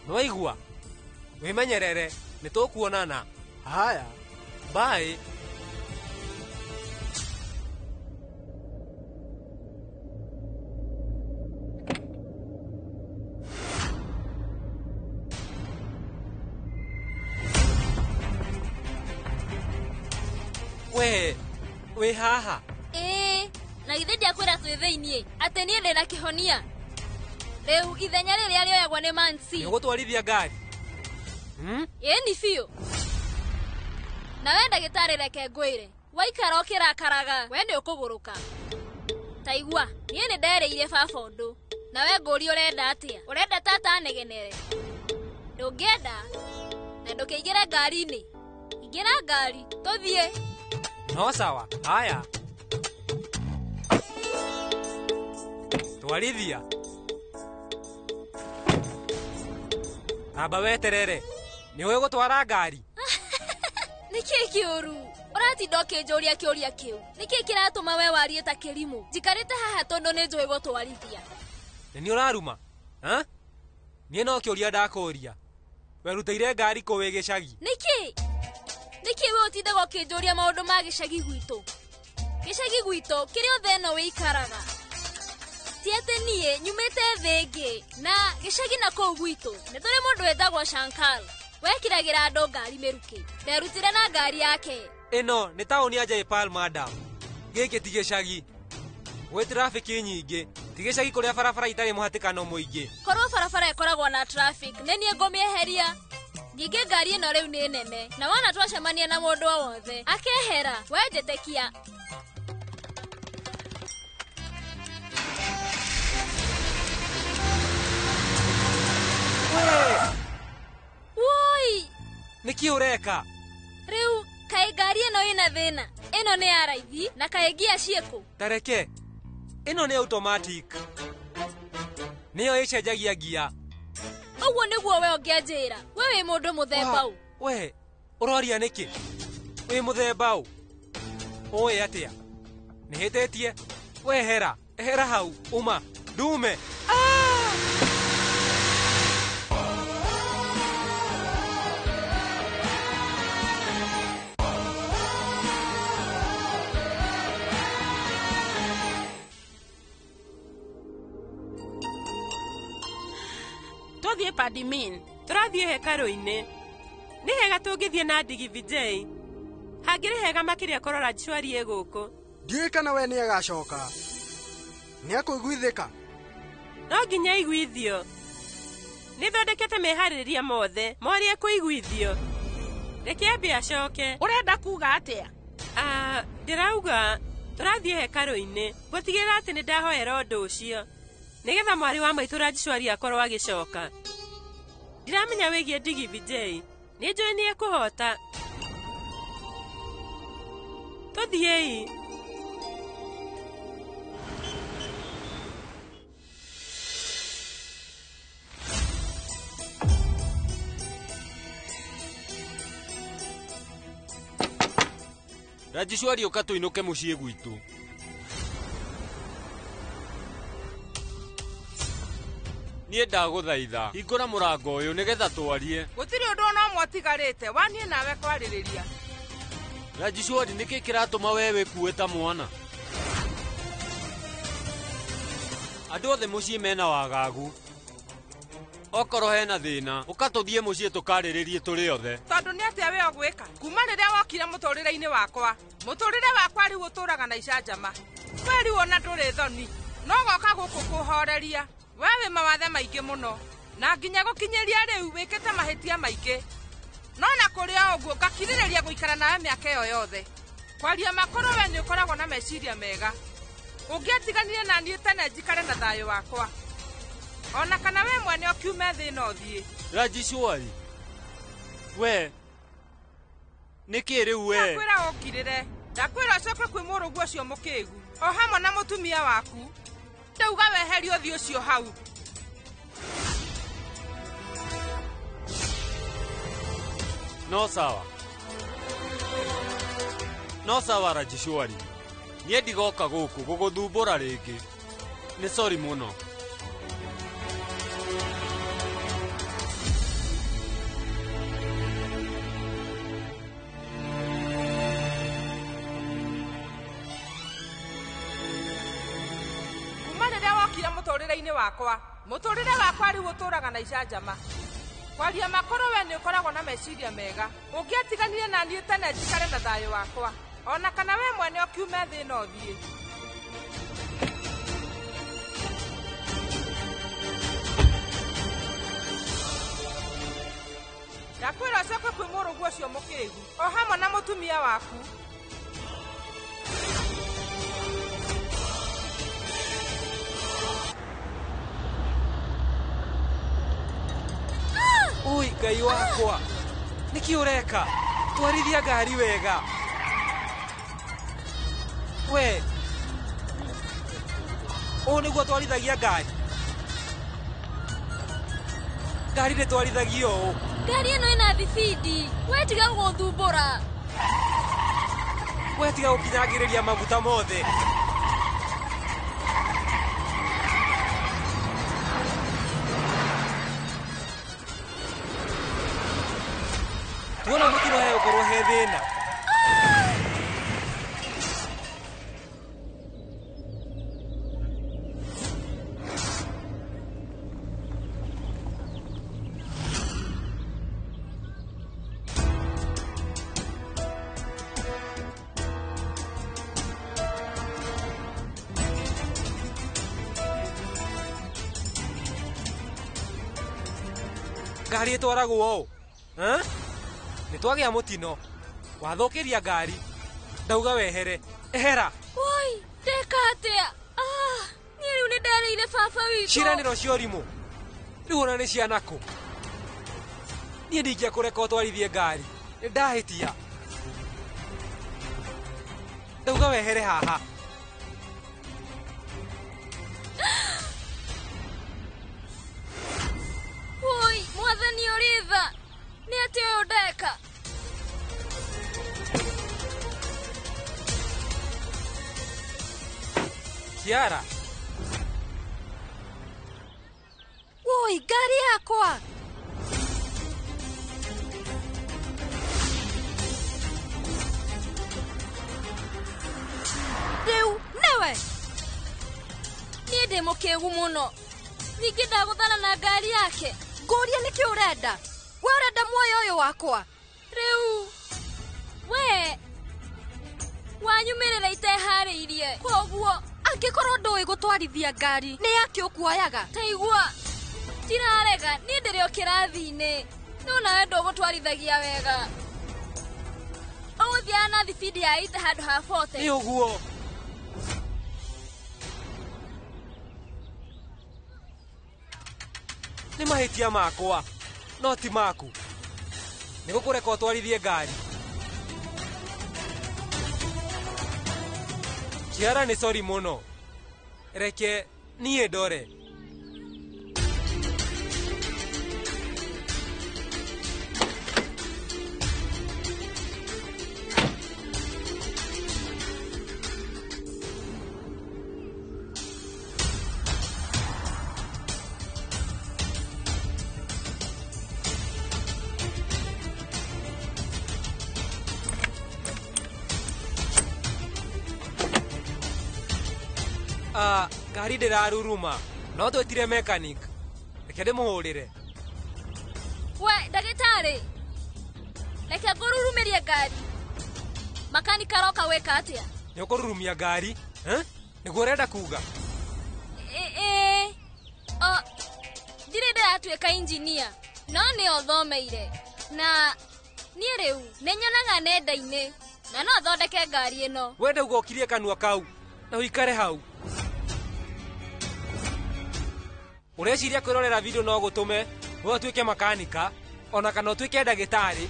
Nĩwaigua? Wĩmenyerere. Nĩtũkuonana.
Haya.
Bye. We haha.
Na ithe ndiakwĩra twĩ thĩiniĩ atĩ niĩ ndĩ na kĩhonia. Rĩu ithenya rĩrĩa rĩoyagwo nĩ Mansi.
Nĩ gũtwarithia ngari.
Ĩni biũ. Na we ndagĩtarĩ reke ngwĩre. Waikara ũkĩrakaraga we nĩ ũkũgũrũka. Taigua, niĩ nĩ nderĩire baba ũndũ. Na we ngũũria ũrenda atĩa? Ũrenda tata anegenere? Ndũngĩenda na ndũkĩingĩre ngari-inĩ. Ingĩra ngari, tũthiĩ.
No sawa. Haya. Twarithia. Amba weterere. Nĩ ũĩ gũtwara ngari?
Nĩkĩ kĩũru? Ũratinda ũkĩnjũria kĩũria kĩu. Nĩkĩ kĩratũma we warie ta kĩrimũ? Njikarĩte haha tondũ nĩ njũĩ gũtwarithia.
Nĩ ũraruma? Niĩ no kĩũria ndakũria. Werutĩire ngari kũ wĩ gĩcagi?
Nĩkĩ we ũtindaga ũkĩnjũria maũndũ ma gĩcagi gwitũ? Gĩcagi gwitũ kĩrĩ othe ĩno wĩikaraga. nie nyumite thenge na gicagi na ko gwito ne tore mundu wetagwo Shankar wekiragira andu ngari meruki nderutire na ngari yake
ino ni tauni ya Jaipal madam giki ti gicagi we traffic nyingi ti gicagi kuria barabara itari muhatikano muingi
korwo barabara ikoragwo na traffic nenie ngomieheria nyingi ngari ino riu ni nene na wana twacemania na mundu wothe akehera wejetekia woi
niki ureka
riu kai ngari ino ina thina ino ni ya raithi na kai gia cieko
tareke ino ni automatic niyo icenjagia gia
oguo niguo we ongianjira we wi mundu muthemba u
we uroria niki wi muthemba u oe atia nihitetie we hera hau uma dume
Tuthie Padimin turathie hekaru-ini ni hega tungithie na ndigi vijay hangiri hega makiria korora jishwari eguko
ndiwe kana we ni agacoka ni akuiguithika
no nginya iguithio ni thondekete mehaririria mothe morie kuiguithio reke ambe acoke
urenda kuga atia
ndirauga turathie hekaru-ini gutigirira ati ni ndahoera undu ucio nigetha mwari wa maitu rajishwari akorwo agicoka ndiramenya wigie ndigi vijay ni njui ni ekuhota tuthiei
rajishwari ukatuinuke mucii gwitu nie ndaguthaitha hingura murango uyu nigetha twarie
gutiri undu no mwotigarite wanie nawe kwaririria
rajishwari niki kiratuma wewe kueta mwana andu othe mucii mena wagagu okoro hena thina ukatuthie mucii tukariririe turi othe
tondu ni atia we ogwika kuma riria wokire muturire-ini wakwa muturire wakwa riu uturaga na icanjama we riu ona nduri thoni no goka guku kuhoreria wewe mawathe maingi muno na nginya gukinyiria riu wikite mahitia maingi no na kuria uguo ngakiririria guikara nawe miaka iyo yothe kwaria makoro we ni ukoragwo na meciria mega ungiatiganire na niĩ tene njikare na thayo wakwa ona kana we mwene ukiume thina uthie
rajishwari we niki riu we
ndakwira ukirire ndakwira ucoke kwi murugu ucio mukigu o hamwe na mutumia waku ndauga weherie uthie ucio hau
no sawa rajishwari nie ndigoka guku guguthumbura ringi ni sorry muno
muturire-ini wakwa muturire wakwa riu uturaga na icanjama kwaria makoro we ni ukoragwo na meciria mega ungiatiganire na niĩ tene njikare na thayo wakwa ona kana we mwene ukiume thina uthie ndakwira ucoke kwi murugu ucio mukigu o hamwe na mutumia waku
ui ngai wakwa niki ureka twarithia ngari wega we o niguo twarithagia ngari ni twarithagio o
ngari ino ina thibidi we tiga guthumbura
we tiga gukinyagiriria maguta mothe tuona mutino he ukorwo he thina ngari itwaragwo o nĩ twagĩa mũtino wathokeria ngari ndauga wehere ehera
woi ndeka atĩa niĩ rĩu nĩ ndereire baba witũ
ciĩranĩro cia ũrimũ rĩu ona nĩ ciana kũ niĩ ndingĩakũreka ũtwarithie ngari nĩ ndahĩtia ndauga wehere haha
woi mwathani ũrĩ tha nĩ atĩ ũyũ ndeka
Kiara
woi ngari yakwa rĩu nĩwe
niĩ ndĩ mũkĩgu mũno ningĩ ndagũthana na ngari yake
ngũria nĩkĩ ũrenda we ũrenda muoyo ũyũ wakwa
rĩu we wanyumĩrĩra iteharĩirie
koguo angĩkorwo ndũĩ gũtwarithia ngari nĩ yake ũkuoyaga
taigua tirarega niĩ ndĩrĩ o kĩrathi-inĩ no nawe ndũgũtwarithagia wega ũgũthiaga na thibindi ya 8 handũ ha 40
nĩ ũguo nĩ mahĩtia makwa no ti maku nĩ gũkũreka ũtwarithie ngari Kiara nĩ sori mũno reke niĩ ndore ngari ndĩraruruma no twĩtire mechanic reke ndĩmũhũrĩre
we ndagĩtarĩ reke ngũrurumĩrie ngari makanika aroka gwĩka atĩa
nĩ ũkũrurumia ngari nĩguo ũrenda kuga
ndirĩ ndĩratuĩka injinia no nĩ othomeire na niĩ rĩu nĩ nyonaga nenda-inĩ na no thondeke ngari ĩno
we ndauga ũkirie kanua kau na ũikare hau ũreciria kwĩrorera video no gũtũme we ũtuĩke makanika ona kana ũtuĩke ndagĩtarĩ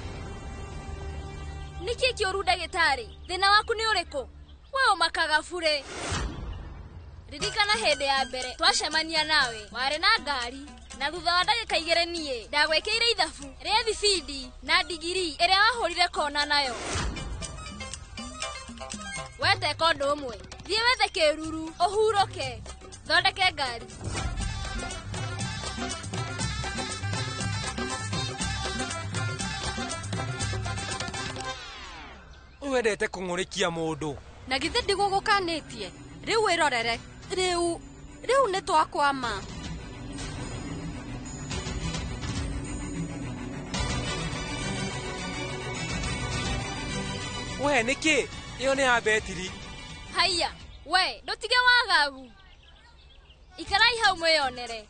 nĩkĩ kĩũru ndagĩtarĩ thĩna waku nĩ ũrĩkũ we ũmakaga burĩ ririkana hĩndĩ ya mbere twacemania nawe warĩ na ngari na thutha wa ndagĩka 2 niĩ ndagwĩkĩire ithabu rĩa thibindi na ndigiri ĩrĩa wahũrire kona nayo weteka ũndũ ũmwe thiĩ wethe kĩruru ũhurũke thondeke ngari
wendete kũng'ũrĩkia mũndũ
na githĩ ndigũgũkanĩtie rĩu wĩrorere rĩu nĩ twakwama
we nĩkĩ ĩyo nĩ ya betiri
haiya we ndũtige wagagu ikarai hau mwĩyonere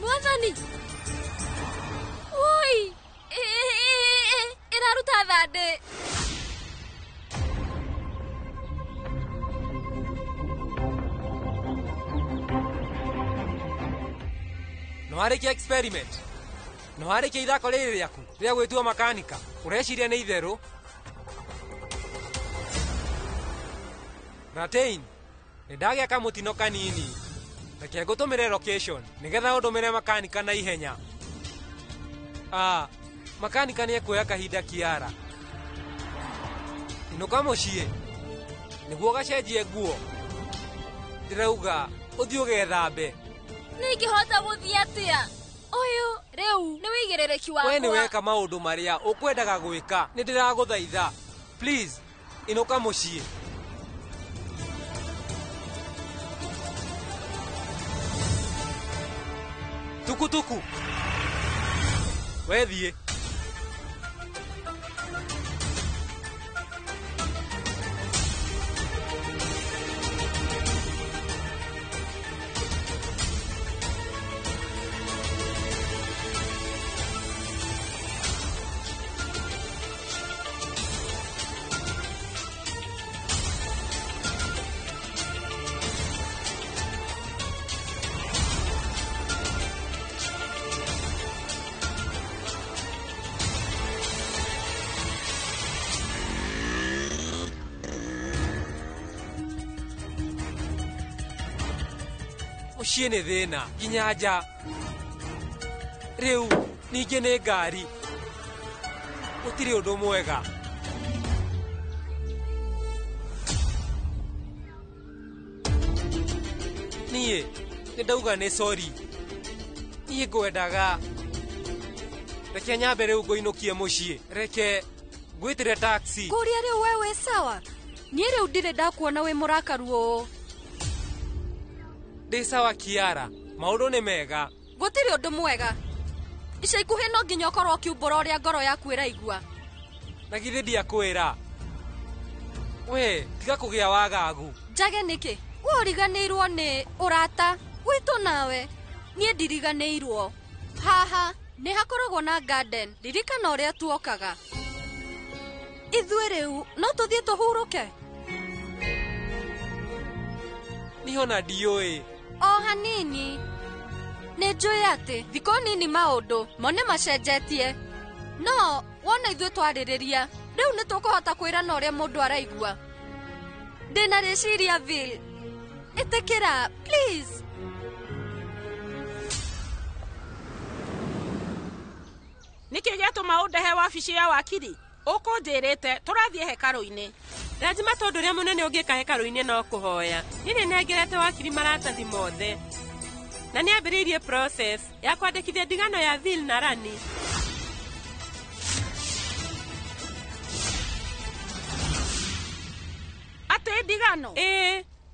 mwathani woi ĩraruta thandĩ
nĩwarĩkia experiment nĩwarĩkia ithako rĩrĩ rĩaku rĩa gwĩtua makanika ũreciria nĩ itherũ Ratain nĩndagĩa kamũtino kanini reke ngũtũmĩre location nĩgetha ũndũmĩre makanika na ihenya makanika nĩ ekuoya kahinda Kiara inũka mũciĩ niguo gacenjie nguo ndirauga uthii ugethambe
ningihota guthii atia uyu riu ni wigiririki wakwa
we ni weka maundu maria ukwendaga gwika ni ndiraguthaitha please inuka mucii tukutuku wethie muciĩ nĩ thĩna nginya nja rĩu ningĩ nĩ ngari gũtirĩ ũndũ mwega niĩ nĩ ndauga nĩ sori niĩ ngwendaga reke nyambe rĩu ngũinũkie mũciĩ reke ngwĩtĩre taxi
kũrĩa rĩu we wĩ sawa niĩ rĩu ndirĩ ndakuona wĩ mũrakaru ũũ
ndĩ sawa Kiara maũndũ nĩ mega
gũtirĩ ũndũ mwega ica ikuhĩ no nginya ũkorwo ũkiumbũra ũrĩa ngoro yaku ĩraigua
na githĩ ndiakwĩra we tiga kũgĩa wagagu
njage nĩkĩ we ũriganĩirwo nĩ ũrata gwitũ nawe niĩ ndiriganĩirwo haha nĩ hakoragwo na garden ririkana ũrĩa tuokaga ithuĩ rĩu no tũthiĩ tũhurũke
niho na ndiũĩ
o hanini nĩ njũĩ atĩ thikũ nini maũndũ mo nĩ macenjetie no wona ithuĩ twarĩrĩria rĩu nĩ tũkũhota kwĩrana ũrĩa mũndũ araigua ndĩna rĩciria Vil ĩtĩkĩra please
nĩkĩ gĩatũma ũndehe wabici ya wakiri ũkũnjĩrĩte tũrathiĩ hekarũ-inĩ
Rajima tondũ ũrĩa mũnene ũngĩka hekarũ-inĩ no kũhoya niĩ nĩ nengerete wakiri maratathi mothe na nĩ ambĩrĩirie process ya kwandĩkithia ndigano ya Vil na Rani
atĩ ndigano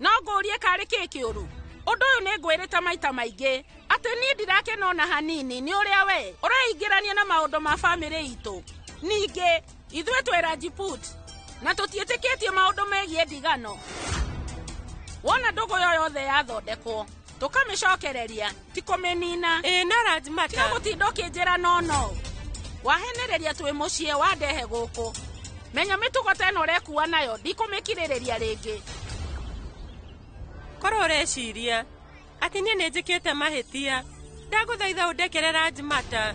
no ngũrie karĩ kĩ kĩũru ũndũ ũyũ nĩ ngwĩrĩte maita maingĩ atĩ niĩ ndirakena ona hanini nĩ ũrĩa we ũreingĩrania na maũndũ ma bamĩrĩ itũ ningĩ ithuĩ twĩ Rajput na tũtiĩtĩkĩtie maũndũ megiĩ ndigano wona ndũgũ yo yothe yathondekwo tũkamĩcokereria ti kũmĩnina
na Rajmata
tiga gũtinda ũkĩnjĩra no wahenereria twĩ mũciĩ wandehe gũkũ menya mĩtugo ta ĩno ũrekuua nayo ndikũmĩkirĩrĩria rĩngĩ
korwo ũreciria atĩ niĩ nĩ njĩkĩte mahĩtia ndagũthaitha ũndekere Rajmata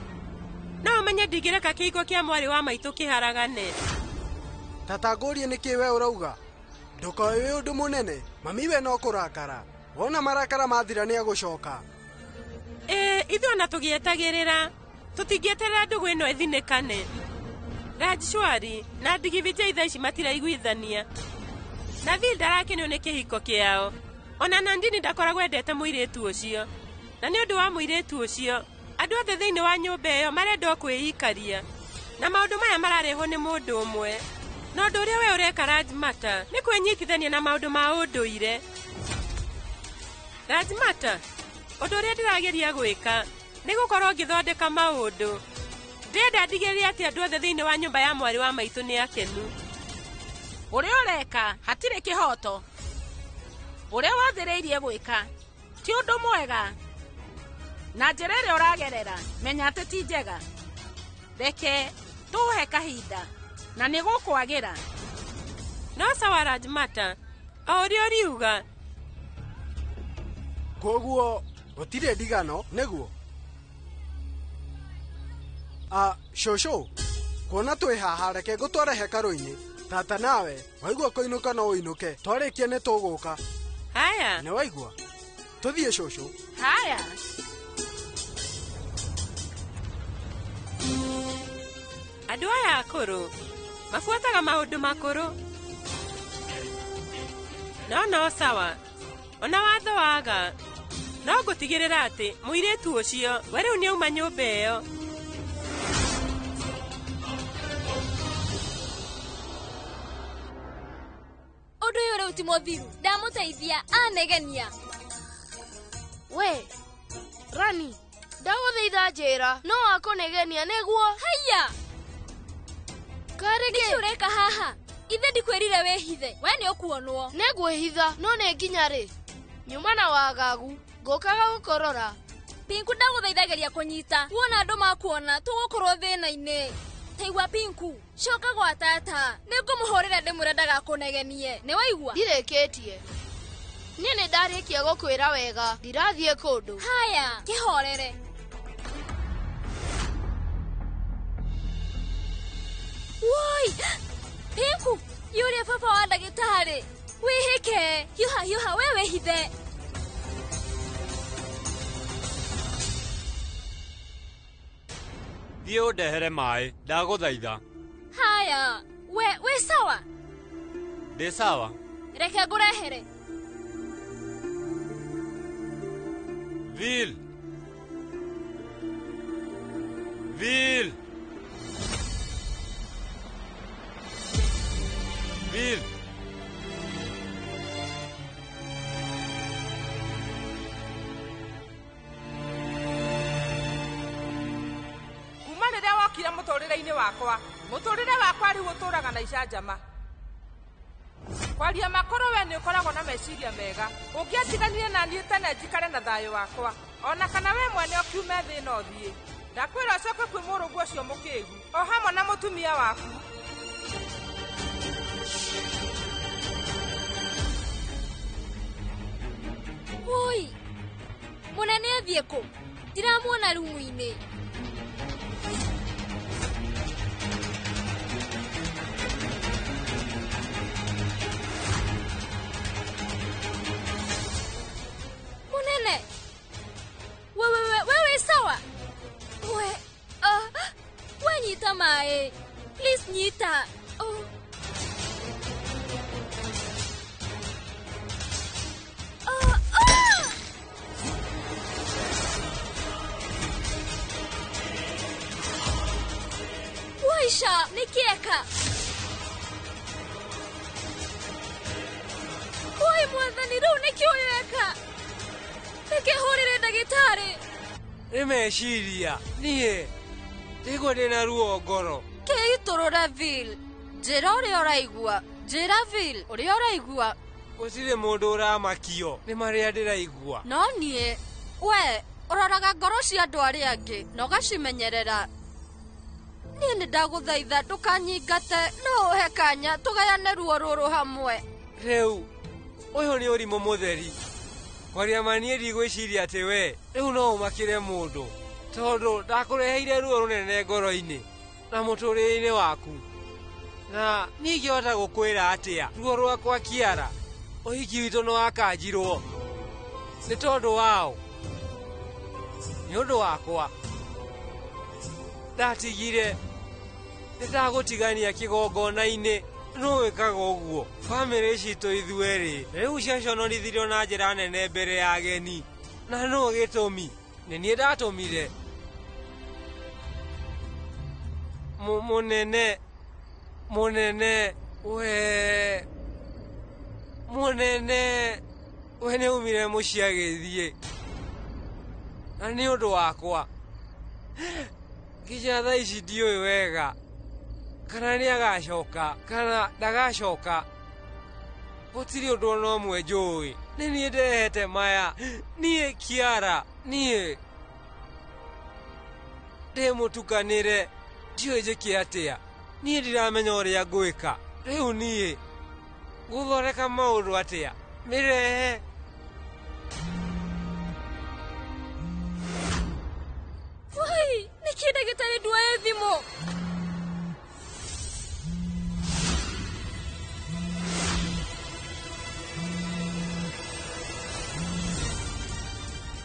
no ũmenye ndingĩreka kĩhingo kĩa mwarĩ wa maitũ kĩharagane
tata ngũrie nĩkĩ we ũrauga ndũkoe wĩ ũndũ mũnene mami we no kũrakara wona marakara mathira nĩ agũcoka
ithuĩ ona tũgĩetagĩrĩra tũtingĩeterera ndũgũ ĩno ĩthinĩkane Rajshwari na Digivijay thaa ici matiraiguithania na Vil ndarakenio nĩ kĩhiko kĩao ona Nandini ndakoragwo endete mũirĩtu ũcio na nĩ ũndũ wa mũirĩtu ũcio andũ othe thĩinĩ wa nyũmba ĩyo marenda kwĩikaria na maũndũ maya mararehwo nĩ mũndũ ũmwe na ũndũ ũrĩa we ũreka Rajmata nĩ kwĩnyitithania na maũndũ ma ũndũire Rajmata ũndũ ũrĩa ndĩrageria gwĩka nĩ gũkorwo ngĩthondeka maũndũ ndĩrenda ndigĩrĩre atĩ andũ othe thĩinĩ wa nyũmba ya mwarĩ wa maitũ nĩ akenu
ũrĩa ũreka hatirĩ kĩhoto ũrĩa wathĩrĩirie gwĩka ti ũndũ mwega na njĩra ĩrĩa ũragerera menya atĩ ti njega reke tũhe kahinda na nĩ gũkwagĩra
no sawa Rajmata o ũrĩa ũriuga
koguo gũtirĩ ndigano nĩguo shosho kuona twĩ haha reke ngũtware hekarũ-inĩ tata nawe waigua kũinũka no ũinũke twarĩkia nĩ tũgũka
haya
nĩ waigua tũthiĩ shosho
haya
andũ aya akũrũ mabuataga maũndũ makũrũ no sawa ona watho waga no ngũtigĩrĩra atĩ mũirĩtu ũcio we rĩu nĩauma nyũmba ĩyo.
Ũndũ ũyũ rĩu ti mũthiru, ndamũteithia anegenia.
We Rani, ndagũthaitha njĩra no wakũnegenia nĩguo.
Haiya
karĩkĩ
nĩkĩ ũreka haha? Ithe ndikwĩrire wĩhithe, we nĩ ũkuonwo.
Nĩngwĩhitha no nĩ nginya rĩ? Nyuma na wagagu ngũkaga gũkorora.
Pinku ndagũthaithageria kũnyita, wona andũ makuona tũgũkorwo thĩna-inĩ. Teigua Pinku, coka gwa tata, nĩngũmũhũrĩra ndĩmwĩre ndagakũnegenie, nĩ waigua?
Ndirĩkĩtie. Niĩ nĩ ndarĩkia gũkwĩra wega, ndirathiĩ kũndũ.
Haya, kĩhorere. Woi, Pinku, yũrĩa baba wa ndagĩtarĩ. Wĩhĩke, hiũha, we wĩhithe.
Thiĩ ũndehere maĩ, ndagũthaitha.
Haya, we sawa?
Ndĩ sawa.
Reke ngũrehere.
Vil.
Kuma rĩrĩa wokire mũtũrĩre-inĩ wakwa rĩu ũtũraga na icanjama. Kwaria makoro we nĩ ũkoragwo na meciria mega. Ũngĩatiganire na niĩ tene njikare na thayũ wakwa. Ona kana we mwene ũkiume thĩ ĩno ũthiĩ. Ndakwĩra ũcoke kwĩ mũrũguo ũcio mũkĩgu, o hamwe na mũtumia waku.
Woi, mũnene athiĩ kũ? Ndiramuona rumu-inĩ. Munene, wewe sawa? We nyita mae, please nyita. Waisha, nikieka. Woi mwathani rĩu nĩkĩ ũyeka? Nĩkĩhũrĩre ndagĩtarĩ.
Nĩmeciria, niĩ ndĩgwo ndĩna ruo ngoro.
Kĩitũrũre Vil, njĩra ũrĩa ũraigua. Njĩra Vil, ũrĩa ũraigua.
Gũtirĩ mũndũ ũramakio, nĩ marĩa ndĩraigua.
No niĩ, we ũroraga ngoro cia andũ arĩa angĩ na ũgacimenyerera. Niĩ nĩ ndagũthaitha ndũkanyingate, no ũhe kanya tũgayane ruo rũrũ hamwe.
Rĩu ũyũ nĩ ũrimũ mũtheri. Kwaria ma niĩ ndigwĩciria atĩ we rĩu no ũmakĩre mũndũ, tondũ ndakũreheire ruo rũnene ngoro-inĩ na mũtũrĩre-inĩ waku. Na niĩ ingĩhota gũkwĩra atĩa ruo rwakwa Kiara ũhiki witũ nĩ wakanjirwo nĩ tondũ wao. Nĩ ũndũ wakwa ndatigire nĩndagũtigania kĩgongona-inĩ, no wĩkaga ũguo. Bamĩrĩ citũ ithuerĩ rĩu ciaconorithirio na njĩra nene mbere ya ageni, na no gĩtũmi nĩ niĩ ndatũmire. Mũnene we nĩ umire mũciĩ agĩthiĩ, na nĩ ũndũ wakwa nginya thaa ici ndiũĩ wega kana nĩ agacoka kana ndagacoka. Gũtirĩ ũndũ ona ũmwe njũĩ. Nĩ niĩ ndehete maya, niĩ Kiara, niĩ ndĩmũtukanĩre, ndiũĩ njĩke atĩa. Niĩ ndiramenya ũrĩa ngwĩka. Rĩu niĩ ngũthondeka maũndũ atĩa? Mĩrehe.
Wai, nĩkĩ ndagĩtarĩ nduoye thimũ?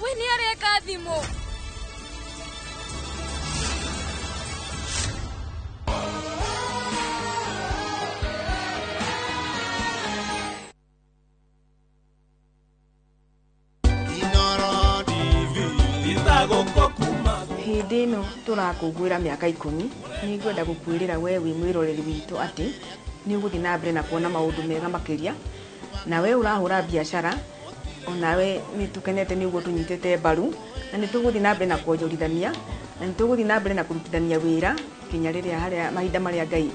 We nĩ areka thimũ.
hindi no turakugwira miaka 10 ni ngwenda gukwirira we wi mwiroreri witu ati ni uguthi na mbere na kuona maundu mega makiria na we urahura biashara onawe ni tukenete ni uguo tunyitete mbaru na ni tuguthi na mbere na kuonjorithania na ni tuguthi na mbere na kurutithania wira kinya riria haria mahinda maria Ngai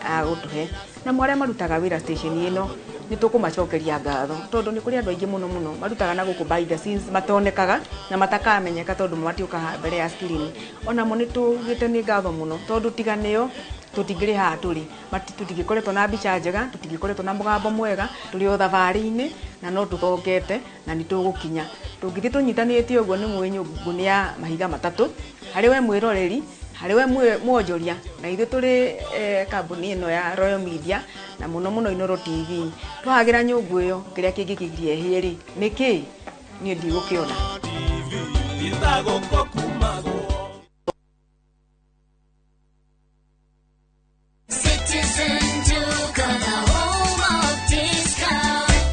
agutuhe na mwaria marutaga wira station ino ni tukumacokeria ngatho tondu ni kuri andu aingi muno marutaga na guku by the scenes matonekaga na matakamenyeka tondu matiuka mbere ya screen ona mo ni tugite ni ngatho muno tondu tiganio tutingiri ha turi tutingikoretwo na mbica njega tutingikoretwo na mugambo mwega turi o thabari-ini na no tuthongete na ni tugukinya tungithi tunyitanitie uguo ni mwinyungu ni ya mahiga matatu hari we mwiroreri hari we mwonjoria na ithu turi kambuni ino ya Royal Media na muno Inoro TV twahagira nyungu iyo kiria kingikigirie hieri niki ni ndigukiona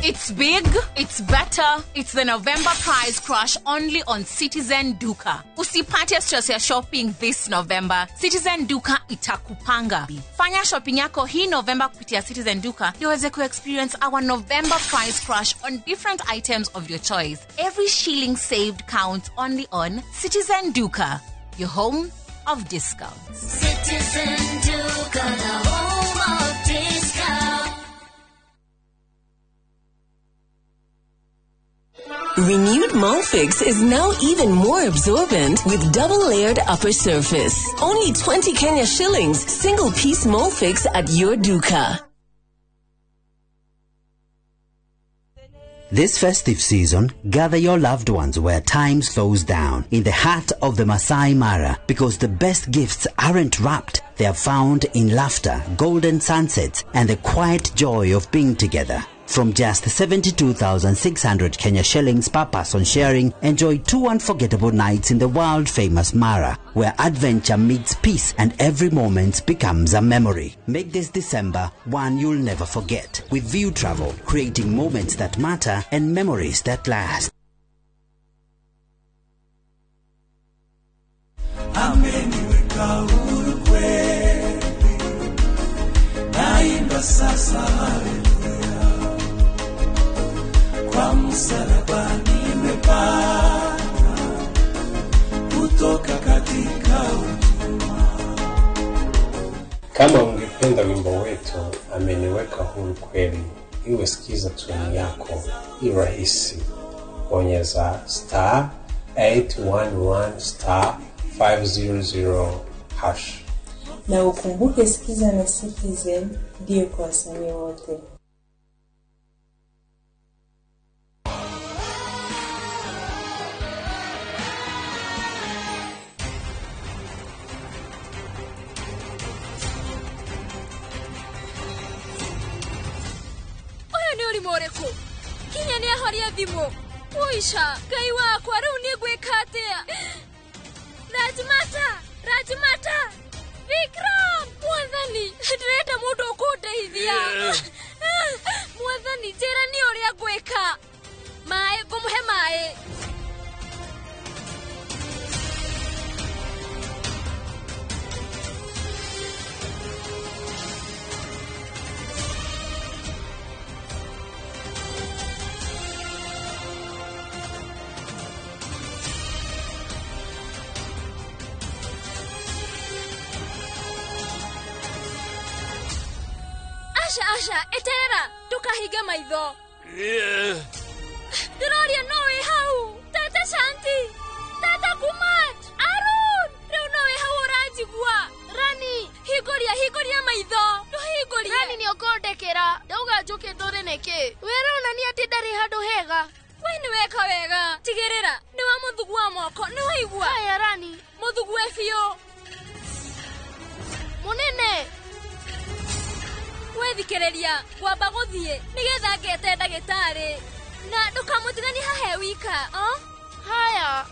It's big, it's better, it's the November prize crush only on Citizen Duka. Usipate stress ya shopping this November. Citizen Duka itakupanga. Fanya shopping yako hii November kupitia Citizen Duka iweze experience our November prize crush on different items of your choice. Every shilling saved counts only on Citizen Duka, your home of discounts.
Citizen Duka, the home of discounts.
Renewed Molfix is now even more absorbent with double-layered upper surface. Only 20 Kenya shillings, single-piece Molfix at your Duka.
This festive season, gather your loved ones where time slows down, in the heart of the Masai Mara, because the best gifts aren't wrapped, they are found in laughter, golden sunsets, and the quiet joy of being together. From just 72,600 Kenya shillings per person sharing, enjoy 2 unforgettable nights in the world-famous Mara, where adventure meets peace and every moment becomes a memory. Make this December one you'll never forget with View Travel, creating moments that matter and memories that last.
Ameniweka huru kweli, naimba sasa haleluya. Kwa msalaba nimepata kutoka katika utumwa.
Kama ungependa wimbo wetu ameniweka huru kweli, iwe sikiza tuni yako, irahisi. Bonyeza *811 *500 #.
Na ukumbuke sikiza na Citizen ndio kwa wasanii wote.
Moreko kinya ni ahoria thimo uisha Ngai wakwa riu ni gwika atia Rajmata Vikram mwathani ndirenda mundu ukundeithia mwathani njira ni uria gwika mai ngumuhe mai Asha, eterera, tukahiga maitho. Diroria nowe hau, Tata Shanti, Tata Kumat, Arun, reu nowe hau oranjigua.
Rani,
higoria maitho, no higoria.
Rani ni okondekera, dauga njoke ndore neke. Wera onani ati ndari handu hega.
We ni weka wega, tigirira, ni wa muthugu wa moko, ni waigua.
Aya Rani,
muthugu we biu.
Munene.
Wethikereria kwamba guthie nigetha ngete ndagitari na ndukamutigani hahe wika
haya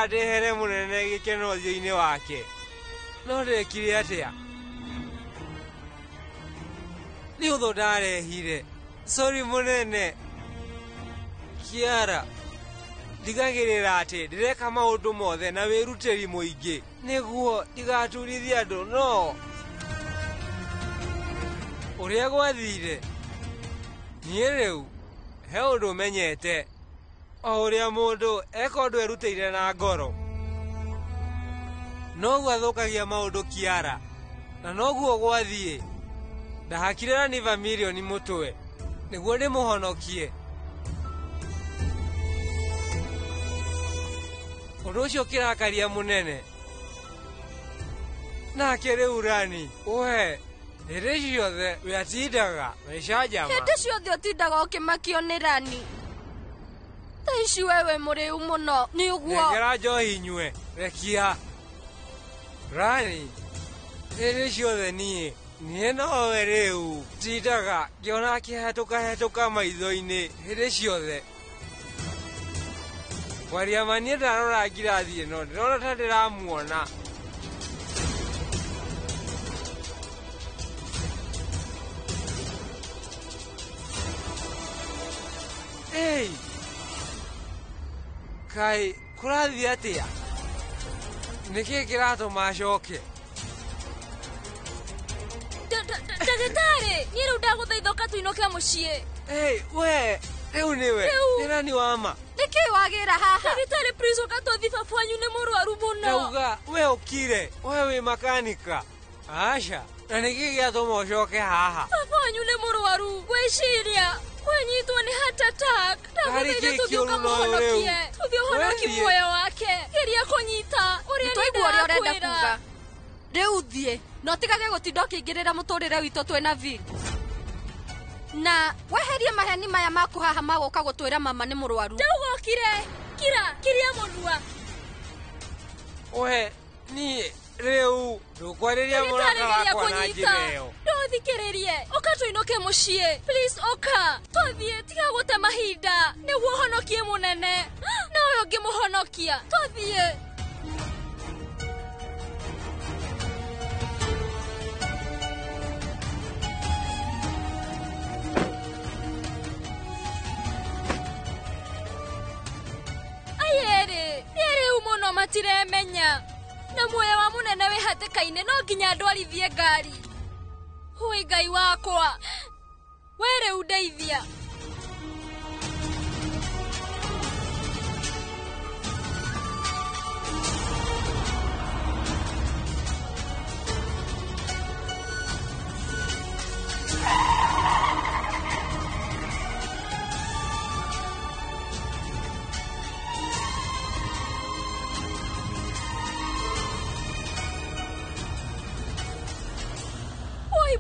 nĩgetha ndĩhere mũnene gĩkeno ũthiũ-inĩ wake. No ndekire atĩa? Nĩ ũthũ ndarehire. Sorry mũnene. Kiara, ndigagĩrĩra atĩ ndĩreka maũndũ mothe na wĩrutĩri mũingĩ nĩguo ndigaturithie andũ, no ũrĩa gwathire niĩ rĩu he ũndũ menyete, o ũrĩa mũndũ eka ũndũ erutĩire na ngoro noguo athũkagia maũndũ Kiara, na noguo gwathiĩ ndahakire Raniva mirioni mũtwe nĩguo ndĩmũhonokie. Ũndũ ũcio kĩrakaria mũnene. Nake rĩu Rani, we hĩndĩ ciothe we atindaga mecanjama.
Hĩndĩ ciothe ũtindaga ũkĩmakio nĩ Rani. Tha ici wewe mũrĩu mũno nĩ ũguo.
Nengera njohi nyue, rekia. Rani, hĩndĩ ciothe niĩ nowe rĩu tindaga ngĩona akĩhetũka maitho-inĩ hĩndĩ ciothe. Kwaria ma niĩ ndarora ngirathi ĩno ndĩrona ta ndĩramuona. Ei! Kai kũrathiĩ atĩa? Nĩkĩ kĩratũma acoke?
Ndagĩtarĩ, niĩ rĩu ndagũthaitha ũkatũinũke mũciĩ.
Ei, we, rĩu nĩwe, nĩ Rani wa ma.
Nĩkĩ wagĩra haha?
Ndagĩtarĩ, please ũgatũthi baba wanyu nĩ mũrwaru mũno.
Ndauga, we ũkire, we wĩ makanika. Aca, na nĩkĩ gĩatũma ũcoke haha?
Baba wanyu nĩ mũrwaru, gwĩciria, wanyitwo nĩ heart attack. Ndagũthaitha tũthiĩ ũkamũhonokie, tũthiĩ ũhonokie muoyo wake. Geria kũnyita ũrĩa nĩndakwĩra.
Rĩu thiĩ, na ũtigage gũtinda ũkĩingĩrĩra mũtũrĩre witũ twĩna Vil. Na weherie maheni maya maku haha magũka gũtwĩra mama nĩ mũrwaru.
Ndaugokire, kiria mũnua.
We, niĩ rĩu ndũkwarĩria mũrata wakwa na njĩra ĩyo.
Ndũthikĩrĩrie, ũka tũinũke mũciĩ. Please ũka, tũthiĩ, tiga gũte mahinda nĩguo ũhonokie mũnene. Na ũyũ ũngĩmũhonokia, tũthiĩ. Mũno matiremenya na muoyo wa mũnene wĩ hatĩka-inĩ, no nginya ndwarithie ngari. Hũi Ngai wakwa, we rĩu ndeithia.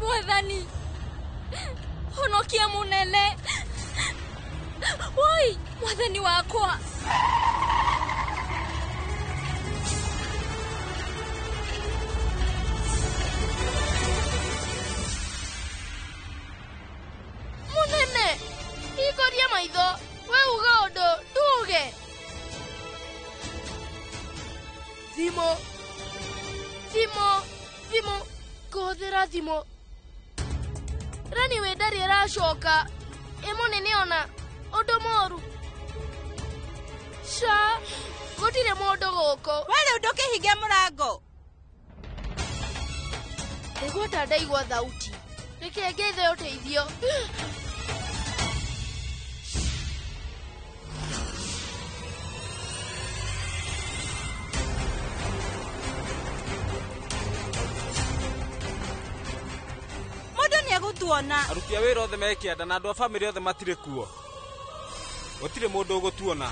Mwathani, honokia mũnene. Woi, mwathani wakwa.
Mũnene, ikoria maitho, we uga ũndũ, nduge. Thimo, kũhũthĩra thimo. Rani we ndarĩ aracoka, mũnene ona ũndũ mũru. Gũtirĩ mũndũ gũkũ.
We rĩu ndũkĩhinge mũrango.
Nĩguo ndaigua thauti, reke ngethe ũteithio.
Tuona
aruti a wĩra othe me kĩanda na andũ a bamĩrĩ othe matirĩ kuo. Gũtirĩ mũndũ ũgũtuona.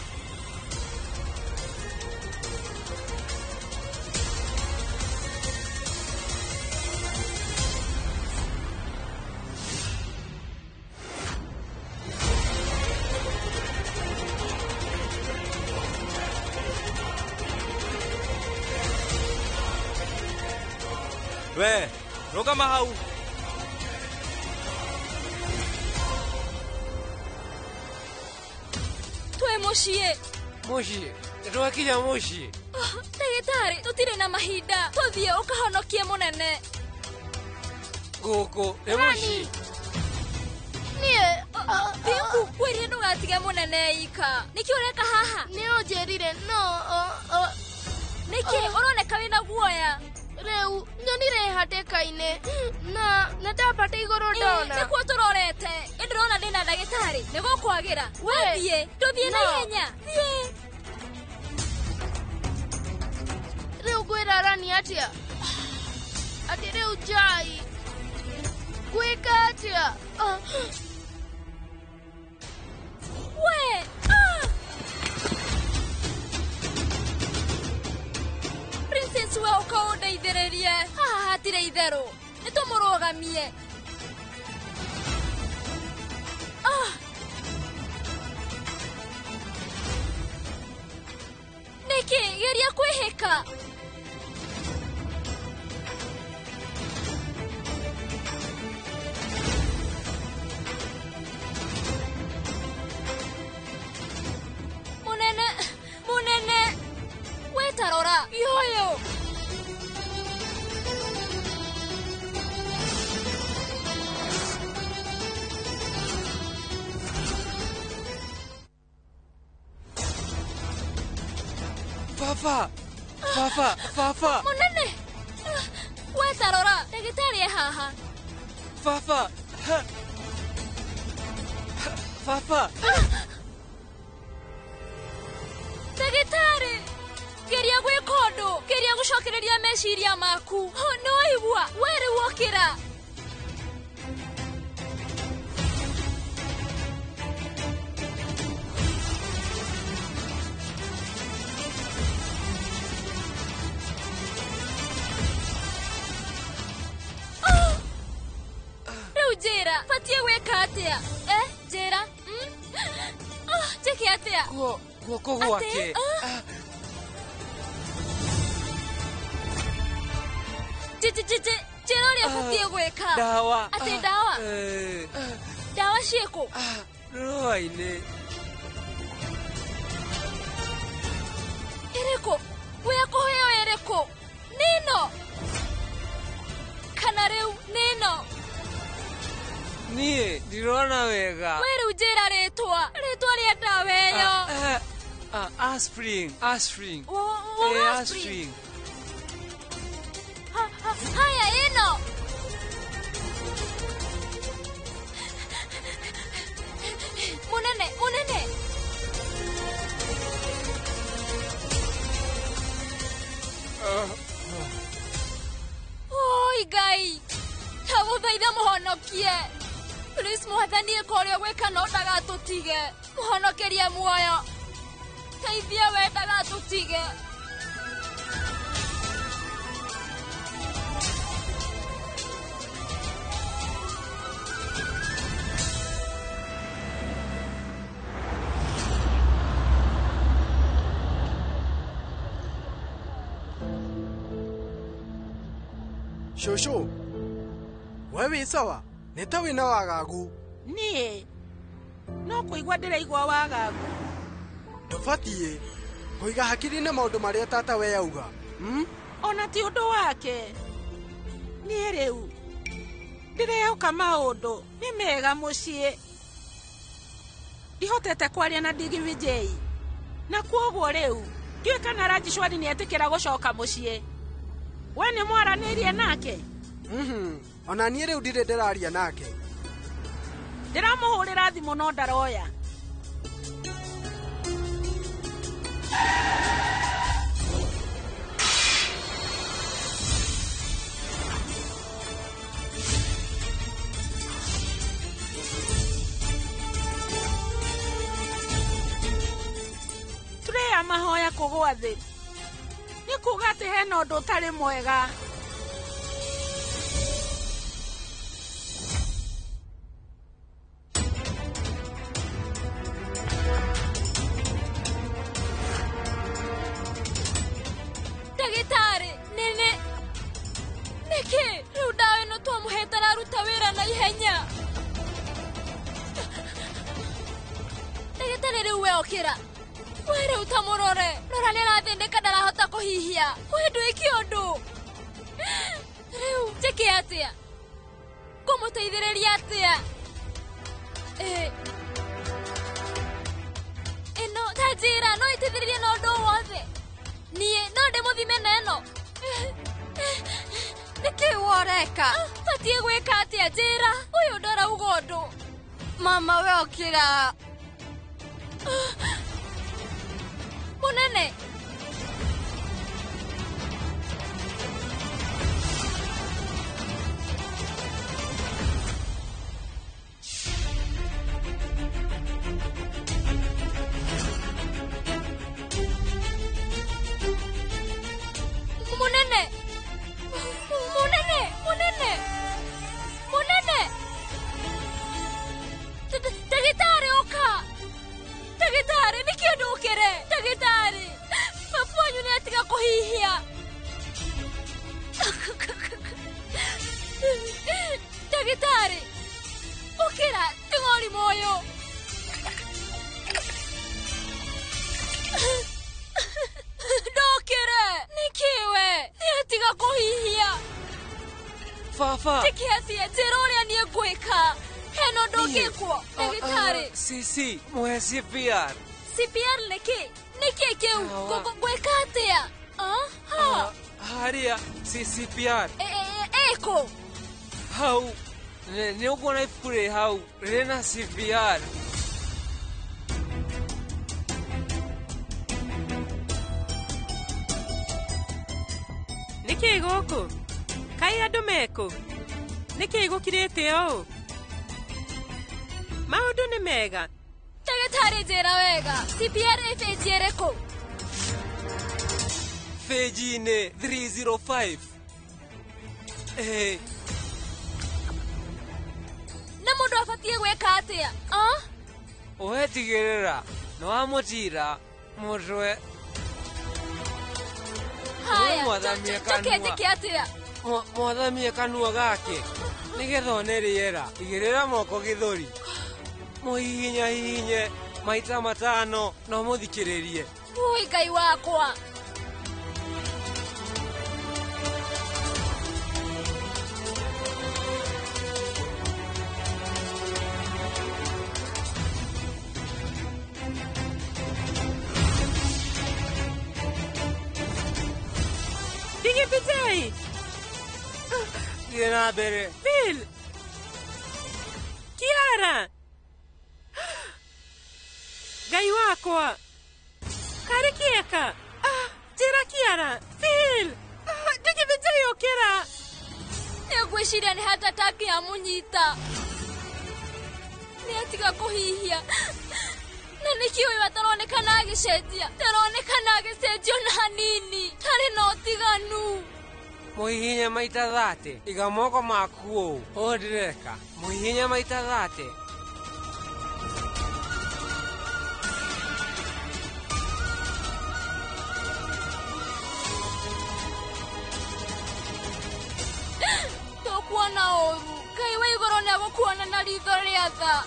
We, rũgama hau.
Mũciĩ.
Nitwakinya muciĩ.
Ndagĩtarĩ, tũtirĩ na mahinda. Tũthiĩ ũkahonokie mũnene.
Gũkũ nĩ muciĩ.
Niĩ, Thinku, kwĩrire ndũgatige mũnene ika. Nĩkĩ ũreka haha?
Nĩ ũnjĩrire no.
Nĩkĩ ũroneka wĩna guoya?
Rĩu nyonire hatĩka-inĩ na ndambata igũrũ ndona.
Nĩkuo tũrorete. Ndĩrona ndĩna ndagĩtarĩ. Nĩgũkwagĩra. Wathiĩ, tũthiĩ na ihenya. Thiĩ.
Rĩu ngwĩra Rani atĩa? Atĩ rĩu Jai. Gwĩka atĩa?
We! Princess we ũkaũndeithĩrĩrie. Haha hatirĩ itherũ. Nĩtũmũrũgamie. Nĩkĩ geria kwĩhĩka. Munene. Wetarora. Yoyo.
Fafa.
Munene. Wetarora. Ndagĩtarĩ e haha.
Fafa.
Ndagĩtarĩ, geria gwĩka ũndũ. Geria gũcokereria meciria maku. Nĩwaigua? We rĩu ũkĩra. Rĩu njĩra, batiĩ gwĩka atĩa? Njĩra? Njĩke atĩa?
Guoko gwake.
Njĩra ũrĩa batiĩ gwĩka.
Ndawa.
Atĩ ndawa? Ndawa ciĩkũ?
Rũa-inĩ.
Ĩrĩkũ? Wĩa kũheo ĩrĩkũ? Nĩno? Kana rĩu nĩno?
Niĩ ndirona wega.
We rĩu njĩra rĩtwa rĩa ndawa ĩyo.
Aspirin.
Aspirin. Haya ĩno. Munene. Oi Ngai. Ndagũthaitha mũhonokie. Please mwathani ĩka ũrĩa gwĩka no ndagatũtige. Mũhonokerie muoyo. Teithia we ndagatũtige.
Shosho, we wĩ sawa? Nĩ ta wĩna wagagu.
Niĩ no kũigua ndĩraigua wagagu.
Ndũbatiĩ kũiga hakiri-inĩ maũndũ marĩa tata we yauga.
Ona ti ũndũ wake. Niĩ rĩu ndĩrehoka maũndũ nĩ mega mũciĩ. Ndihotete kwaria na DVJ. Na kuoguo rĩu ndiũĩ kana Rajishwari nĩetĩkĩra gũcoka mũciĩ. We nĩ mwaranĩirie nake?
Ona niĩ rĩu ndirĩ ndĩraria nake.
Ndĩramũhũrĩra thimũ no ndaroya. Tũrĩa mahoya kũgwa thĩ. Nĩ kuuga atĩ hena ũndũ ũtarĩ mwega.
Ndagĩtarĩ, nĩkĩ rĩu ndawa ĩno twamũhete araruta wĩra na ihenya. Ndagĩtarĩ rĩu we ũkĩra. Were utamurore. Rora ni arathindika ndarahota kuhihia. We ndwiki undu. Riu njike atia? Kumuteithiriria atia? Ino tajira no iteithiririe no undu wothe. Nie no ndimuthime neno.
Niki woreka?
Batie gwika atia njira? Uyu ndarauga undu.
Mama we okira.
Munene. Munene. Munene. Munene. Munene. Dagitari oka. Dagitari nikidukire. Dagitari. Mafonyu ni atika kuhihia. Dagitari. Okira, tingori moyo. Dokire. Nikiwe. Ni atika kuhihia.
Fafa.
Tikiatia jeroria ni gweka. Heno ndogekwo. Dagitari.
Si, muhe CPR.
CPR niki keu gweka atia?
Haria, CPR.
Eko.
Hau. Ni ugona ifure hau. Rena CPR.
Niki goko? Kai andu meko? Niki gukirite o? Maundu ni mega.
Dagitari njira wega. CPR feji ereko?
Feji ne 305.
Na mundu afatie gweka atia?
Uhetigirira. No amutira. Mutwe.
Haya. Chokete atia?
Mwadhamie kanua gake. Nigetha one riera. Igirira moko githuri. Muhihinye maita matano no muthikiririe.
Ui Ngai wakwa.
Digipitei.
Gina bere.
Bill. Kiara. Ngai wakwa. Karikieka. Jira Kiara. Bill. Digipitei okira.
Negwiciria ni hata taki ya munyita. Ni atiga kuhihia. Na nikiwe wataronekana agicenjia. Taronekana agicenjio na hanini. Tari no tiganu.
Muhihinye maita 30. Iga moko maku o. Odireka. Muhihinye maita 30.
Tokuona oru. Ngai wa iguru ni agukuona na ritho ria tha.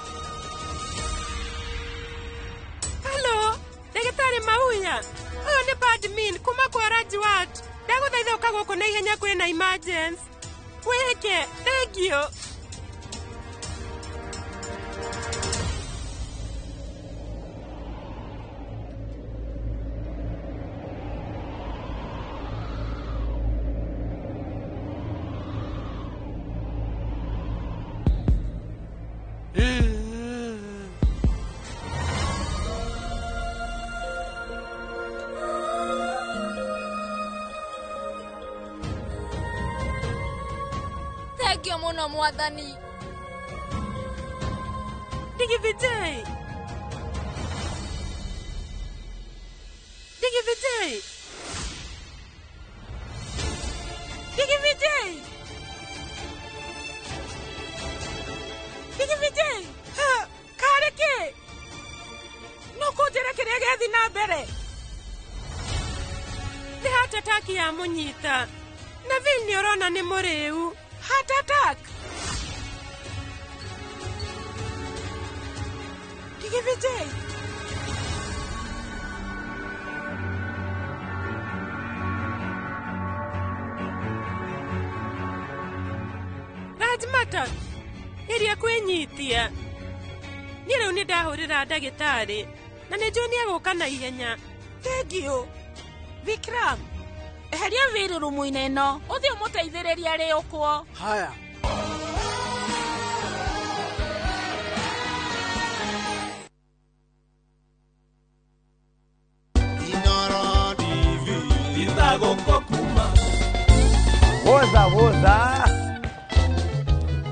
Hello, Dagitari Mauya. Ni Badmin kuma kwa Rajwat. Ndaguthaitha uka guku na ihenya kuri na emergency. Weke, thank you.
Thank you muno mwathani.
Digipitei. Digipitei. Digipitei. Digipitei. Kareke. No kujera kirege thi na mbere. Ni heart attack ya munyita. Na vini urona ni muriu. Heart attack. Mata, iria kwenyitia. Niĩ rĩu nĩ ndahũrĩra ndagĩtarĩ na nĩ njũĩ nĩegũka na ihenya.
Thank you. Vikram, eheria vĩrĩ rumu-inĩ ĩno, ũthiĩ ũmũteithĩrĩrie arĩ ũkwo.
Haya.
Woza.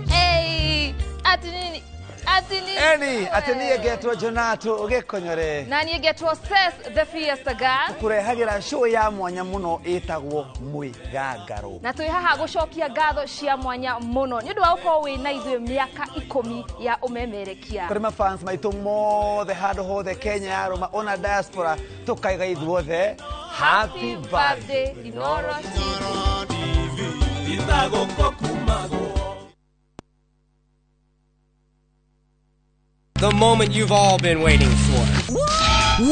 Hey, ati nini?
Eni, ati niye getwo Jonato ugikonyore.
Na niye getwo Ses the Fiesta Girl.
Kurehagira show ya mwanya muno itagwo Mwigangaro.
Na twi haha gucokia ngatho cia mwanya muno. Ni undu wa ukorwo wina ithuĩ miaka 10 ya umemerekia.
Kuri ma fans maitu mothe handu hothe Kenya yaruma ona diaspora tukaiga ithuothe. Happy birthday Dinoro TV.
The moment you've all been waiting for.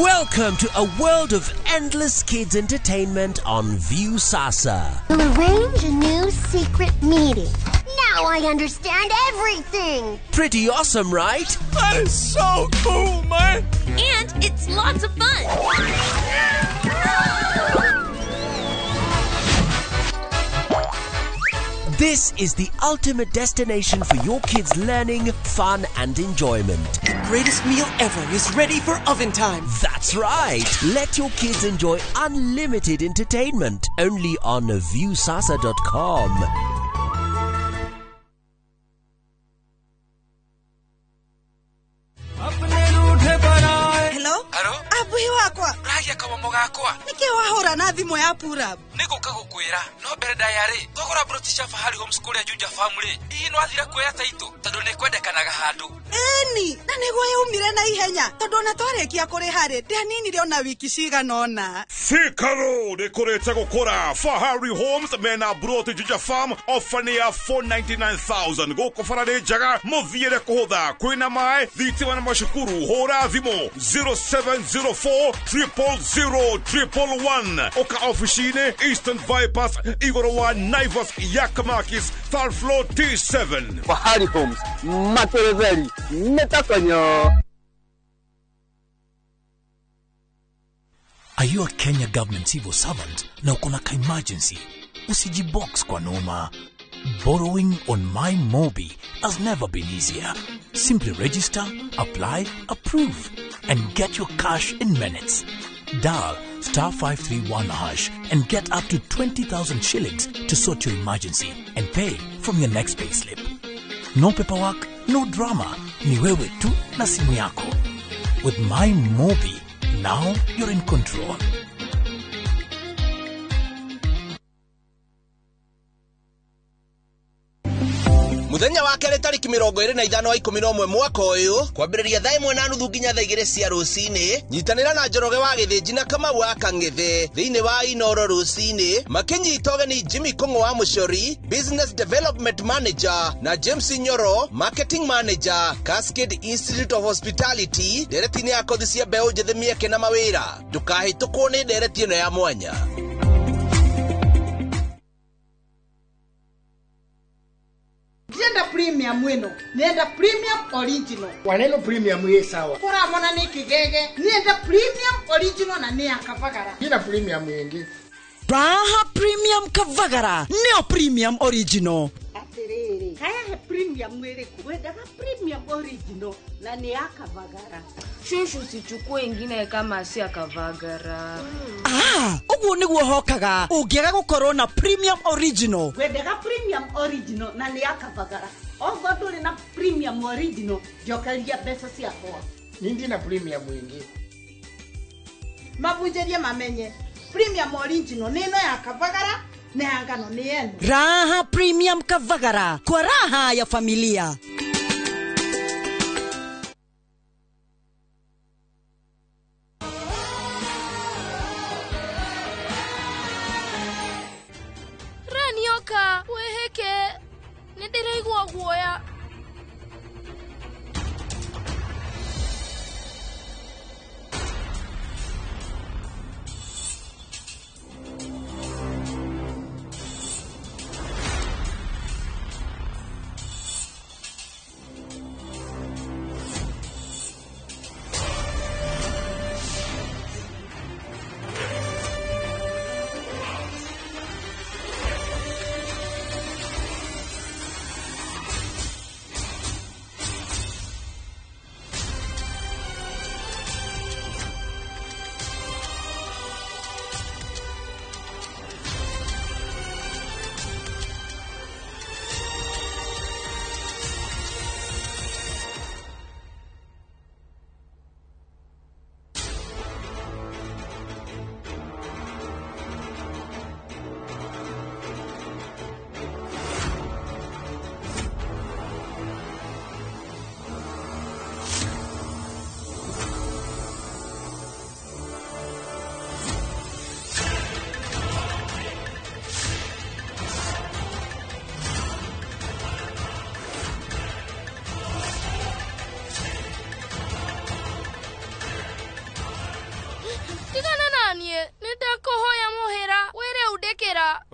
Welcome to a world of endless kids entertainment on View Sasa.
We'll arrange a new secret meeting. Now I understand everything.
Pretty awesome, right?
That is so cool, man.
And it's lots of fun.
This is the ultimate destination for your kids' learning, fun, and enjoyment.
The greatest meal ever is ready for oven time.
That's right. Let your kids enjoy unlimited entertainment only on viewsasa.com.
Hello? Abuhi wakwa.
Ragia kamomo gakwa.
Niki wahora na thimo ya Purab.
Niguka gukwira no mbere ndayari thogora British Fahari Homeschool ya Juja family. Ii no athira kuoya taito tondu ni kwendekanaga handu.
Eni, na niguo yumire na ihenya tondu na twarekia kuri hari ndianinire ona wiki cigana ona.
Sikaro dekorete gukora Fahari Homes mena Broti Juja Farm ofania 499,000 goko farade jaga muthiire kuhutha kwina mai thitima na mashukuru hora thimo 0704 000 oka officine Eastern Bypass igoro wa Naivas Yakamakis third floor T7
Fahari Homes Matereveli Metakanyo.
Are you a Kenya government civil servant na uko na emergency? Usijibox kwa noma. Borrowing on MyMobi has never been easier. Simply register, apply, approve, and get your cash in minutes. Dial *531# and get up to 20,000 shillings to sort your emergency and pay from your next payslip. No paperwork, no drama. Ni wewe tu na simu yako. With MyMobi, now you're in control.
Muthenya wa kere tariki 25 wa 11 mwaka uyu kwambiriria thaa 1:30 nginya thaa 2 cia rucini nyitanira na Njoroge wa Githĩnji na Kamau wa Kang'ethe thiini wa Inoro rucini makinyita ũgeni Jimmy Kong'o wa Mucori Business Development Manager na James Nyoro Marketing Manager Cascade Institute of Hospitality ndereti-inĩ ya kothi cia mbeũ njĩthĩ mĩeke na mawĩra ndũkahĩtũkwo nĩ ndereti ĩno ya mwanya.
Nenda premium wino, nenda premium original.
Waneno premium ye sawa.
Kura mona ni kigege, nenda premium original na ni akavagara.
Ina premium yengi.
Raha premium kavagara, neo premium original.
Atiriri, haya he premium wele kuweda ka premium original na ni akavagara.
Shushu sichukue ingine kama si akavagara.
Uguo niguo hokaga. Ungiaga gukorwo na premium original.
Wedega premium original na ni akavagara. Ogo nduri na premium original, jokalia pesa ciakwa.
Nindi na premium yengi.
Mabunjerie mamenye. Premium original nino ya akavagara na ngano ni yenu.
Raha premium kavagara kwa raha ya familia.
Ranioka weheke nindiraigua guoya.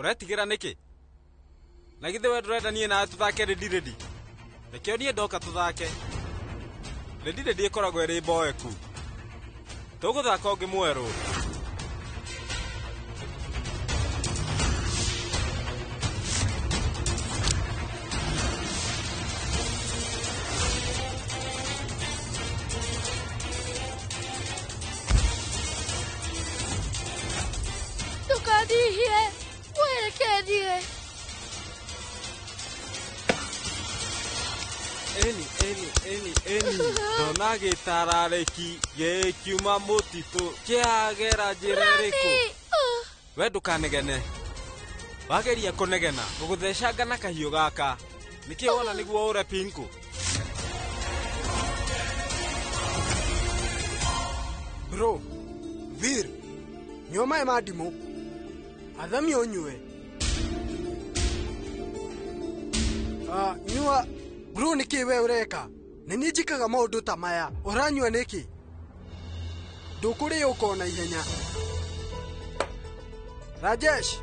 Ũretigĩra nĩkĩ? Na githĩ we ndũrenda niĩ nawe tũthake redi. Rekio niĩ ndoka tũthake. Redi ĩkoragwo ĩrĩ mboeku. Tũgũthaka ũngĩ mwerũ.
Ndũkandihie, werekerie.
Eni. Ndona gĩtararĩki gĩkiuma mũtitũ kĩagera njĩra ĩrĩkũ. We ndũkanegene. Wageria kũnegena, gũgũthecanga na kahiũ gaka. Nĩkĩ wona nĩguo ũre Pinko?
Bro, Vir, nyua maĩ ma ndimũ. Athamia ũnyue. Nyua. Bro, nĩkĩ we ũreka? Nĩ niĩ njĩkaga maũndũ ta maya. Ũranyua nĩkĩ? Ndũkũrĩa ũkona ihenya. Rajesh.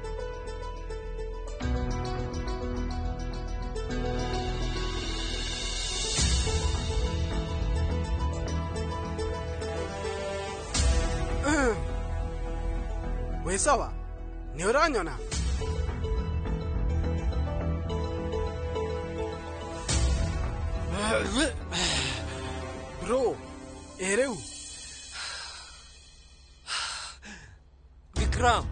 Wĩ sawa? Nĩ ũranyona? Bro, rĩu
Vikram.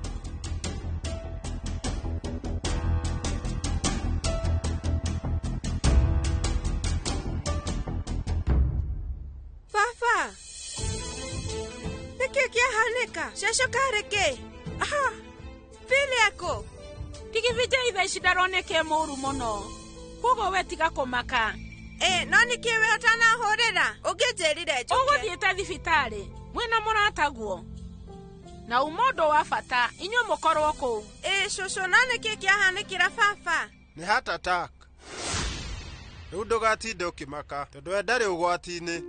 Baba, nĩkĩ kĩahanĩka? Cecũka rĩkĩ? Aha, Vili ako.
Tigivije itha ici ndaroneke mũru mũno. Koguo we tiga kũmaka.
No nĩkĩ we ũtanahũrĩra? Ũngĩnjĩrire njũke.
Ũgũthiĩte thibitarĩ. Mwĩna mũrataguo. Na ũmũndũ wa bata, inyuĩ mũkorwo kũu.
Cũcũ, no nĩkĩ kĩahanĩkĩra baba?
Nĩ heart attack. Rĩu ndũgatinde ũkĩmaka, tondũ we ndarĩ ũgwati-inĩ.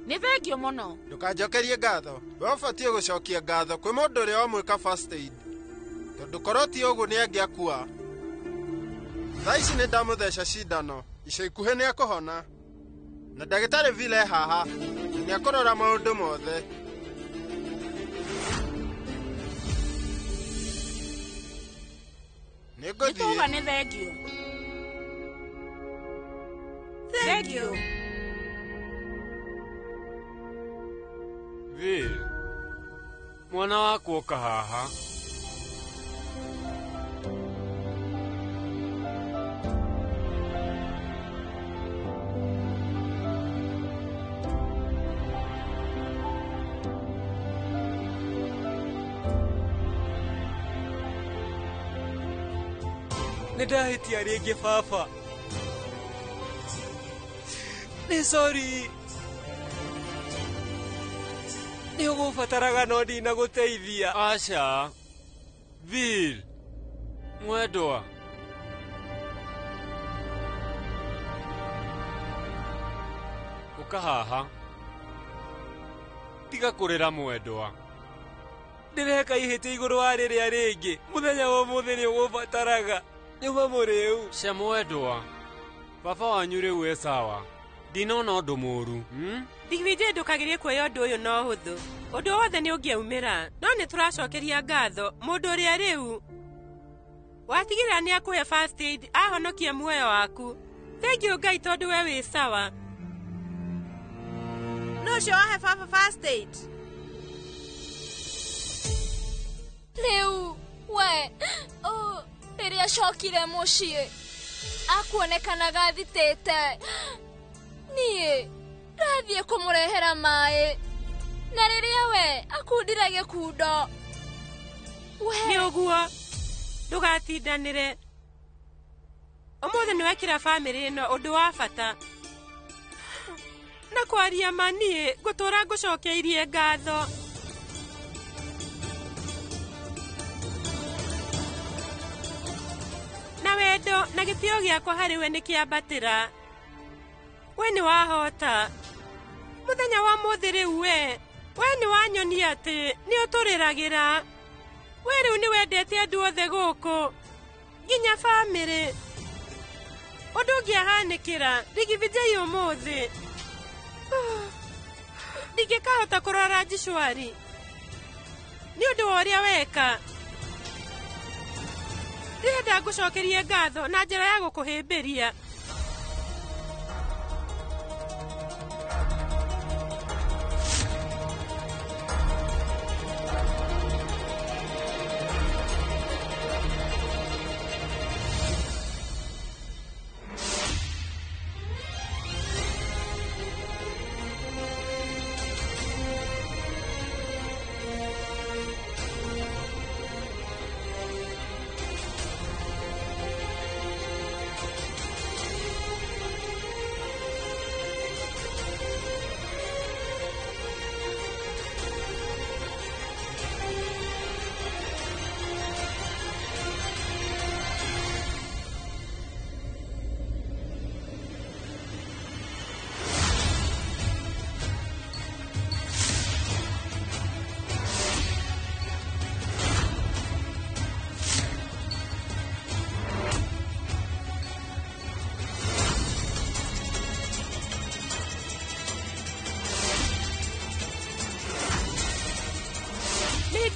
Nĩ thengio mũno.
Ndũkanjokerie ngatho. We ũbatiĩ gũcokia ngatho kwĩ mũndũ ũrĩa wamwĩka first aid. Tondũ korwo ti ũguo nĩ angĩakua. Thaa ici nĩ ndamũtheca cindano. Ica ikuhĩ nĩ akũhona. Na ndagĩtarĩ Vile haha. Nĩ akũrora maũndũ mothe. Nĩ ngũthiĩ.
Nĩtuga nĩ thengio. Thengio.
Vile, mwana wako oka haha. Nĩndahĩtia rĩngĩ baba. Nĩ sorry. Nĩ ũgũbataraga no ndinagũteithia. Aca. Vil. Mwendwa. Ũka haha. Tiga kũrĩra mwendwa. Ndĩreka ihĩtia igũrũ wa rĩrĩa rĩngĩ. Mũthenya wa ũmũthĩ nĩ ũgũbataraga. Nyuma mũrĩu. Cia mwendwa. Baba wanyu rĩu e sawa. Ndinona ũndũ mũru.
Ndigivije ndũkagerie kuoya ũndũ ũyũ no hũthũ. Ũndũ wothe nĩ ũngĩaumĩra. No nĩ tũracokeria ngatho mũndũ ũrĩa rĩu watigĩrĩra nĩ akũhe first aid ahonokia muoyo waku. Thengiũ Ngai tondũ we wĩ sawa. No ũcio wahe baba first aid.
Rĩu we rĩrĩa acokire mũciĩ akuonekanaga thitĩte. Niĩ rathiĩ kũmũrehera maĩ na rĩrĩa we akundire gĩkundo.
Nĩ ũguo ndũgatindanĩre. Ũmũthĩ nĩ wekĩra bamĩrĩ ĩno ũndũ wa bata. Na kwaria ma niĩ ngũtũra ngũcokeirie ngatho. Na wendo na gĩtĩo gĩakwa harĩ we nĩ kĩambatĩra. We nĩ wahota. Mũthenya wa mũthĩ rĩu we nĩ wanyonia atĩ nĩ ũtũrĩragĩra. We rĩu nĩ wendete andũ othe gũkũ. nginya family undu ngiahanikira Digivijay umuthi ndingikahota kurora Jishwari ni undu wa uria weka. Ndirenda ngucokerie ngatho na njira ya gukuhimbiria.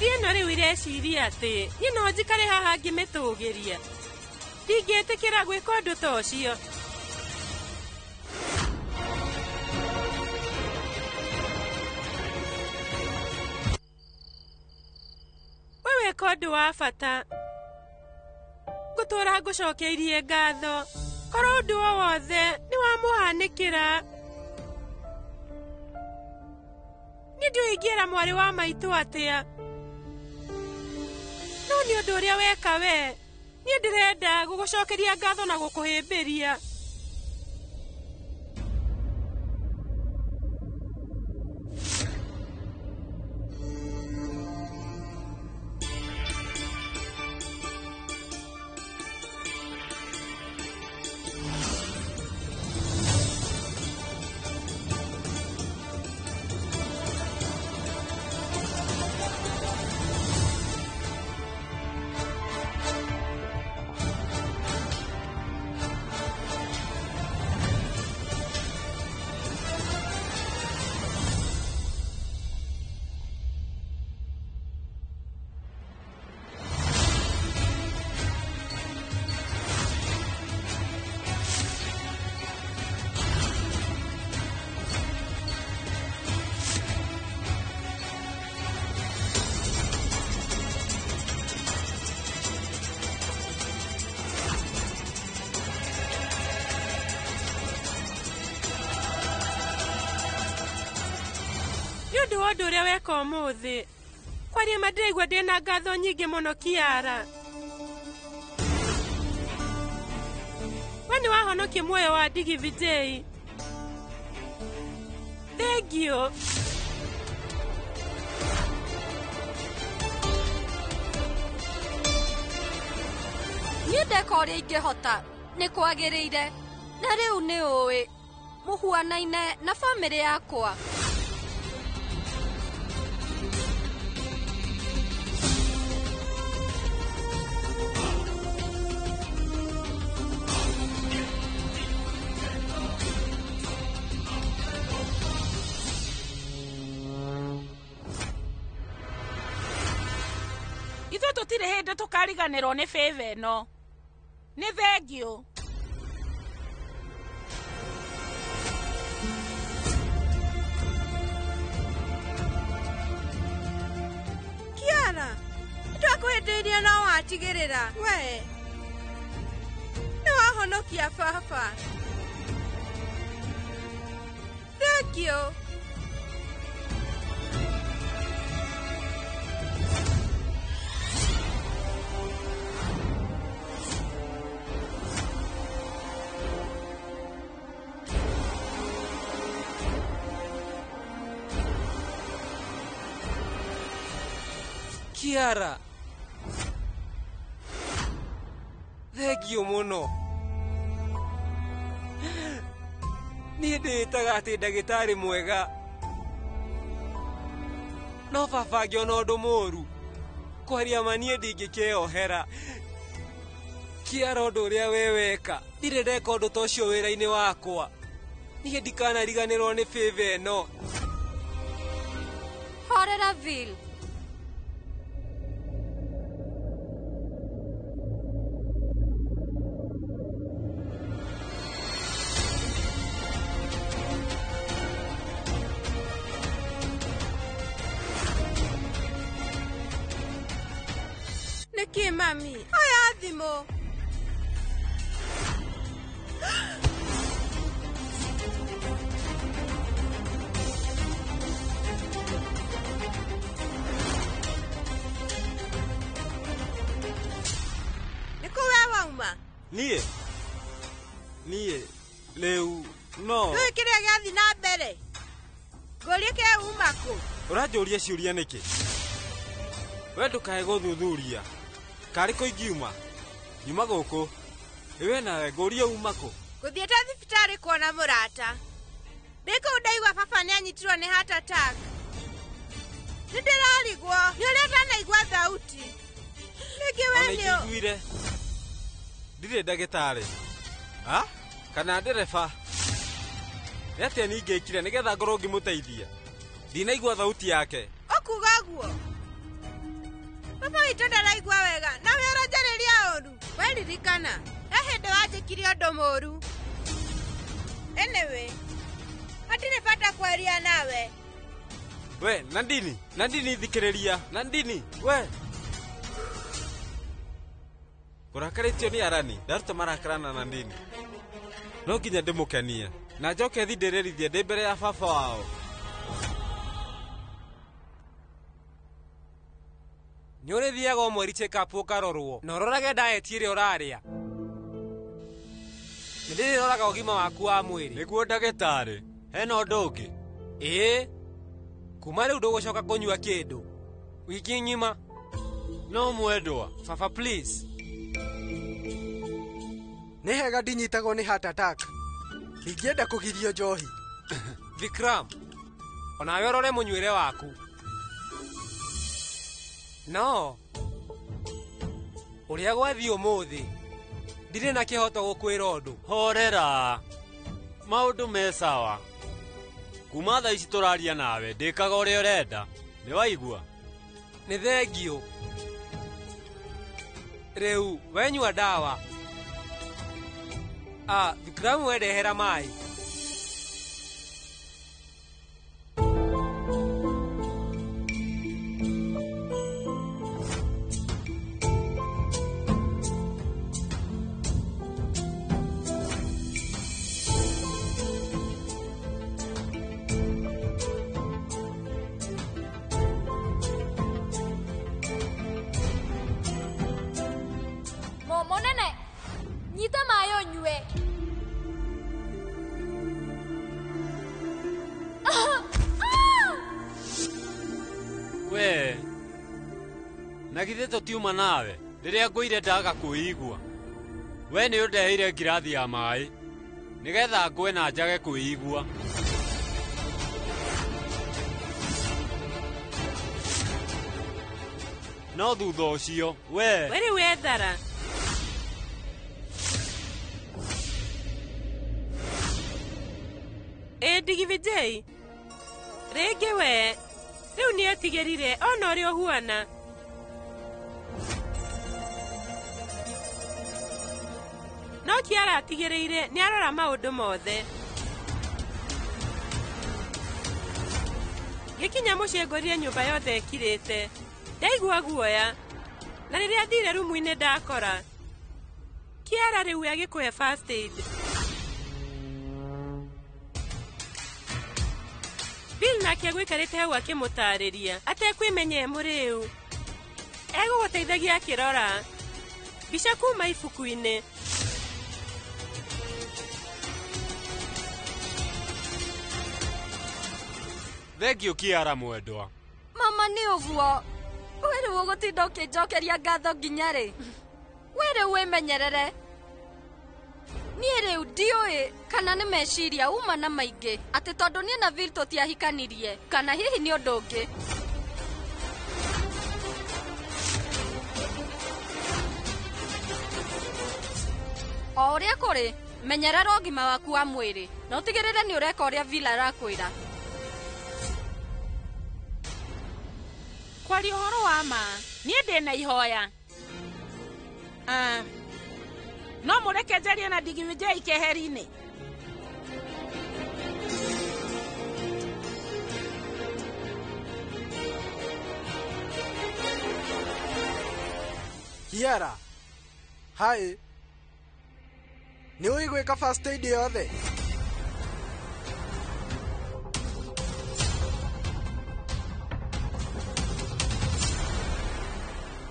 Ndieno riu ireciria ati ni no njikare haha ngimitugiria. Ndingĩtĩkĩra gwĩka ũndũ ta ũcio. We wĩka ũndũ wa bata. Ngũtũũra ngũcokeirie ngatho. Korwo ũndũ o wothe nĩ wamũhanĩkĩra. Nĩ ndiũĩ ingĩĩra mwarĩ wa maitũ atĩa. No nĩ ũndũ ũrĩa weka we, niĩ ndĩrenda gũgũcokeria ngatho na gũkũhĩmbĩria. Ũndũ ũrĩa weka ũmũthĩ kwaria mandĩraigua ndĩna ngatho nyingĩ mũno Kiara. We nĩ wahonokia muoyo wa Digivijay. Thengio.
Niĩ ndeka ũrĩa ingĩhota nĩ kwagĩrĩire na rĩu nĩ ũĩ mũhuanaine na bamĩrĩ yakwa.
Ithuĩ tũtirĩ hĩndĩ tũkariganĩrwo nĩ favor ĩno. Nĩ thengio.
Kiara, ndakũhĩndĩirie no watigĩrĩra. We, nĩ wahonokia baba. Thengio.
Kiara. Thengio mũno. Niĩ ndĩĩtaga atĩ ndagĩtarĩ mwega. No baba angĩona ũndũ mũũru kwaria ma niĩ ndingĩkĩohera. Kiara ũndũ ũrĩa we weka ndirĩ ndeka ũndũ ta ũcio wĩra-inĩ wakwa. Niĩ ndikanariganĩrwo nĩ favor ĩno.
Horera Vil.
Nĩkĩ mami? Oya thimũ. Nĩkũ we wauma?
Niĩ rĩu no.
Rĩu kĩrĩa gĩathi na mbere. Ngũria kĩ uma kũ?
Ũranjũria ciũria nĩkĩ? We ndũkae gũthuthuria. Karĩ kũ ingiuma? Nyuma gũkũ. Iwe nawe ngũria uma kũ?
Gũthiĩte thibitarĩ kuona mũrata. Ndĩkũ ndaigua baba nĩanyitirwo nĩ heart attack. Nĩndĩrarigwo. Nĩ ũrĩa ndanaigua thauti. Nĩkĩ we nĩũ?
Ona ingĩiguire. Ndirĩ ndagĩtarĩ. Ha? Kana ndereba? Nĩ atĩa ningĩkire nĩgetha ngorwo ngĩmũteithia? Ndinaigua thauti yake.
Ũkuga guo. Papa witũ ndaraigua wega. Nawe ũranjarĩria ũru. Weririkana. He hĩndĩ wanjĩkire ũndũ mũru. Anyway. Hatirĩ bata kwaria nawe.
We, Nandini thikĩrĩria. Nandini, we. Ũrakarĩtio nĩ Arani. Ndaruta marakara na Nandini. No nginya ndĩmũkenie. Na njoke thi ndĩrĩrithie ndĩ mbere ya baba wao.
Nĩ ũrĩthiaga o mweri check-up ũkarorwo na ũrorage diet ĩrĩa ũrarĩa. Nĩ ndĩrĩroraga ũgima waku wa mwĩrĩ.
Nĩguo ndagĩtarĩ. Hena ũndũ ũngĩ?
Ĩĩ. Kuma rĩu ndũgũcoka kũnyua kĩndũ. Wiki ng'ima.
No mwendwa.
Baba please.
Nĩ hega ndinyitagwo nĩ heart attack. Ndingĩenda kũgirio njohi.
Vikram. Onawe ũrore mũnyuĩre waku. No. Ũrĩa gwathiĩ ũmũthĩ. Ndirĩ na kĩhoto gũkwĩra ũndũ.
Horera. Maũndũ me sawa. Kuma thaa ici tũraria nawe ndĩkaga ũrĩa ũrenda. Nĩ waigua?
Nĩ thengio. Rĩu wenyua ndawa. Vikram wendehera maĩ.
Monene, nyita maĩ ũnyue.
We, na githĩ tũtiuma nawe rĩrĩa ngũire ndaga kwĩigua. We nĩ ũndeheire ngirathi ya maĩ nĩgetha ngwe na njage kwĩigua. No thutha ũcio we
rĩu wethara. Ndigi Vijay. Rĩngĩ we. Rĩu nĩetigĩrire ona ũrĩa ũhuana. No Kiara atigĩrĩire nĩarora maũndũ mothe. Gĩkinya mũciĩ ngorire nyũmba yothe ĩkirĩte. Ndaigua guoya. Na rĩrĩa thire rumu-inĩ ndakora. Kiara rĩu agĩkũhe first aid. Bill nake agũikarĩte hau akĩmũtarĩria atekwĩmenye mũrĩu. Egũgũteithagia akĩrora mbica kuma ibuku-inĩ.
Thengio Kiara mwendwa.
Mama nĩ ũguo. We rĩu ũgũtinda ũkĩnjokeria ngatho nginya rĩ? We rĩu wĩmenyerere. Niĩ rĩu ndiũĩ kana nĩ meciria uma na maingĩ atĩ tondũ niĩ na Vil tũtiahikanirie kana hihi nĩ ũndũ ũngĩ. Oria kuri menyerera ũgima waku wa mwĩrĩ na ũtigĩrĩre nĩ ũreka ũrĩa Vila arakwĩra.
Kwari ũhoro wa ma niĩ ndĩ na ihoya. No mũreke njarie na Digivijay keheri-inĩ.
Kiara. Hi. Nĩ ũigwĩka first aid yothe?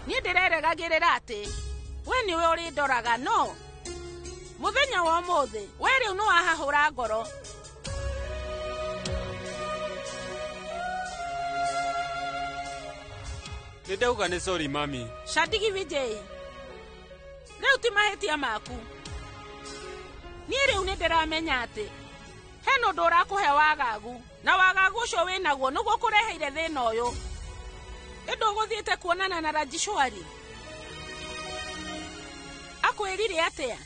Niĩ ndĩrerĩgagĩrĩra atĩ we nĩwe ũrĩndoraga no mũthenya wa ũmũthĩ we rĩu nĩ wahahũra ngoro.
Nĩndauga nĩ sorry mami.
Digivijay, rĩu ti mahĩtia maku. Niĩ rĩu nĩ ndĩramenya atĩ hena ũndũ ũrakũhe wagagu na wagagu ũcio wĩnaguo nĩguo kũreheire thĩna ũyũ. Ĩndũ ũgũthiĩte kuonana na Rajishwari akwĩrire atĩa?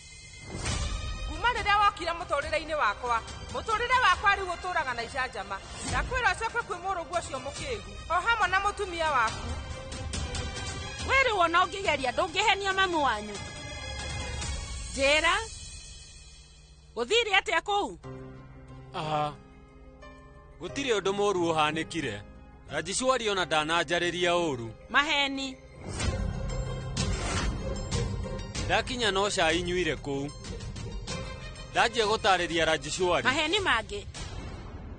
Kuma rĩrĩa wokire mũtũrĩre-inĩ wakwa, mũtũrĩre wakwa rĩu ũtũraga na icanjama. Ndakwĩra ũcoke kwĩ mũrũguo ũcio mũkĩgu o hamwe na mũtumia waku. We rĩu ona ũngĩgeria ndũngĩhenia mamu wanyu. Njĩra gũthire atĩa kũu?
Gũtirĩ ũndũ mũũru ũhanĩkire. Rajishwari ona ndananjarĩria ũũru.
Maheni.
Ndakinya no cai nyuire kũu. Ndanjia gũtarĩria Rajishwari.
Maheni mangĩ.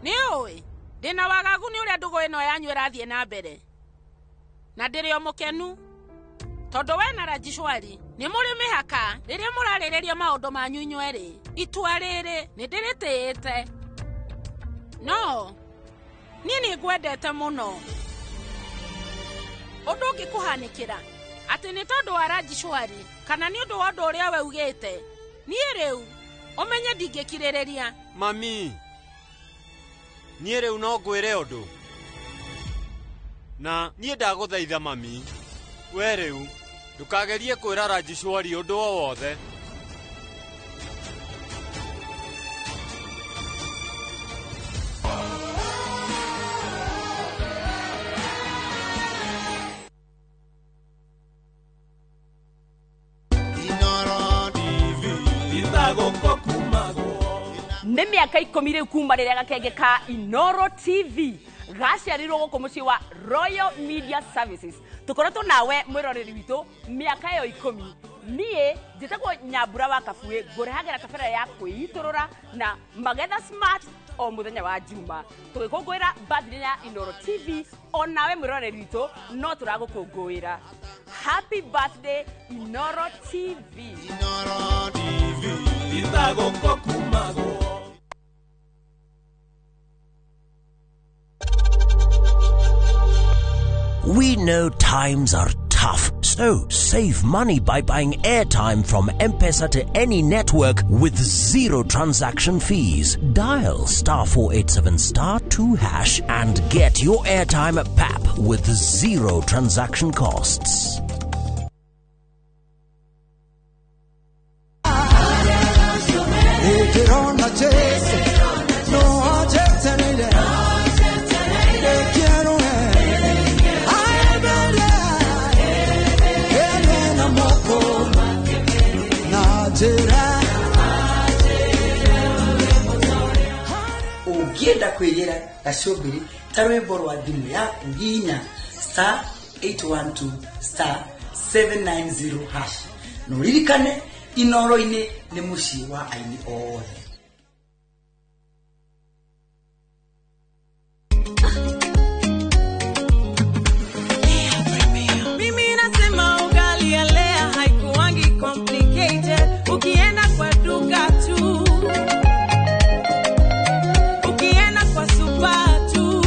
Nĩ ũĩ ndĩna wagagu nĩ ũrĩa ndũgũ ĩno yanyu ĩrathiĩ na mbere. Na ndĩrĩ o mũkenu tondũ we na Rajishwari nĩ mũrĩ mĩhaka rĩrĩa mũrarĩrĩria maũndũ manyu inyuerĩ. Itua rĩrĩ nĩ ndĩrĩtĩĩte. No niĩ nĩ ngwendete mũno. Ũndũ ũngĩkũhanĩkĩra atĩ nĩ tondũ wa Rajishwari kana nĩ ũndũ wa ũndũ ũrĩa we ugĩte, niĩ rĩu ũmenye ndingĩkirĩrĩria.
Mami, niĩ rĩu no ngwĩre ũndũ. Na niĩ ndagũthaitha mami, we rĩu ndũkagerie kwĩra Rajishwari ũndũ o wothe.
Nĩ mĩaka 10 rĩu kuma rĩrĩa gakenge ka Inoro TV gaciarirwo gũkũ mũciĩ wa Royal Media Services. Tũkoretwo nawe mwĩroreri witũ mĩaka ĩyo 10. Niĩ njĩtagwo Nyambura wa Kabuĩ, ngũrehagĩra kabere ya kwĩitũrũra na Magetha Smart o mũthenya wa Juma. Tũgĩkũngũĩra birthday ya Inoro TV, o nawe mwĩroreri witũ no tũragũkũngũĩra. Happy birthday Inoro TV. Inoro TV. Ndagũkũ kumago.
We know times are tough, so save money by buying airtime from M-Pesa to any network with zero transaction fees. Dial *487*2# and get your airtime PAP with zero transaction costs.
Ukienda kwegera gacũmbĩrĩ ta rwĩmbo rwa thimũ yaku hihinya *812*790#. No ririkane Inoro-inĩ nĩ mũciĩ wa aini othe.
Mimi nasema ugali ya lea haikuwangi complicated. Ukienda kwa duka tu, ukienda kwa supa tu,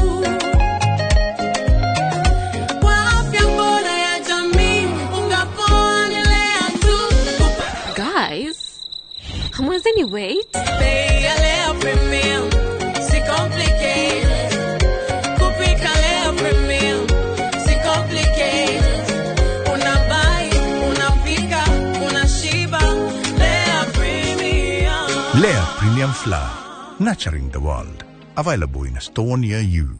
kwa afya bora ya jamii ungapoa ni lea tu.
Guys, hamwezeni wait?
Bei ya lea premium, si complicated. Kupika lea premium, si complicated. Unabai, unapika, unashiba, lea premium.
Lea Premium Flour, nurturing the world. Available in a store near you.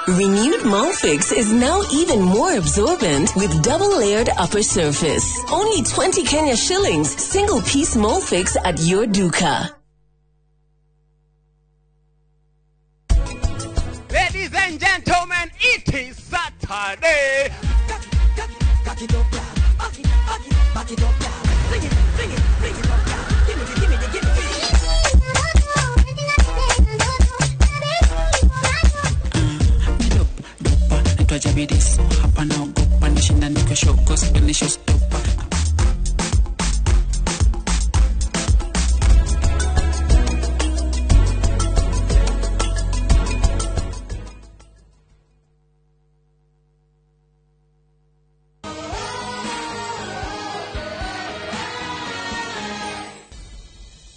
Renewed Molfix is now even more absorbent with double-layered upper surface. Only 20 Kenya shillings, single-piece Molfix at your duka.
Ladies and gentlemen, it is Saturday. Back it up, back it up, sing it, bring it up, give me.
This hapa na ogopa nishinda niko show gospel ni show stopper.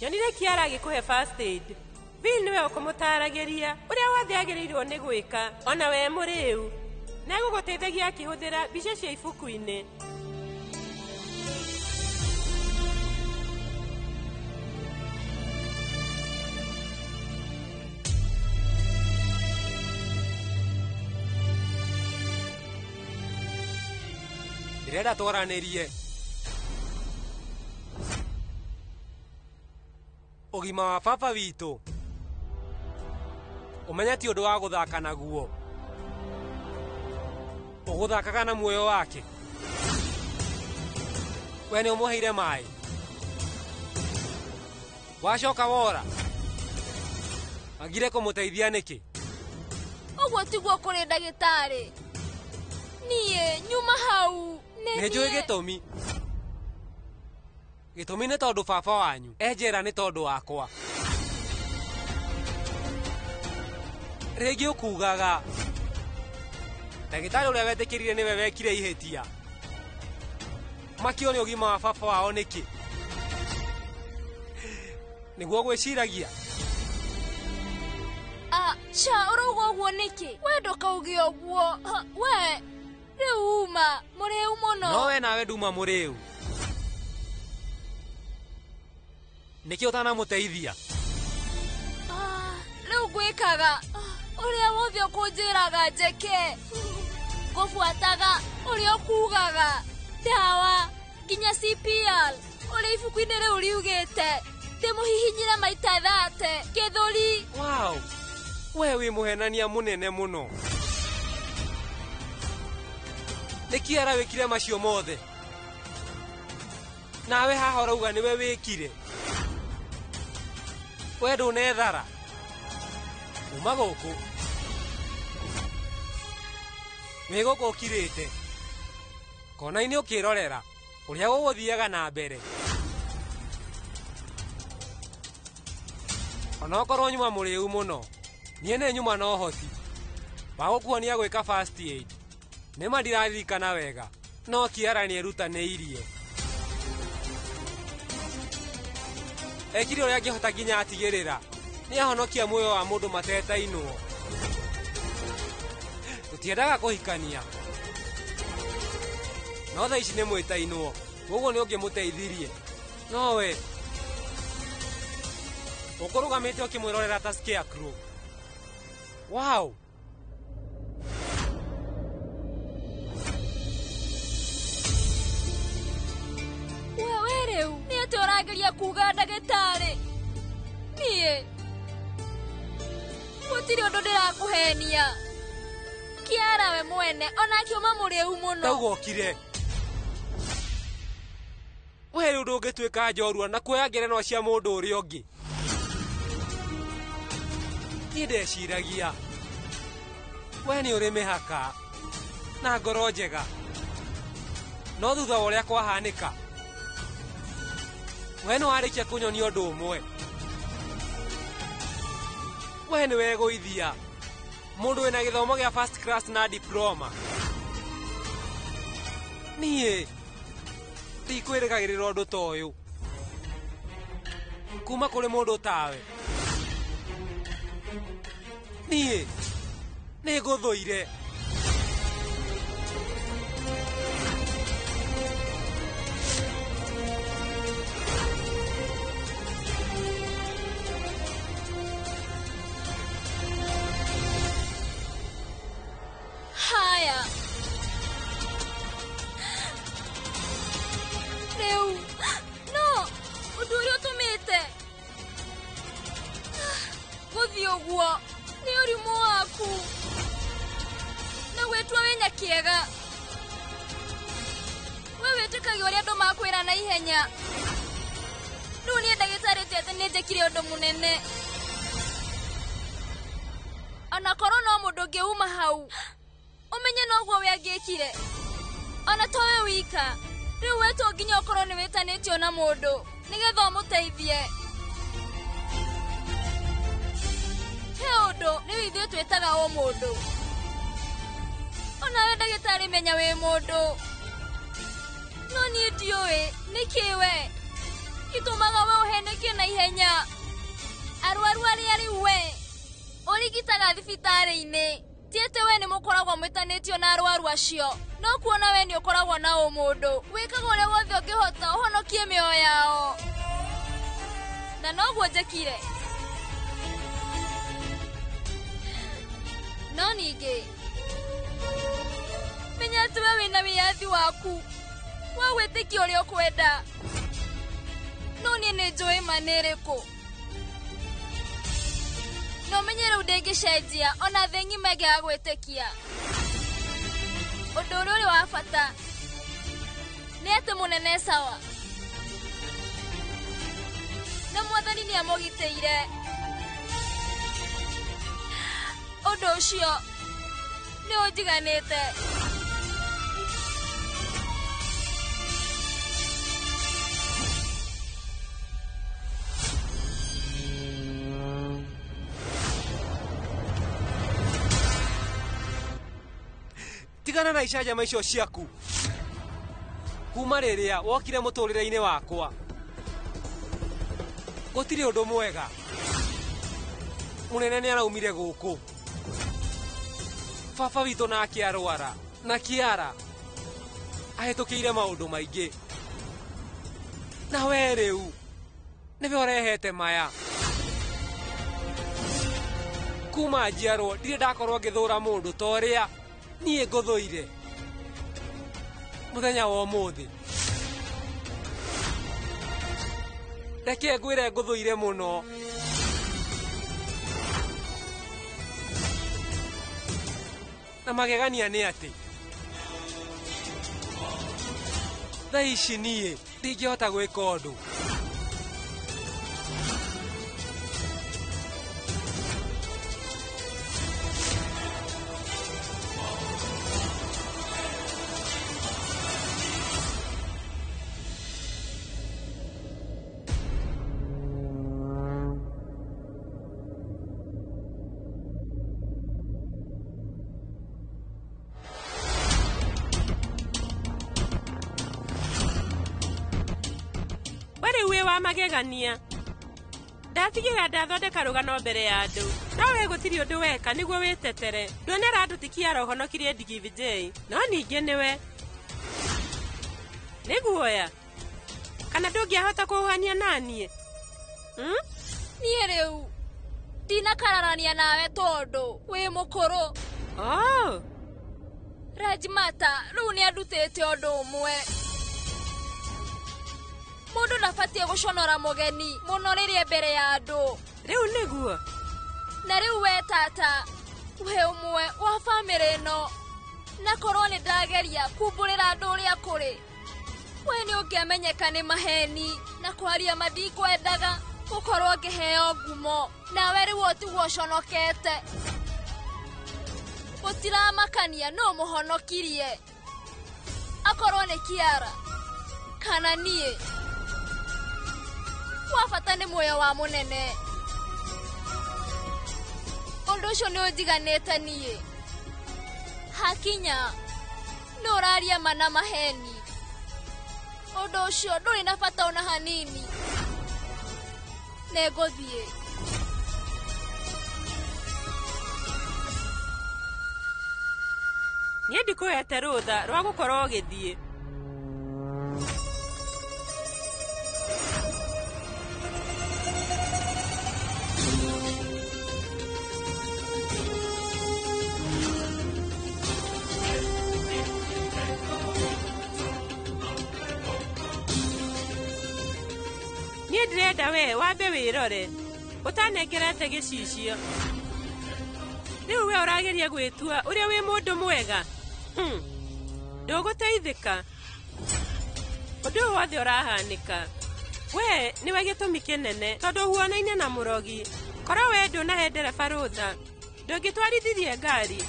Yonire Kiara agikuhe first aid. Bill niwe ukumutarageria uria wathe agirirwo ni gwika ona we muriu. Nego guteithagia akihũthĩra mbica cia ibuku-inĩ.
Ndirenda twaranĩrie ũgima wa baba witũ. Ũmenya ti ũndũ wa gũthaka naguo. Ũgũthakaga na muoyo wake. We nĩ ũmũheire maĩ. Wacoka wora. Agire kũmũteithia nĩkĩ?
Ũguo tiguo kũrĩ ndagĩtarĩ. Niĩ nyuma hau.
Nĩ njũĩ gĩtũmi. Gĩtũmi nĩ tondũ baba wanyu enjera nĩ tondũ wakwa. Rĩngĩ ũkugaga ndagĩtarĩ ũrĩa wetĩkĩrire nĩwe wekire ihĩtia. Makĩo nĩ ũgima wa baba wao nĩkĩ? Nĩguo gwĩciragia.
Cha ũrauga ũguo nĩkĩ? We ndũkauge ũguo. We rĩu uma mũrĩu mũno.
No we nawe nduma mũrĩu. Nĩkĩ ũtanamũteithia?
Rĩu ngwĩkaga ũrĩa wothe ũkũnjĩraga njeke. Ngũbuataga ũrĩa ũkugaga. Dawa nginya CPR ũrĩa ibuku-inĩ rĩu riugĩte. Ndĩmũhihinyire maita 30 gĩthũri.
Wow, we wĩ mũhenania mũnene mũno. Nĩkĩ arawĩkire macio mothe? Nawe haha ũrauga nĩwe wĩkire. We ndũnethara. Uma gũkũ. Nĩ gũkũ ũkirĩte. Kona-inĩ ũkĩrorera ũrĩa gũgũthiaga na mbere. Ona okorwo nyuma mũrĩu mũno, niĩ nĩ nyuma na ũhoti wa gũkuonia gwĩka first aid. Nĩma ndiraririkana wega, no Kiara nĩ erutanĩirie. Ekire ũrĩa angĩhota nginya atigĩrĩra nĩ ahonokia muoyo wa mũndũ matetainwo. Tũtiendaga kũhikania, no thaa ici nĩ mwĩtainwo, ũguo nĩ ũngĩmũteithirie. No we ũkũrũgamĩte ũkĩmwĩrorera ta scarecrow. Wow!
We rĩu nĩ atĩ ũrageria kuga ndagĩtarĩ. Niĩ gũtirĩ ũndũ ndĩrakũhenia. Kiara we mwene ona akiuma mũrĩu mũno.
Tauga ũkire. We rĩu ndũngĩtuĩka njorua na kuoya ngerenwa cia mũndũ ũrĩa ũngĩ. Niĩ ndeciragia we nĩ ũrĩ mĩhaka na ngoro njega, no thutha wa ũrĩa kwahanĩka we nĩ warĩkia kũnyonia ũndũ ũmwe. We nĩ wegũithia mũndũ wĩna gĩthomo gĩa first class na diploma. Niĩ ndikwĩrĩgagĩrĩra ũndũ ta ũyũ kuma kũrĩ mũndũ tawe. Niĩ nĩ ngũthũire.
ndũthikagio ũrĩa andũ makwĩra na ihenya. Rĩu niĩ ndagĩtarĩ ti atĩ nĩnjĩkire ũndũ mũnene. Ona korwo no mũndũ ũngĩ uma hau, ũmenye noguo we angĩkire. Ona to we wika, rĩu we to nginya ũkorwo nĩ wĩtanĩtio na mũndũ nĩgetha ũmũteithie. He ũndũ rĩu ithuĩ twĩtaga o mũndũ. Ona we ndagĩtarĩ menya wĩ mũndũ. No niĩ ndiũĩ nĩkĩ we gĩtũmaga we ũheneke na ihenya. Arwaru arĩa rĩu we ũrigitaga thibitarĩ-inĩ, ti atĩ we nĩ mũkoragwo mwĩtanĩtio na arwaru acio, no kuona we nĩ ũkoragwo na ũmũndũ. Wĩkaga ũrĩa wothe ũngĩhota ũhonokie mĩoyo yao, na noguo njĩkire. No ningĩ menya atĩ we wĩna wĩyathi waku wa gwĩtĩkia ũrĩa ũkwenda. No niĩ nĩ njũĩ ma nĩ ĩrĩkũ. No menye rĩu ndĩngĩcenjia ona thĩ ng'ima ĩngĩaga gwĩtĩkia. Ũndũ ũrĩa ũrĩ wa bata nĩ atĩ mũnene sawa na Mwathani nĩ amũgitĩire. Ũndũ ũcio nĩ ũnjiganĩte.
Tigana na icanjama icio ciaku. Kuma rĩrĩa wokire mũtũrĩre-inĩ wakwa, gũtirĩ ũndũ mwega. Mũnene nĩ araumire gũkũ, baba witũ nake arwara, na Kĩara ahĩtũkĩire maũndũ maingĩ. Na we rĩu nĩwe ũrehete maya. Kuma njiarwo ndirĩ ndakorwo ngĩthũra mũndũ ta ũrĩa niĩ ngũthũire mũthenya wa ũmũthĩ. Reke ngwĩre ngũthũire mũno. Na magegania nĩ atĩ thaa ici niĩ ndingĩhota gwĩka ũndũ.
Magegania ndatigĩra ndathondeka rũgano mbere ya andũ, no we gũtirĩ ũndũ weka nĩguo wĩtetere. Ndonera andũ ti Kĩara ũhonokirie Digivi J, no ningĩ nĩwe nĩ guoya kana ndũngĩahota kũũhania naniĩ?
Niĩ rĩu ndinakararania nawe tondũ wĩ mũkũrũ. Rajmata rĩu nĩ andutĩte ũndũ ũmwe. Mũndũ ndabatiĩ gũconora mũgeni mũno rĩrĩa mbere ya andũ.
Rĩu nĩguo.
Na rĩu we tata, we ũmwe wa bamĩrĩ ĩno, na korwo nĩ ndageria kumbũrĩra andũ ũrĩa kũrĩ, we nĩ ũngĩamenyeka nĩ maheni na kwaria matikwendaga gũkorwo ngĩheo ngumo, nawe rĩu otiguo ũconokete. Gũtiramakania no mũhonokirie, akorwo nĩ Kĩara kana niĩ. Wa bata nĩ muoyo wa mũnene. Ũndũ ũcio nĩ ũnjiganĩte niĩ. Hakinya nĩ ũraria mana maheni. Ũndũ ũcio ndũrĩ na bata ona hanini. Nĩ ngũthiĩ.
Niĩ ndikũhete rũtha rwa gũkorwo ũgĩthiĩ. Niĩ ndĩrenda we wambe wĩrore ũtanengerete gĩcicio. Rĩu we ũrageria gwĩtua ũrĩa wĩ mũndũ mwega. Ndũgũteithĩka. ũndũ ũyũ wothe ũrahanĩka we nĩwe gĩtũmi kĩnene tondũ huanaine na mũrogi. Korwo we ndũnahe ndereba rũtha ndũngĩtwarithirie ngari.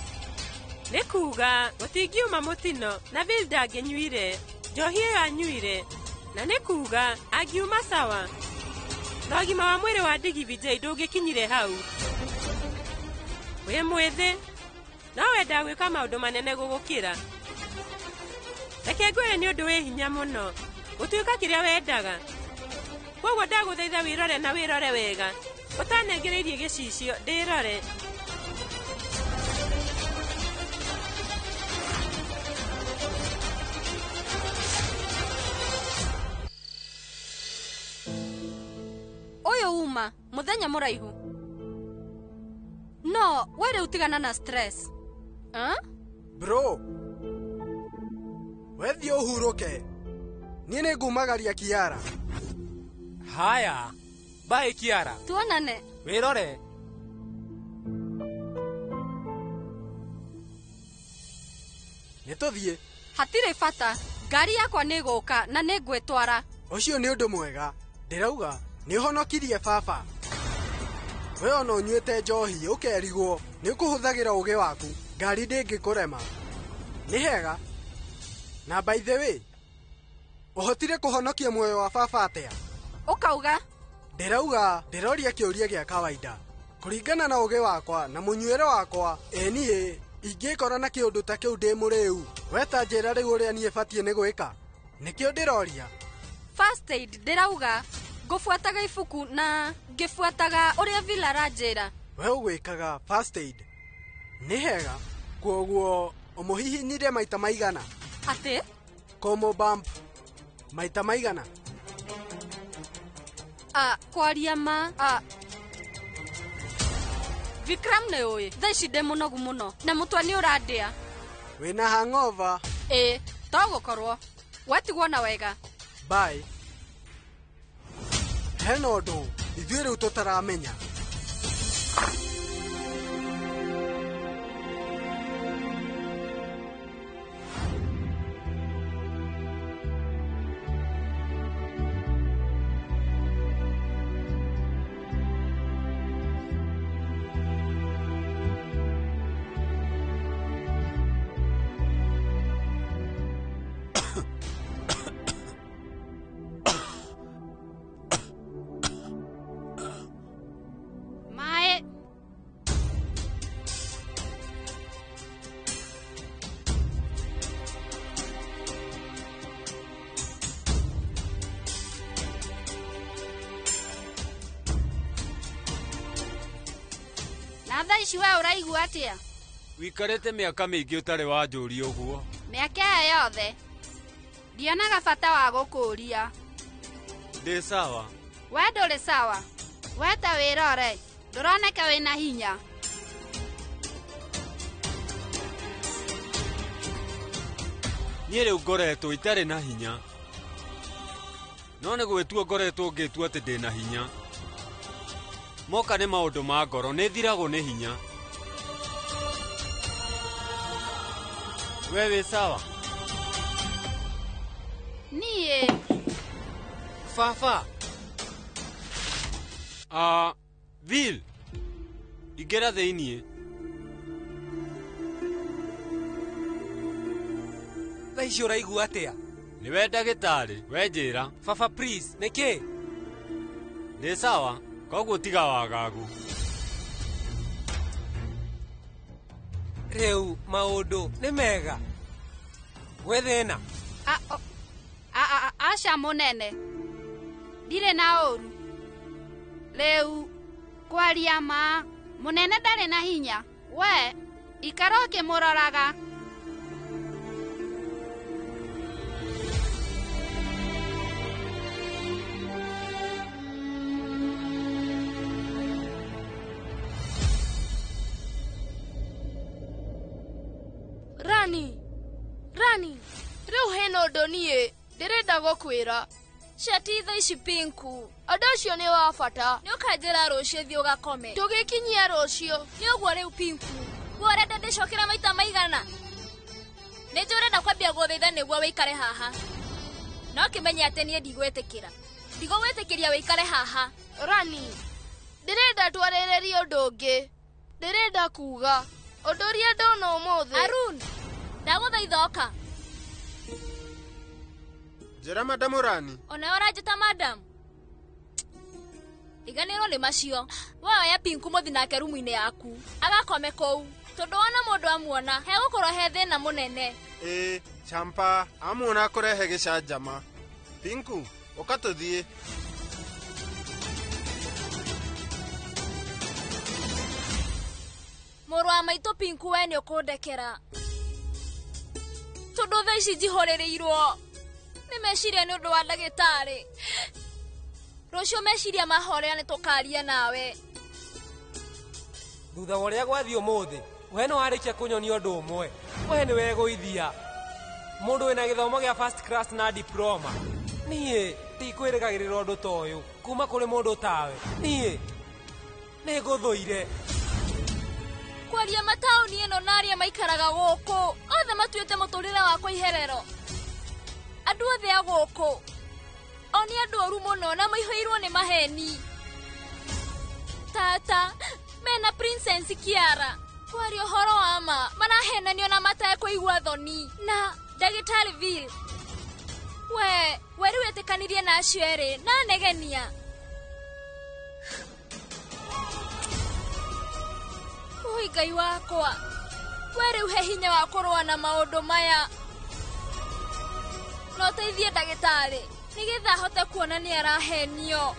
Nĩ kuga gũtingiuma mũtino na Bill ndangĩnyuire, njohi ĩyo anyuire, na nĩ kuga angiuma sawa na ũgima wa mwĩrĩ wa Ndigi Vijay ndũngĩkinyire hau. Wĩ mwĩthĩ no wenda gwĩka maũndũ manene gũgũkĩra. Reke ngwĩre nĩ ũndũ wĩ hinya mũno gũtuĩka kĩrĩa wendaga. Koguo ndagũthaitha wĩrore na wĩrore wega, ũtanengereirie gĩcicio ndĩrore.
Ũyũ uma mũthenya mũraihu. No we rĩu tigana na stress.
Bro, wethie ũhurũke. Niĩ nĩ ngumagaria Kiara.
Haya, bye Kiara.
Tuonane.
Wĩrore.
Nĩtũthiĩ.
Hatirĩ bata, ngari yakwa nĩ gũka na nĩ ngwĩtwara.
Ũcio nĩ ũndũ mwega. Ndĩrauga nĩ ũhonokirie baba. We ona ũnyuĩte njohi ũkerigwo nĩ ũkũhũthagĩra ũgĩ waku, ngari ndĩngĩkũrema. Nĩ hega. Na by the way, ũhotire kũhonokia muoyo wa baba atĩa?
Ũkauga?
Ndĩrauga ndĩroria kĩũria gĩa kawaida. Kũringana na ũgĩ wakwa na mũnyuĩre wakwa, niĩ ingĩkora na kĩũndũ ta kĩu ndĩ mũrĩu, weta njĩra rĩu ũrĩa niĩ batiĩ nĩ gwĩka. Nĩkĩo ndĩroria.
First aid ndĩrauga ngũbuataga ibuku na ngĩbuataga ũrĩa Bill aranjĩra.
We ũgwĩkaga first aid. Nĩ hega. Kwoguo ũmũhihinyire maita maigana?
Atĩ?
Como bump maita maigana?
Kwaria ma Vikram nĩ ũĩ thaa ici ndĩ mũnogu mũno na mũtwe nĩ ũrandĩa.
Wĩna hangover?
To gũkorwo wetigwo na wega.
Bye. Hena ũndũ ithuĩ rĩu tũtaramenya.
Thaa ici we ũraigua atĩa?
Wikarĩte mĩaka mĩingĩ ũtarĩ wanjũria ũguo.
Mĩaka ĩyo yothe ndionaga bata wa gũkũria.
Ndĩ sawa.
We ndũrĩ sawa. We ta wĩrore, ndũroneka wĩna hinya.
Niĩ rĩu ngoretwo itarĩ na hinya. No nĩ gwĩtua ngoretwo ngĩtua atĩ ndĩ na hinya. Moka nĩ maũndũ ma ngoro nĩ thiragwo nĩ hinya. We wĩ sawa?
Niĩ.
Baba. Bill. Ingĩra thĩiniĩ.
Thaa ici ũraigua atĩa?
Nĩ we ndagĩtarĩ, we njĩra.
Baba please, nĩkĩ?
Ndĩ sawa. Koguo tiga wagagu.
Rĩu maũndũ nĩ mega. We thĩna?
Aca mũnene. Ndirĩ na ũru. Rĩu kwaria ma mũnene ndarĩ na hinya. We ikara ũkĩmũroraga.
Rani, rĩu hena ũndũ niĩ ndĩrenda gũkwĩra.
Shati thaa ici Pinku.
Ũndũ ũcio nĩ wa bata.
Nĩ ũkanjĩra rũciũ thiĩ ũgakome.
Tũgĩkinyia rũciũ.
Nĩ ũguo rĩu Pinku. Guo ũrenda ndĩcokera maita maigana. Nĩ njũrenda kwambia gũthaitha nĩguo wĩikare haha. no kimenye ate nie ndigwetekira ndigwetekiria wikare haha.
Rani, ndirenda twarererie undu ungi. Ndirenda kuga undu uria ndona umuthi.
Arun, ndaguthaitha oka.
Njira Madam Rani.
Ona urajita madam. Iganiro ni macio. Wa ya Pinku muthi nake rumu-ini yaku. Agakome kou. Tondu wana mundu amuona, he gukorwo he thina munene.
Champa, amuona kurehe gicanjama. Pinku, ukatuthie.
Muru wa maitu Pinku we ni ukundekera. Tondu tha ici njihorireirwo. Ni meciria ni undu wa ndagitari. Rucio meciria mahorera ni tukaria nawe.
Thutha wa uria gwathii umuthi, we no warikia kunyonia undu umwe. We ni weguithia. Mundu wina githomo gia first class na diploma. Nie, ti kwirigagirira undu ta uyu kuma kuri mundu tawe. Nie. Ni guthuire.
Kwaria matauni ino na aria maikaraga guku. Othe matuite muturire wakwa iherero. Andu othe a guku. Oni andu oru muno na maihoirwo ni maheni. Tata, mena Princess Kiara. Kwaria horo ama, marahenanio na matekuigua thoni. Na Ndagitari Vil. We riwetekanirie na acio eri na negenia. Oi Ngai wakwa. We riu he hinya wa kurwa na maundu maya. No teithie ndagitari. Nigetha hote kuona ni arahenio.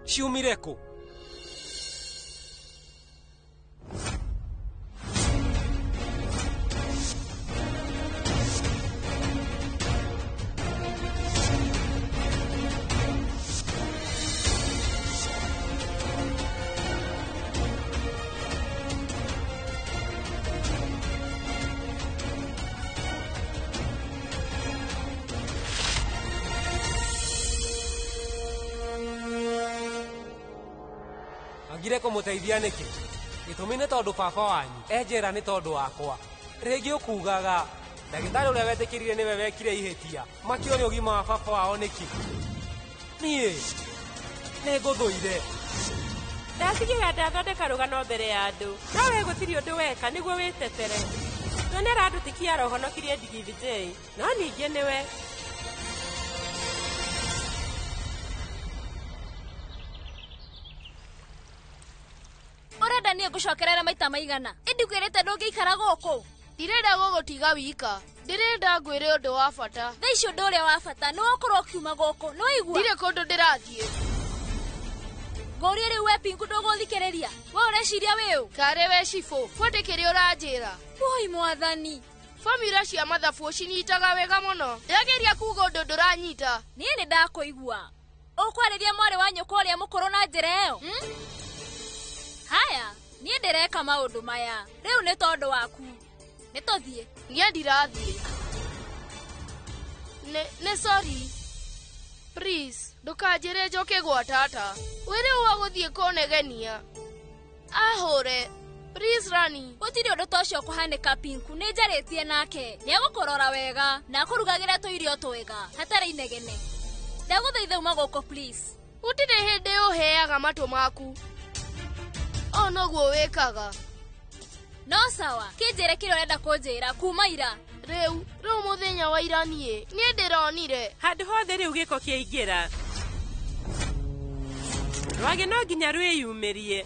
Ciumire ku? Ngire kumuteithia niki gitumi ni tondu baba wanyu enjera ni tondu wakwa ringi ukugaga ndagitari uria wetikirire niwe wekire ihitia makio ni ugima wa baba wao niki nie ni nguthuire
ndasigiga ndathondeka rugano mbere ya andu no we gutiri undu weka niguo witetere no nä randutikia rohonokirie Ndigithi J no ningĩ nĩwe
urenda nie ngucokerera maita maigana indikwirite ndungiikara guku
ndirenda gugutiga wika ndirenda ngwire undu wa bata
tha icio undu uria wa bata ni wokorwo ukiuma guku ni waigua
ndire kundu ndirathie
ngoria riu we Pinku ndũgũthikĩrĩria we ũreciria wĩũ
kare we cibũ buate kĩrĩa ũranjĩra
woi mwathani
famira cia mathabu cinyitaga wega mũno ndĩrageria kuuga ũndũ ndũranyita
niĩ nĩ ndakũigua ũkwarĩria mwarĩ wa nyũkwa ũrĩa mũkũrũ na njĩra ĩyo haya niĩ ndĩreka maũndũ maya rĩu nĩ tondũ waku nĩ tũthiĩ
niĩ ndirathiĩ nĩ sorry please ndukanjĩre njoke gwa tata wĩrĩ wa gũthiĩ kũnegenia ahũre please Rani
gũtirĩ ũndũ ta ũcio kũhanĩka Pinku nĩ njarĩtie nake nĩ egũkũrora wega na akũrugagĩra tũirio twega hatarĩ inegene ndagũthaitha uma gũkũ please
gũtirĩ hĩndĩ ũheaga matũ maku o noguo wĩkaga
no sawa kĩnjĩre kĩrĩa ũrenda kũnjĩra kuma ira
rĩu mũthenya wa ira niĩ ndĩronire
handũ hothe rĩu gĩko kĩaingĩra rwagĩ no nginya rwĩyumĩrie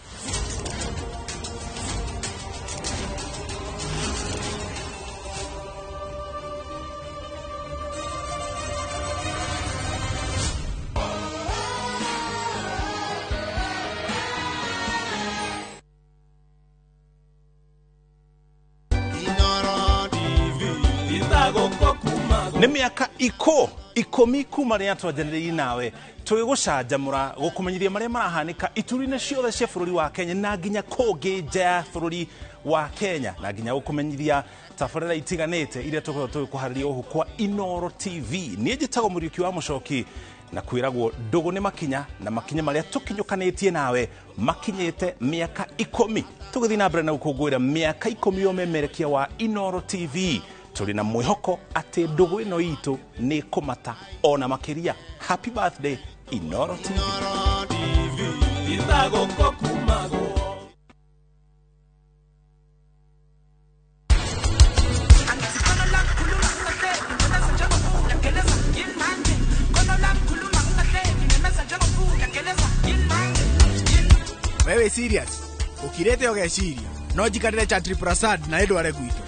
nä mä aka ikå ikå kuma rä a twanjanä nawe Tugigucanjamura gukumenyeria maria marahanika ituri-ini ciothe cia bururi wa Kenya na nginya kungi nja ya bururi wa Kenya na nginya gukumenyeria tabarĩra itiganĩte iria tukorwo kuharĩria uhu kwa Inoro TV. Nie njĩtagwo Mũriũki wa Mũcoki na kwĩragwo ndũgũ nĩ makinya na makinya maria tukinyũkanĩtie nawe makinyĩte mĩaka 10. Tũgĩthiĩ na mbere na gũkũngũĩra mĩaka 10 ũmemerekia wa Inoro TV. Tũrĩ na mwĩhoko atĩ ndũgũ ĩno itũ nĩ kũmata ona makĩria. Happy birthday Inoro TV.
Wewe serious? Ukirete ogeciria no njikarire Chantry Prasad na Edward gwitũ.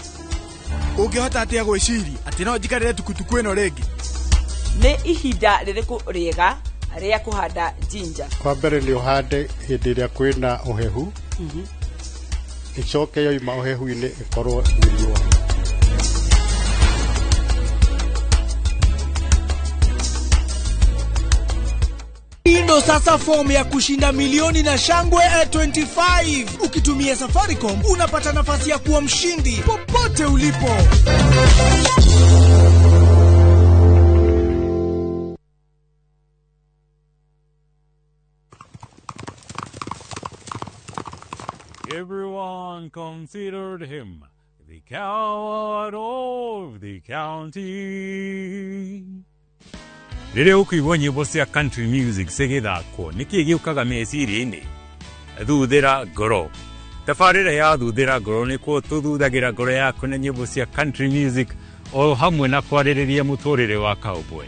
Ungihota atia gwiciria ati no njikarire tukutuku ino ringi?
Nĩ ihinda rĩrĩkũ rĩega rĩa kũhanda ginger?
Kwa mbere nĩ ũhande hĩndĩ ĩrĩa kwĩna ũhehu. Icoke yoima ũhehu-inĩ ĩkorwo riũa.
Ndo sasa fomu ya kushinda milioni na shangwe A25. Ukitumia Safaricom unapata nafasi ya kuwa mshindi popote ulipo.
Everyone considered him the coward of the county. Rĩrĩa ũkũigua nyĩmbo cia country music cigĩthakwo nĩkĩ gĩũkaga meciria-inĩ? Thuthĩra ngoro. Tabarĩra ya thuthĩra ngoro nĩkuo tũthuthagĩra ngoro yaku na nyĩmbo cia country music o hamwe na kwarĩrĩria mũtũrĩre wa cowboy.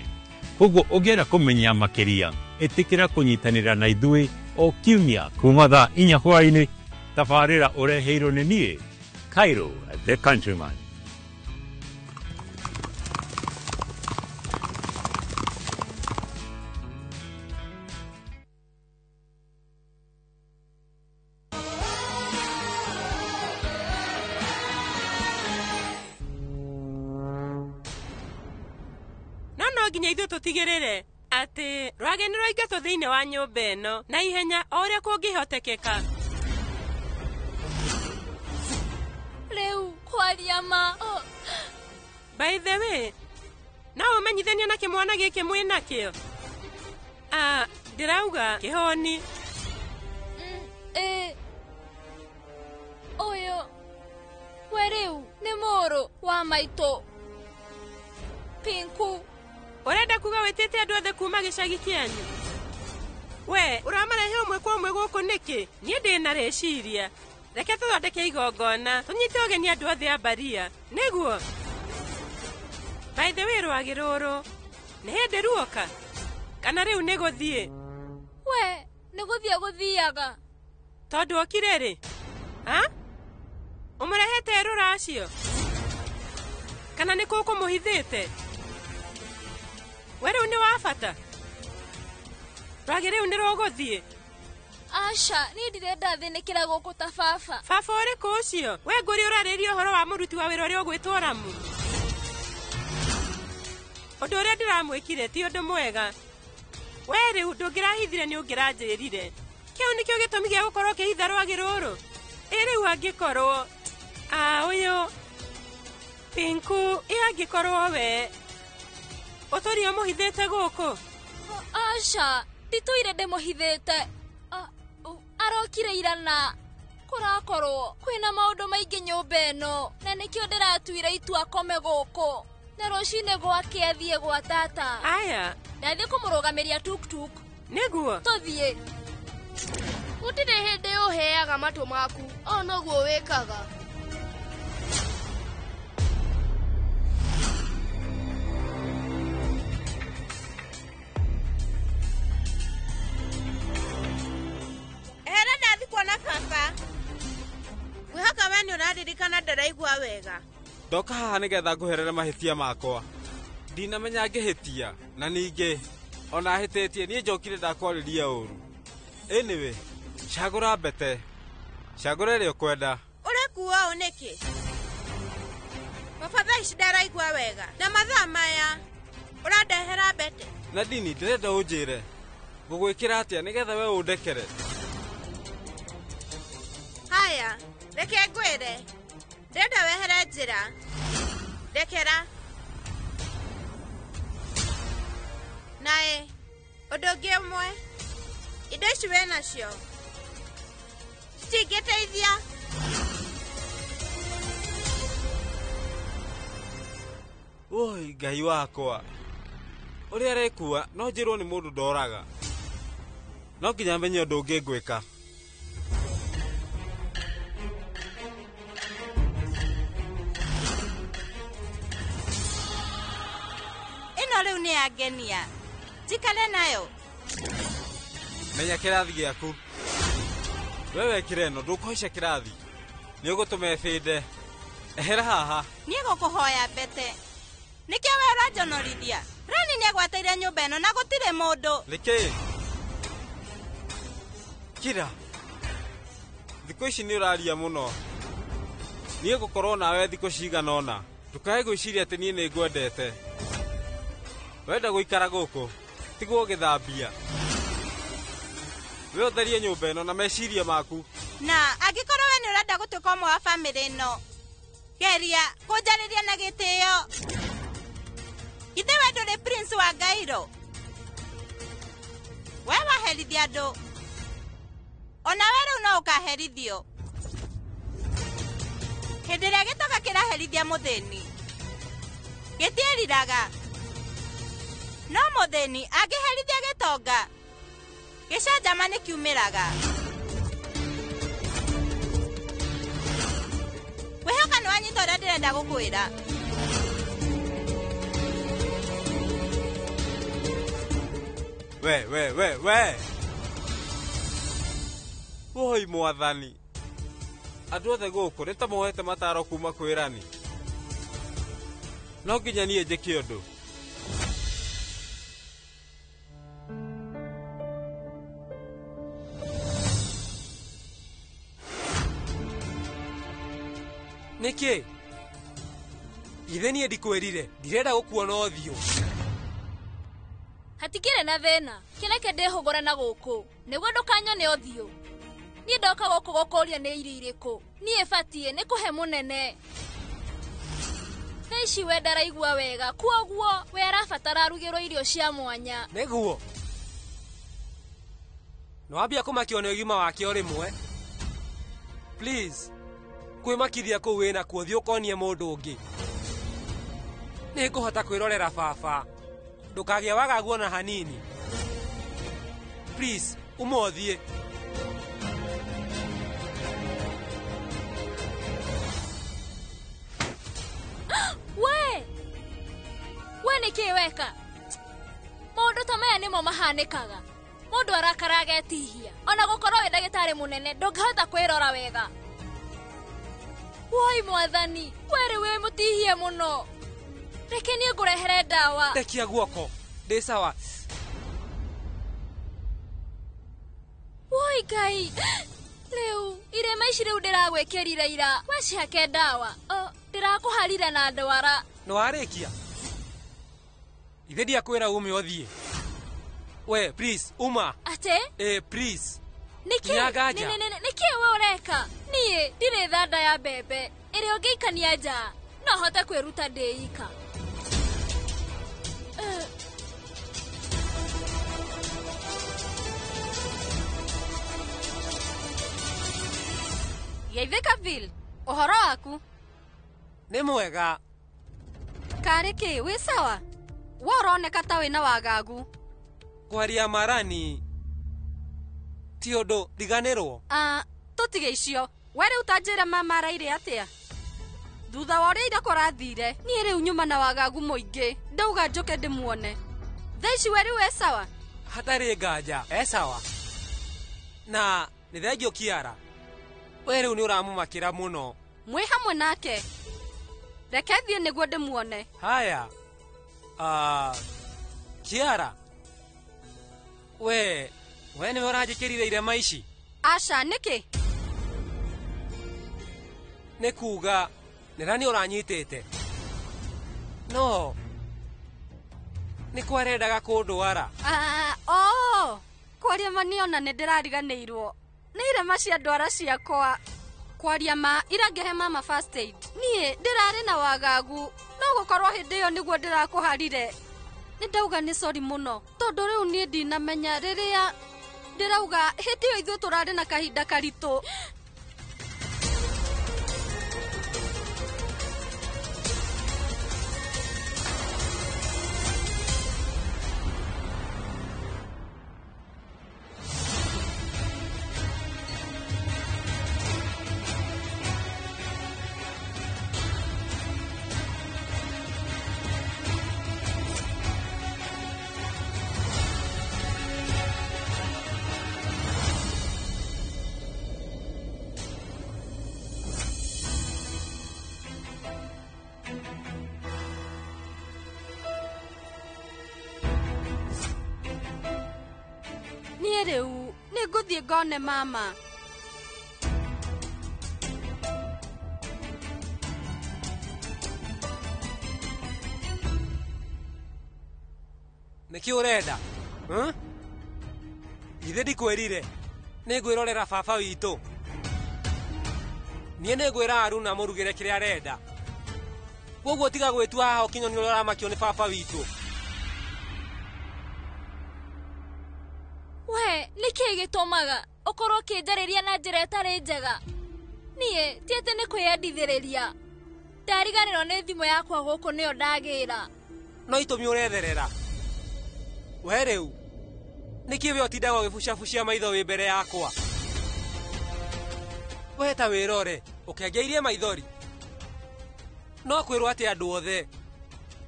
Koguo ũngĩenda kũmenya makĩria ĩtĩkĩra kũnyitanĩra na ithuĩ o kiumia kuma thaa 4 hwaĩ-inĩ. Tabarĩra ũreheirwo nĩ niĩ Cairo the Countryman.
Nginya ithuĩ tũtigĩrĩre atĩ rwageni rwaingatwo thĩinĩ wa nyũmba ĩno na ihenya o ũrĩa kũngĩhotekeka.
Rĩu kwaria ma.
By the way, no ũmenyithania na kĩmwana gĩkĩ mwĩ nakĩo? Ndĩrauga kĩhoni.
Ũyũ we rĩu nĩ mũrũ wa maitũ Pinku.
Urenda kuga wĩtĩte andũ othe kuma gĩcagi kĩanyu? We ũramarehe ũmwe kwa ũmwe gũkũ nĩkĩ? Niĩ ndĩna rĩciria. Reke tũthondeke igongona tũnyite ũgeni andũ othe a Baria nĩguo. By the way, rwagĩ rũrũ nĩ hĩndĩ ruoka kana rĩu nĩ gũthiĩ?
We nĩ gũthiĩ gũthiaga.
Tondũ okire rĩ? Ũmũrehete rũracio kana nĩ kũkũmũhithĩte? We rĩu nĩ wa bata? Rwagĩ rĩu nĩ rũgũthiĩ?
Aca, niĩ ndirenda thĩnĩkĩra gũkũ ta baba.
Baba ũrĩkũ ũcio? We ngũrĩ ũrarĩria ũhoro wa mũruti wa wĩra ũrĩa ũgwĩtwo Ramu. Ũndũ ũrĩa ndĩramwĩkire ti ũndũ mwega. We rĩu ndũngĩrahithire nĩ ũngĩranjĩrire. Kĩu nĩkĩo gĩtũmi gĩa gũkorwo ũkĩhitha rwagĩ rũrũ? Rĩu angĩkorwo ũyũ Pinku angĩkorwo we ũtũri mũhithĩte gũkũ?
Aca, nditũire ndĩmũhithĩte. Arokire ira na kũrakorwo kwĩna maũndũ maingĩ nyũmba ĩno na nĩkĩo ndĩratuire itua akome gũkũ na rũcinĩ gwake athiĩ gwa tata.
Aya,
ndathiĩ kũmũrũgamĩria tuk-tuk.
Nĩguo?
Tũthiĩ.
Gũtirĩ hĩndĩ ũheaga matũ maku, o noguo wĩkaga.
Na baba wĩhoka we nĩ ũraririkana ndĩraigua wega.
Ndoka haha nĩgetha ngũherere mahĩtia makwa. Ndinamenya ngĩhĩtia na ningĩ ona hĩtĩtie niĩ njokire ndakwarĩria ũru. Anyway, cagũra mbete. Cagũra ĩrĩa ũkwenda.
Ũrekuo ũũ nĩkĩ? Baba thaa ici ndaraigua wega na mathaa maya ũrandehera mbete.
Nadini ndĩrenda ũnjĩre ngũgwĩkĩra atĩa nĩgetha we ũndekere?
Haya, reke ngwĩre. Ndenda wehere njĩra. Ndekera. Nae, ũndũ ũngĩ ũmwe. Indo ici wĩ nacio. Citingĩteithia.
Oi, Ngai wakwa. Ũrĩa arekua no njĩrwo nĩ mũndũ ndoraga. No nginya menye ũndũ ũngĩ ngwĩka.
Ĩno rĩu nĩ yangenia. Njikare nayo.
Menya kĩrathi gĩaku. We wekire ĩno ndũkũhaica kĩrathi. Nĩ ũgũtũma ebĩnde. Ehera haha.
Niĩ gũkũhoya mbete. Nĩkĩo we ũranjonorithia. Rani nĩagwateire nyũmba ĩno na gũtirĩ mũndũ.
Nĩkĩ? Kira. Thikũ ici nĩ ũraria mũno. Niĩ gũkorwo nawe thikũ cigana ũna. Ndũkae gwĩciria atĩ niĩ nĩ ngwendete. Wenda gũikara gũkũ. Tigwo gĩthambia. We ũtherie nyũmba ĩno na meciria maku.
Na angĩkorwo we nĩ ũrenda gũtuĩka ũmwe wa bamĩrĩ ĩno, geria kũnjarĩria na gĩtĩo. Ithe we ndũrĩ Prince wa Ngairo. We waherithia andũ. Ona we rĩu no ũkaherithio. Hĩndĩ ĩrĩa gĩtoga kĩraherithia mũthĩni, gĩtiĩriraga. No mũthĩni angĩherithia gĩtonga, gĩcanjama nĩ kiumĩraga. Wĩhoka nĩ wanyita ũrĩa ndĩrenda gũkwĩra.
We. Woi mwathani. Andũ othe gũkũ nĩ ta mohete mataro kuma kwĩ Rani. No nginya niĩ njĩke ũndũ.
Nĩkĩ? Ithe niĩ ndikwĩrire, ndirenda gũkuona ũthiũ.
Hatikĩrĩ na thĩna. Kĩreke ndĩhũgũre na gũkũ. Nĩguo ndũkanyone ũthiũ. Niĩ ndoka gũkũ gũkũria nĩ irio irĩkũ. Niĩ batiĩ nĩ kũhe mũnene. Thaa ici we ndaraigua wega. Kuoguo we arabatara arugĩrwo irio cia mwanya.
Nĩguo. Nĩwambia kũmakio nĩ ũgima wake o rĩmwe. Please. Kwĩmakithia kũu wĩna kuo thiĩ ũkonie mũndũ ũngĩ. Nĩngũhota kwĩrorera baba. Ndũkagĩa wagagu ona hanini. Please, ũmothiĩ.
We nĩkĩ weka? Maũndũ ta maya nĩmo mahanĩkaga. Mũndũ arakara agetihia. Ona gũkorwo wĩ ndagĩtarĩ mũnene ndũngĩhota kwĩrora wega. Woi mwathani, were we mũtihie mũno. Reke niĩ ngũrehere ndawa.
Tekia guoko. Ndĩ sawa.
Woi Ngai. Rĩu irema ici rĩu ndĩragwĩkĩrire ira. Wecihake ndawa. Ndĩrakũharire na ndwara.
Nĩwarĩkia? Ithe ndiakwĩra ume ũthiĩ. We, please, uma.
Ate?
Please.
Nĩkĩ we ũreka? Niĩ ndirĩ thanda ya mbembe. Ĩrĩa ũngĩikania nja. No hote kwĩruta ndĩika.
Geithĩkaville, ũhoro waku?
Nĩ mwega.
Karĩ kĩ, wĩ sawa? We ũroneka ta wĩna wagagu.
Kwaria marani. Ti ũndũ ndiganĩrwo.
Tũtige icio. We rĩu ta njĩra mama araire atĩa? Thutha wa ũrĩa ira kũrathire, niĩ rĩu nyuma na wagagu mũingĩ. Ndauga njoke ndĩmuone. Thaa ici we rĩu sawa?
Hatarĩ nganja, sawa. Na nĩ thengio Kiara. We rĩu nĩ ũramũmakĩra mũno.
Mwĩ hamwe nake. Reke thiĩ nĩguo ndĩmuone.
Haya. Kiara. We nĩwe ũranjĩkĩrire irema ici?
Aca, nĩkĩ?
Nĩ kuuga nĩ Rani ũranyitĩte. No. Nĩ kwarendaga kũndwara.
kwaria maniona nĩ ndĩrariganĩirwo nĩ irema cia ndwara ciakwa. Kwaria ma irangehe mama first aid. Niĩ ndĩrarĩ na wagagu, no gũkorwo hĩndĩ ĩyo nĩguo ndĩrakũharire. Nĩ ndauga nĩ sorry mũno, tondũ rĩu niĩ ndinamenya rĩrĩa ndĩrauga hĩndĩ ĩyo ithuĩ tũrarĩ na kahinda karitũ. Rĩu nĩ ngũthiĩ ngone mama.
Nĩkĩ ũrenda? Ithe ndikwĩrire nĩ ngwĩrorera baba witũ. Niĩ nĩ ngwĩra Aruna mũrugĩre kĩrĩa arenda. Koguo tiga gwĩtua haha ũkinyoni ũrĩa ũramakio nĩ baba witũ.
We, nĩkĩ gĩtũmaga ũkorwo ũkĩnjarĩria na njĩra ĩtarĩ njega? Niĩ ti atĩ nĩ kwĩyendithĩrĩria. Ndariganĩrwo nĩ thimũ yakwa gũkũ nĩyo ndagĩra.
No itũmi ũretherera. We rĩu nĩkĩ we ũtindaga ũgĩbucabucia maitho wĩ mbere yakwa? We ta wĩrore ũkĩangĩirie maithori. No kwĩrwo atĩ andũ othe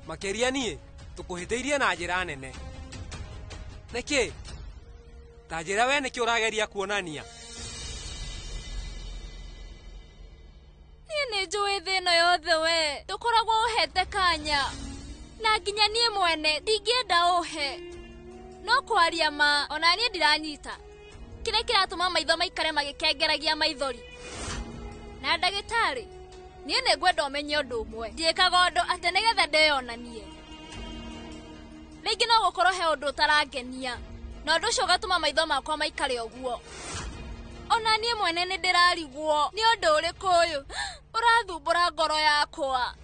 makĩria niĩ tũkũhĩtĩirie na njĩra nene. Nĩkĩ? Ta njĩra we nĩkĩ ũrageria kuonania?
Niĩ nĩ njũĩ thĩ ĩno yothe we ndũkoragwo ũhete kanya, na nginya niĩ mwene ndingĩenda ũhe. No kwaria ma ona niĩ ndiranyita kĩrĩa kĩratũma maitho maikare magĩkengeragia maithori. Na ndagĩtarĩ, niĩ nĩ ngwenda ũmenye ũndũ ũmwe, ndiĩkaga ũndũ atĩ nĩgetha ndeyonanie. Rĩngĩ no gũkorwo he ũndũ ũtarangenia, na ũndũ ũcio ũgatũma maitho makwa maikare ũguo. Ona niĩ mwene nĩ ndĩrarigwo nĩ ũndũ ũrĩkũ ũyũ ũrathumbũra ngoro yakwa.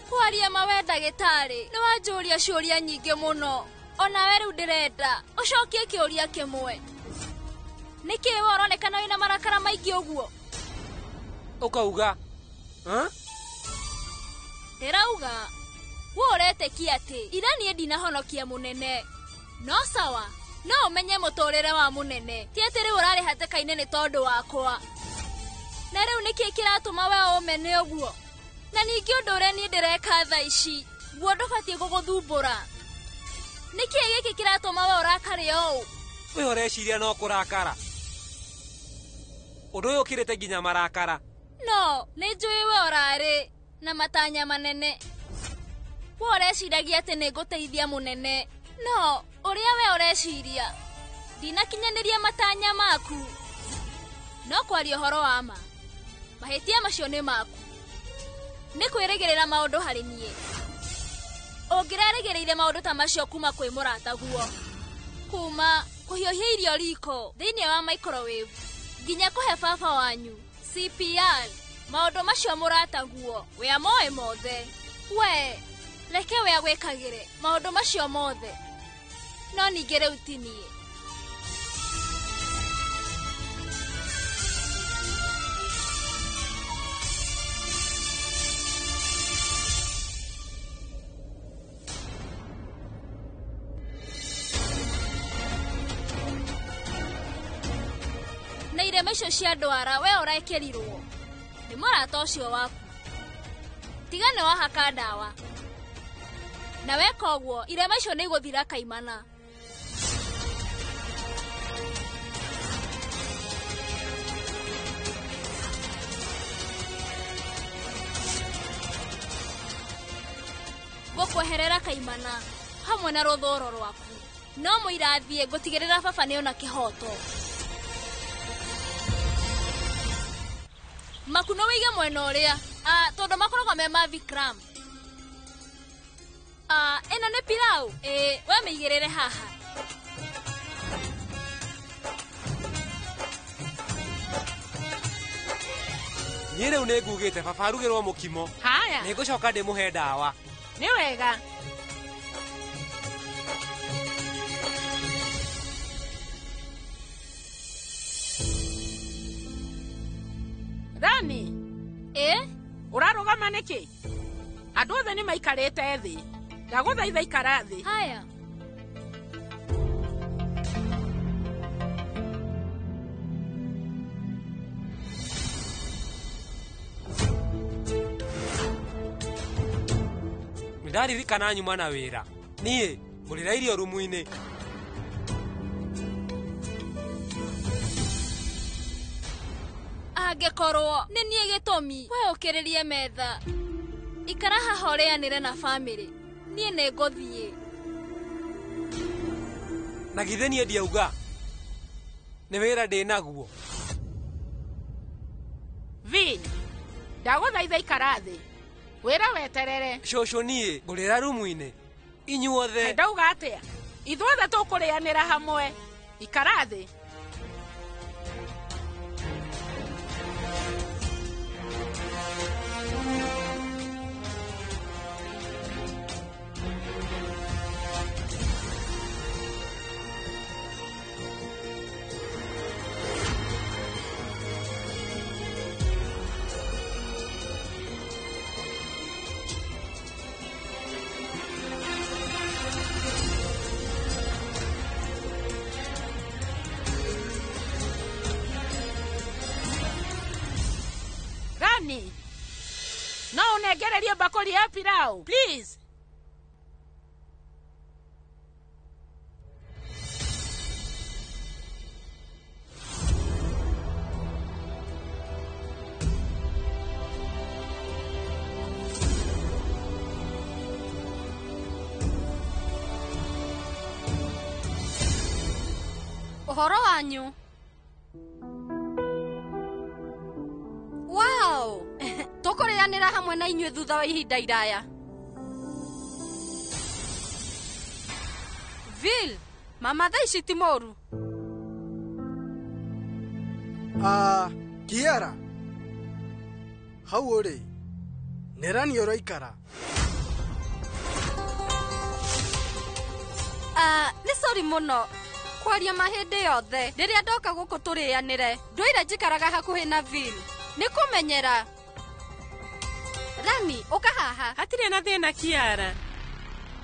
Kwaria ma we ndagĩtarĩ nĩ wanjũria ciũria nyingĩ mũno. Ona we rĩu ndĩrenda ũcokie kĩũria kĩmwe. Nĩkĩ we ũronekana wĩna marakara maingĩ ũguo?
Ũkauga?
Ndĩrauga we ũretĩkia atĩ ira niĩ ndinahonokia mũnene. No sawa, no ũmenye mũtũrĩre wa mũnene ti atĩ rĩu ũrarĩ hatĩka-inĩ nĩ tondũ wakwa. Na rĩu nĩkĩ kĩratũma we ũmene ũguo? Na ningĩ ũndũ ũrĩa niĩ ndĩreka thaa ici guo ndũbatiĩ gũgũthumbũra. Nĩkĩ gĩkĩ kĩratũma we ũrakare ũũ?
We ũreciria no kũrakara? Ũndũ ũyũ ũkĩrĩte nginya marakara.
No, nĩ njũĩ we ũrarĩ na matanya manene. We ũreciragia atĩ nĩ ngũteithia mũnene. No, ũrĩa we ũreciria ndinakinyanĩria matanya maku. No kwaria ũhoro wa ma, mahĩtia macio nĩ maku. Nĩ kwĩrĩgĩrĩra maũndũ harĩ niĩ. Ũngĩrerĩgĩrĩire maũndũ ta macio kuma kwĩ mũrata guo, kuma kũhiũhia irio riko thĩinĩ wa microwave nginya kũhe baba wanyu CPR, maũndũ macio mũrata guo we amoĩ mothe. We reke we agwĩkagĩre maũndũ macio mothe. No ningĩ rĩu ti niĩ. Na irema icio cia ndwara we ũrekĩrirwo nĩ mũrata ũcio waku. Tiga nĩ wahaka ndawa, na weka ũguo irema icio nĩ igũthira kaimana. Gũkweherera kaimana hamwe na rũthũro rwaku. No mũirathiĩ ngũtigĩrĩra baba nĩona kĩhoto. Makuno wĩige mwena ũrĩa tondũ makoragwo me ma Vikram. eno nĩ pilau. We mĩigĩrĩre haha.
Niĩ rĩu nĩ ngugĩte baba arugĩrwo mũkimo.
Haya.
Nĩ ngũcoka ndĩmũhe ndawa.
Nĩ wega. Rani. Ũrarũgama nĩkĩ? Andũ othe nĩ maikarĩte thĩ. Ndagũthaitha ikara thĩ.
Haya.
Ndaririkana nyuma na wĩra. Niĩ ngũrĩra irio rumu-inĩ.
Angĩkorwo nĩ niĩ gĩtũmi, we ũkĩrĩrie metha. Ikara haha ũrĩanĩre na bamĩrĩ. Niĩ nĩ ngũthiĩ.
Na githĩ niĩ ndiauga nĩ wĩra ndĩ naguo.
Vin, ndagũthaitha ikara thĩ. Wĩra weterere.
Cũcũ niĩ ngũrĩra rumu-inĩ. Inyuothe.
Ndauga atĩa? Ithuothe tũkũrĩanĩra hamwe. Ikara thĩ. No unengererie bakuli ya pilau, please.
Ũhoro wanyu? Wow! Tũkũrĩanĩra hamwe na inyuĩ thutha wa ihinda iraya. Vil, mama thaa ici ti mũru.
Kiara. Hau ũrĩ? Nĩ Rani ũraikara?
Nĩ sorry mũno. Kwaria mahĩndĩ yothe. Rĩrĩa ndoka gũkũ tũrĩanĩre, ndũire njikaraga hakuhĩ na Vil. Nĩ kũmenyera. Rani, ũka haha.
Hatirĩ na thĩna Kiara.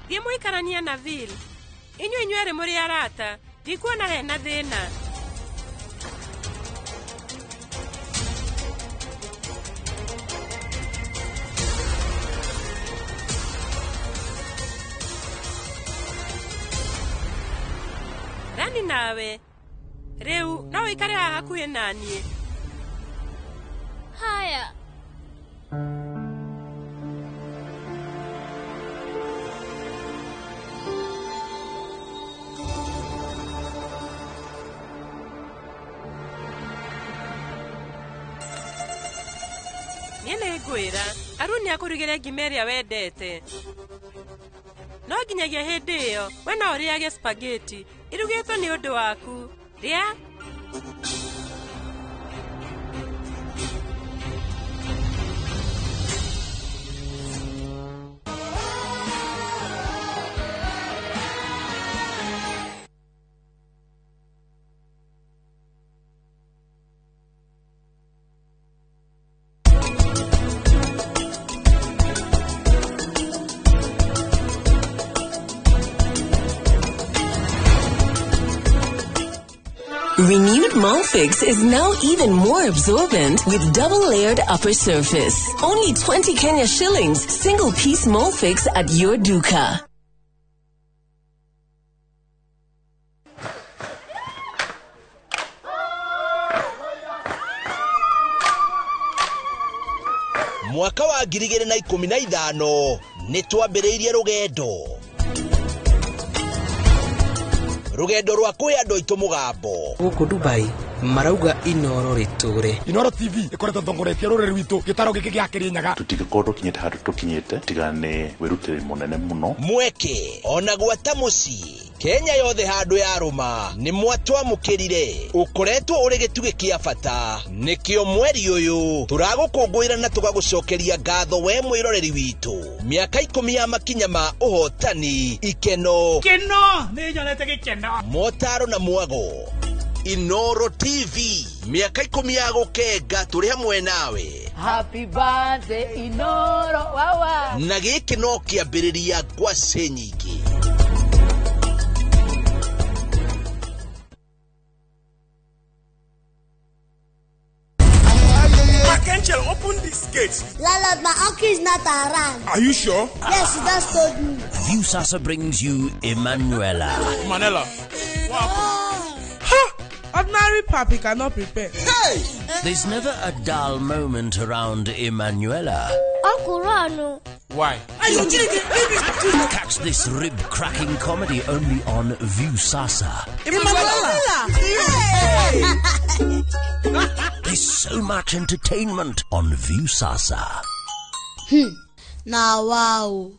Thiĩ mũikarania na Vil. Inyuĩ erĩ mũrĩ arata. Ndikuona hena thĩna. Rani nawe. Rĩu no ũikare haha hakuhĩ na niĩ.
Haya.
Niĩ nĩ ngwĩra, Aruni akũrugĩre ngima ĩrĩa wendete. No nginyagia hĩndĩ ĩyo, we no ũrĩage spaghetti. Irugĩtwo nĩ ũndũ waku. Rĩa.
Renewed Molfix is now even more absorbent with double-layered upper surface. Only 20 Kenya shillings, single-piece Molfix at your duka.
Mwaka wa 2015 nitwambĩrĩirie rugendo rwa kwĩ andũ aitũ mũgambo
gũkũ Dubai
marauga Inoro riture.
Inoro TV ikoreta thongoretie rureri witu gitaro giki gia Kirinyaga.
Tutigikorwo kinyete handu tukinyete tigane wirutire munene muno.
Mweke ona gwata muci Kenya yothe handu ya ruma ni mwatwa mukirire ukoretwo uri gituge kia bata nikio mweri uyu turagukungwira na tugagucokeria ngatho we mwiroreri witu miaka 10 ya makinya ma uhotani ikeno
ni nyonete gikeno
motaro na mwago. Inoro TV miaka 10 ya gukenga turi hamwe nawe.
Happy birthday Inoro wawa.
Na giki no kiambiriria kwa senyiki.
Angel, open this gate.
Lala, my uncle is not around.
Are you sure?
Yes, he just told me.
Viusasa brings you Emanuela.
Manela.
Wow. Ha! Ordinary papi cannot prepare.
Hey!
There's never a dull moment around Emanuela.
Uncle Rano.
Why?
Catch this rib-cracking comedy only on Viusasa.
Emanuela!
There's so much entertainment on Viusasa.
Now, wow.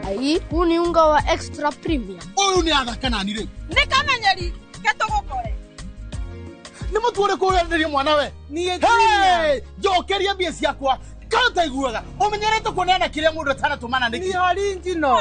Ai, huu ni unga wa extra premium.
Oyu ni athaka nani ri?
Ni kamenyeri ketogokore.
Ni mutuore kurenderia mwana we. Hey! Jokeria biesi yakwa. Kanta iguaga. Umenyerete kuonana kile mundu tana tumana niki.
Ni original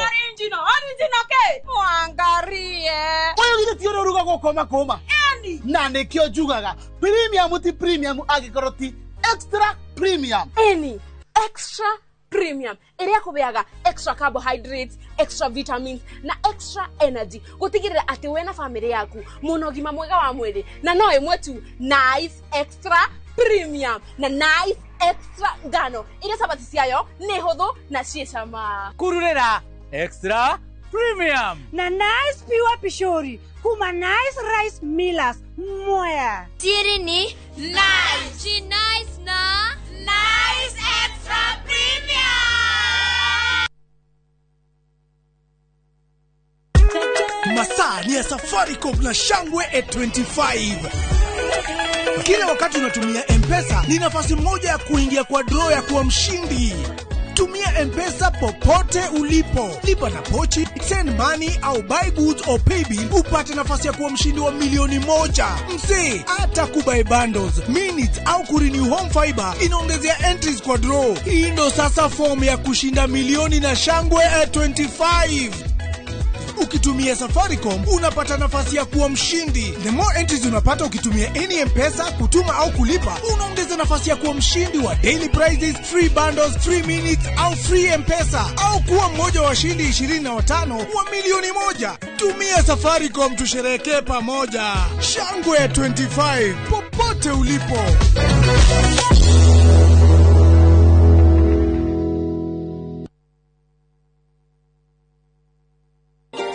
ke. Mwangarie.
Oyu gire tioro ruga gukoma koma.
Eni.
Na nikio jugaga. Premium ti premium agikoroti extra premium.
Eni extra premium iria kubeaga extra carbohydrates, extra vitamins na extra energy gutigirira ati we na family yaku muno gima mwega wa mwiri na no imwe tu nice extra premium na nice extra ngano iria sabati ciayo ni huthu na ciecama
kururira extra premium
Na nice pure pishori kuma nice rice millers moya.
Tiri ni nice. Nice na nice extra premium.
Masaa ni ya Safaricom na Shangwe A25. Kila wakati unatumia M-Pesa ni nafasi moja ya kuingia kwa draw ya kuwa mshindi. Tumia M-Pesa popote ulipo. Lipa na pochi, send money au buy goods or pay bill upate nafasi ya kuwa mshindi wa milioni 1. Msee, hata kubuy bundles, minutes au kurenew home fiber inaongezea entries kwa draw. Hii ndo sasa form ya kushinda milioni na Shangwe A25. Ukitumia Safaricom unapata nafasi ya kuwa mshindi. The more entries unapata ukitumia any M-Pesa, kutuma au kulipa, unaongeza nafasi ya kuwa mshindi wa daily prizes, free bundles, free minutes au free M-Pesa, au kuwa mmoja wa washindi 25 wa milioni 1. Tumia Safaricom tusherehekee pamoja. Shangwe 25 popote ulipo.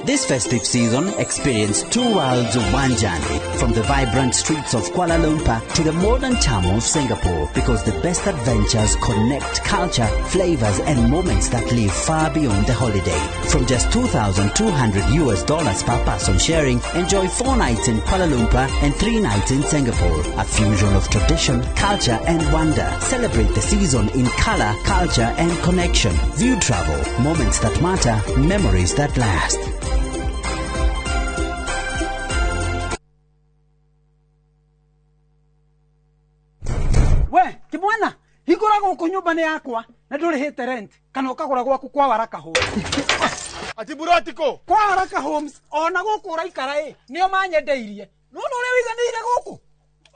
This festive season, experience two worlds of one journey. From the vibrant streets of Kuala Lumpur to the modern charm of Singapore. Because the best adventures connect culture, flavors and moments that live far beyond the holiday. From just $2,200 per person sharing, enjoy 4 nights in Kuala Lumpur and 3 nights in Singapore. A fusion of tradition, culture and wonder. Celebrate the season in color, culture and connection. View travel. Moments that matter. Memories that last.
We, kimwana, higura guku nyumba ni yakwa na ndurihite rent kana ukagura gwaku kwa Waraka Homes.
Ati burotiko
kwa Waraka Homes ona guku uraikara nio manyendeirie. No uri wiganire guku.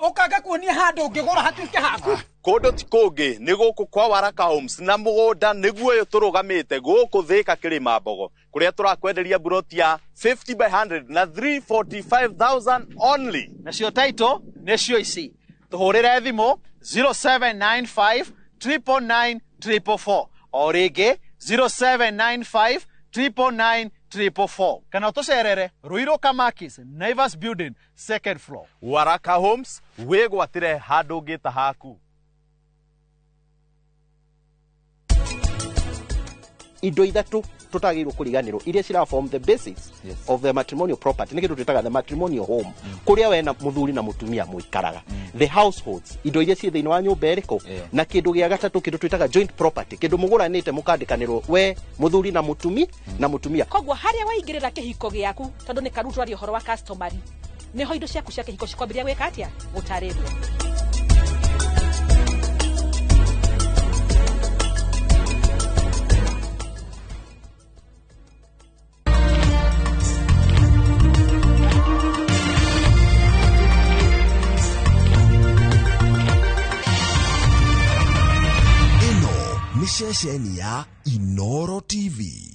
Ukaga kuonia handu ngigura hatuike haku.
Kondo ti kungi ni guku kwa Waraka Homes na mugunda niguo yo turugamite guku Thika Kirima Mbogo kuria turakwenderia buroti ya 50 by 100 na 345,000 only.
Na cio title ni cio ici. Tuhurire thimu 0795 999 444 o ringi 0795 999 444 kana utucerere Ruiru Kamakis Naivas Building 2nd floor.
Waraka Homes wigwatire handu ngita haku.
Indo ithatu
tutagirwo kuriganirwo iria cira form the basics of the matrimonial property nikitu twitaga the matrimonial home kuria we na muthuri na mutumia muikaraga the households indo iria ci thiini wa nyumba eriko na kindu gia gatatu kindu twitaga joint property kindu muguranite mukandikanirwo we muthuri na mutumia
kogwo haria waingirira kihiko giaku tondu ni karutu ari horo wa customary niho indo ciaku cia kihiko cikwambiria gwika atia gutarirwo.
Ni ceceni ya Inoro TV.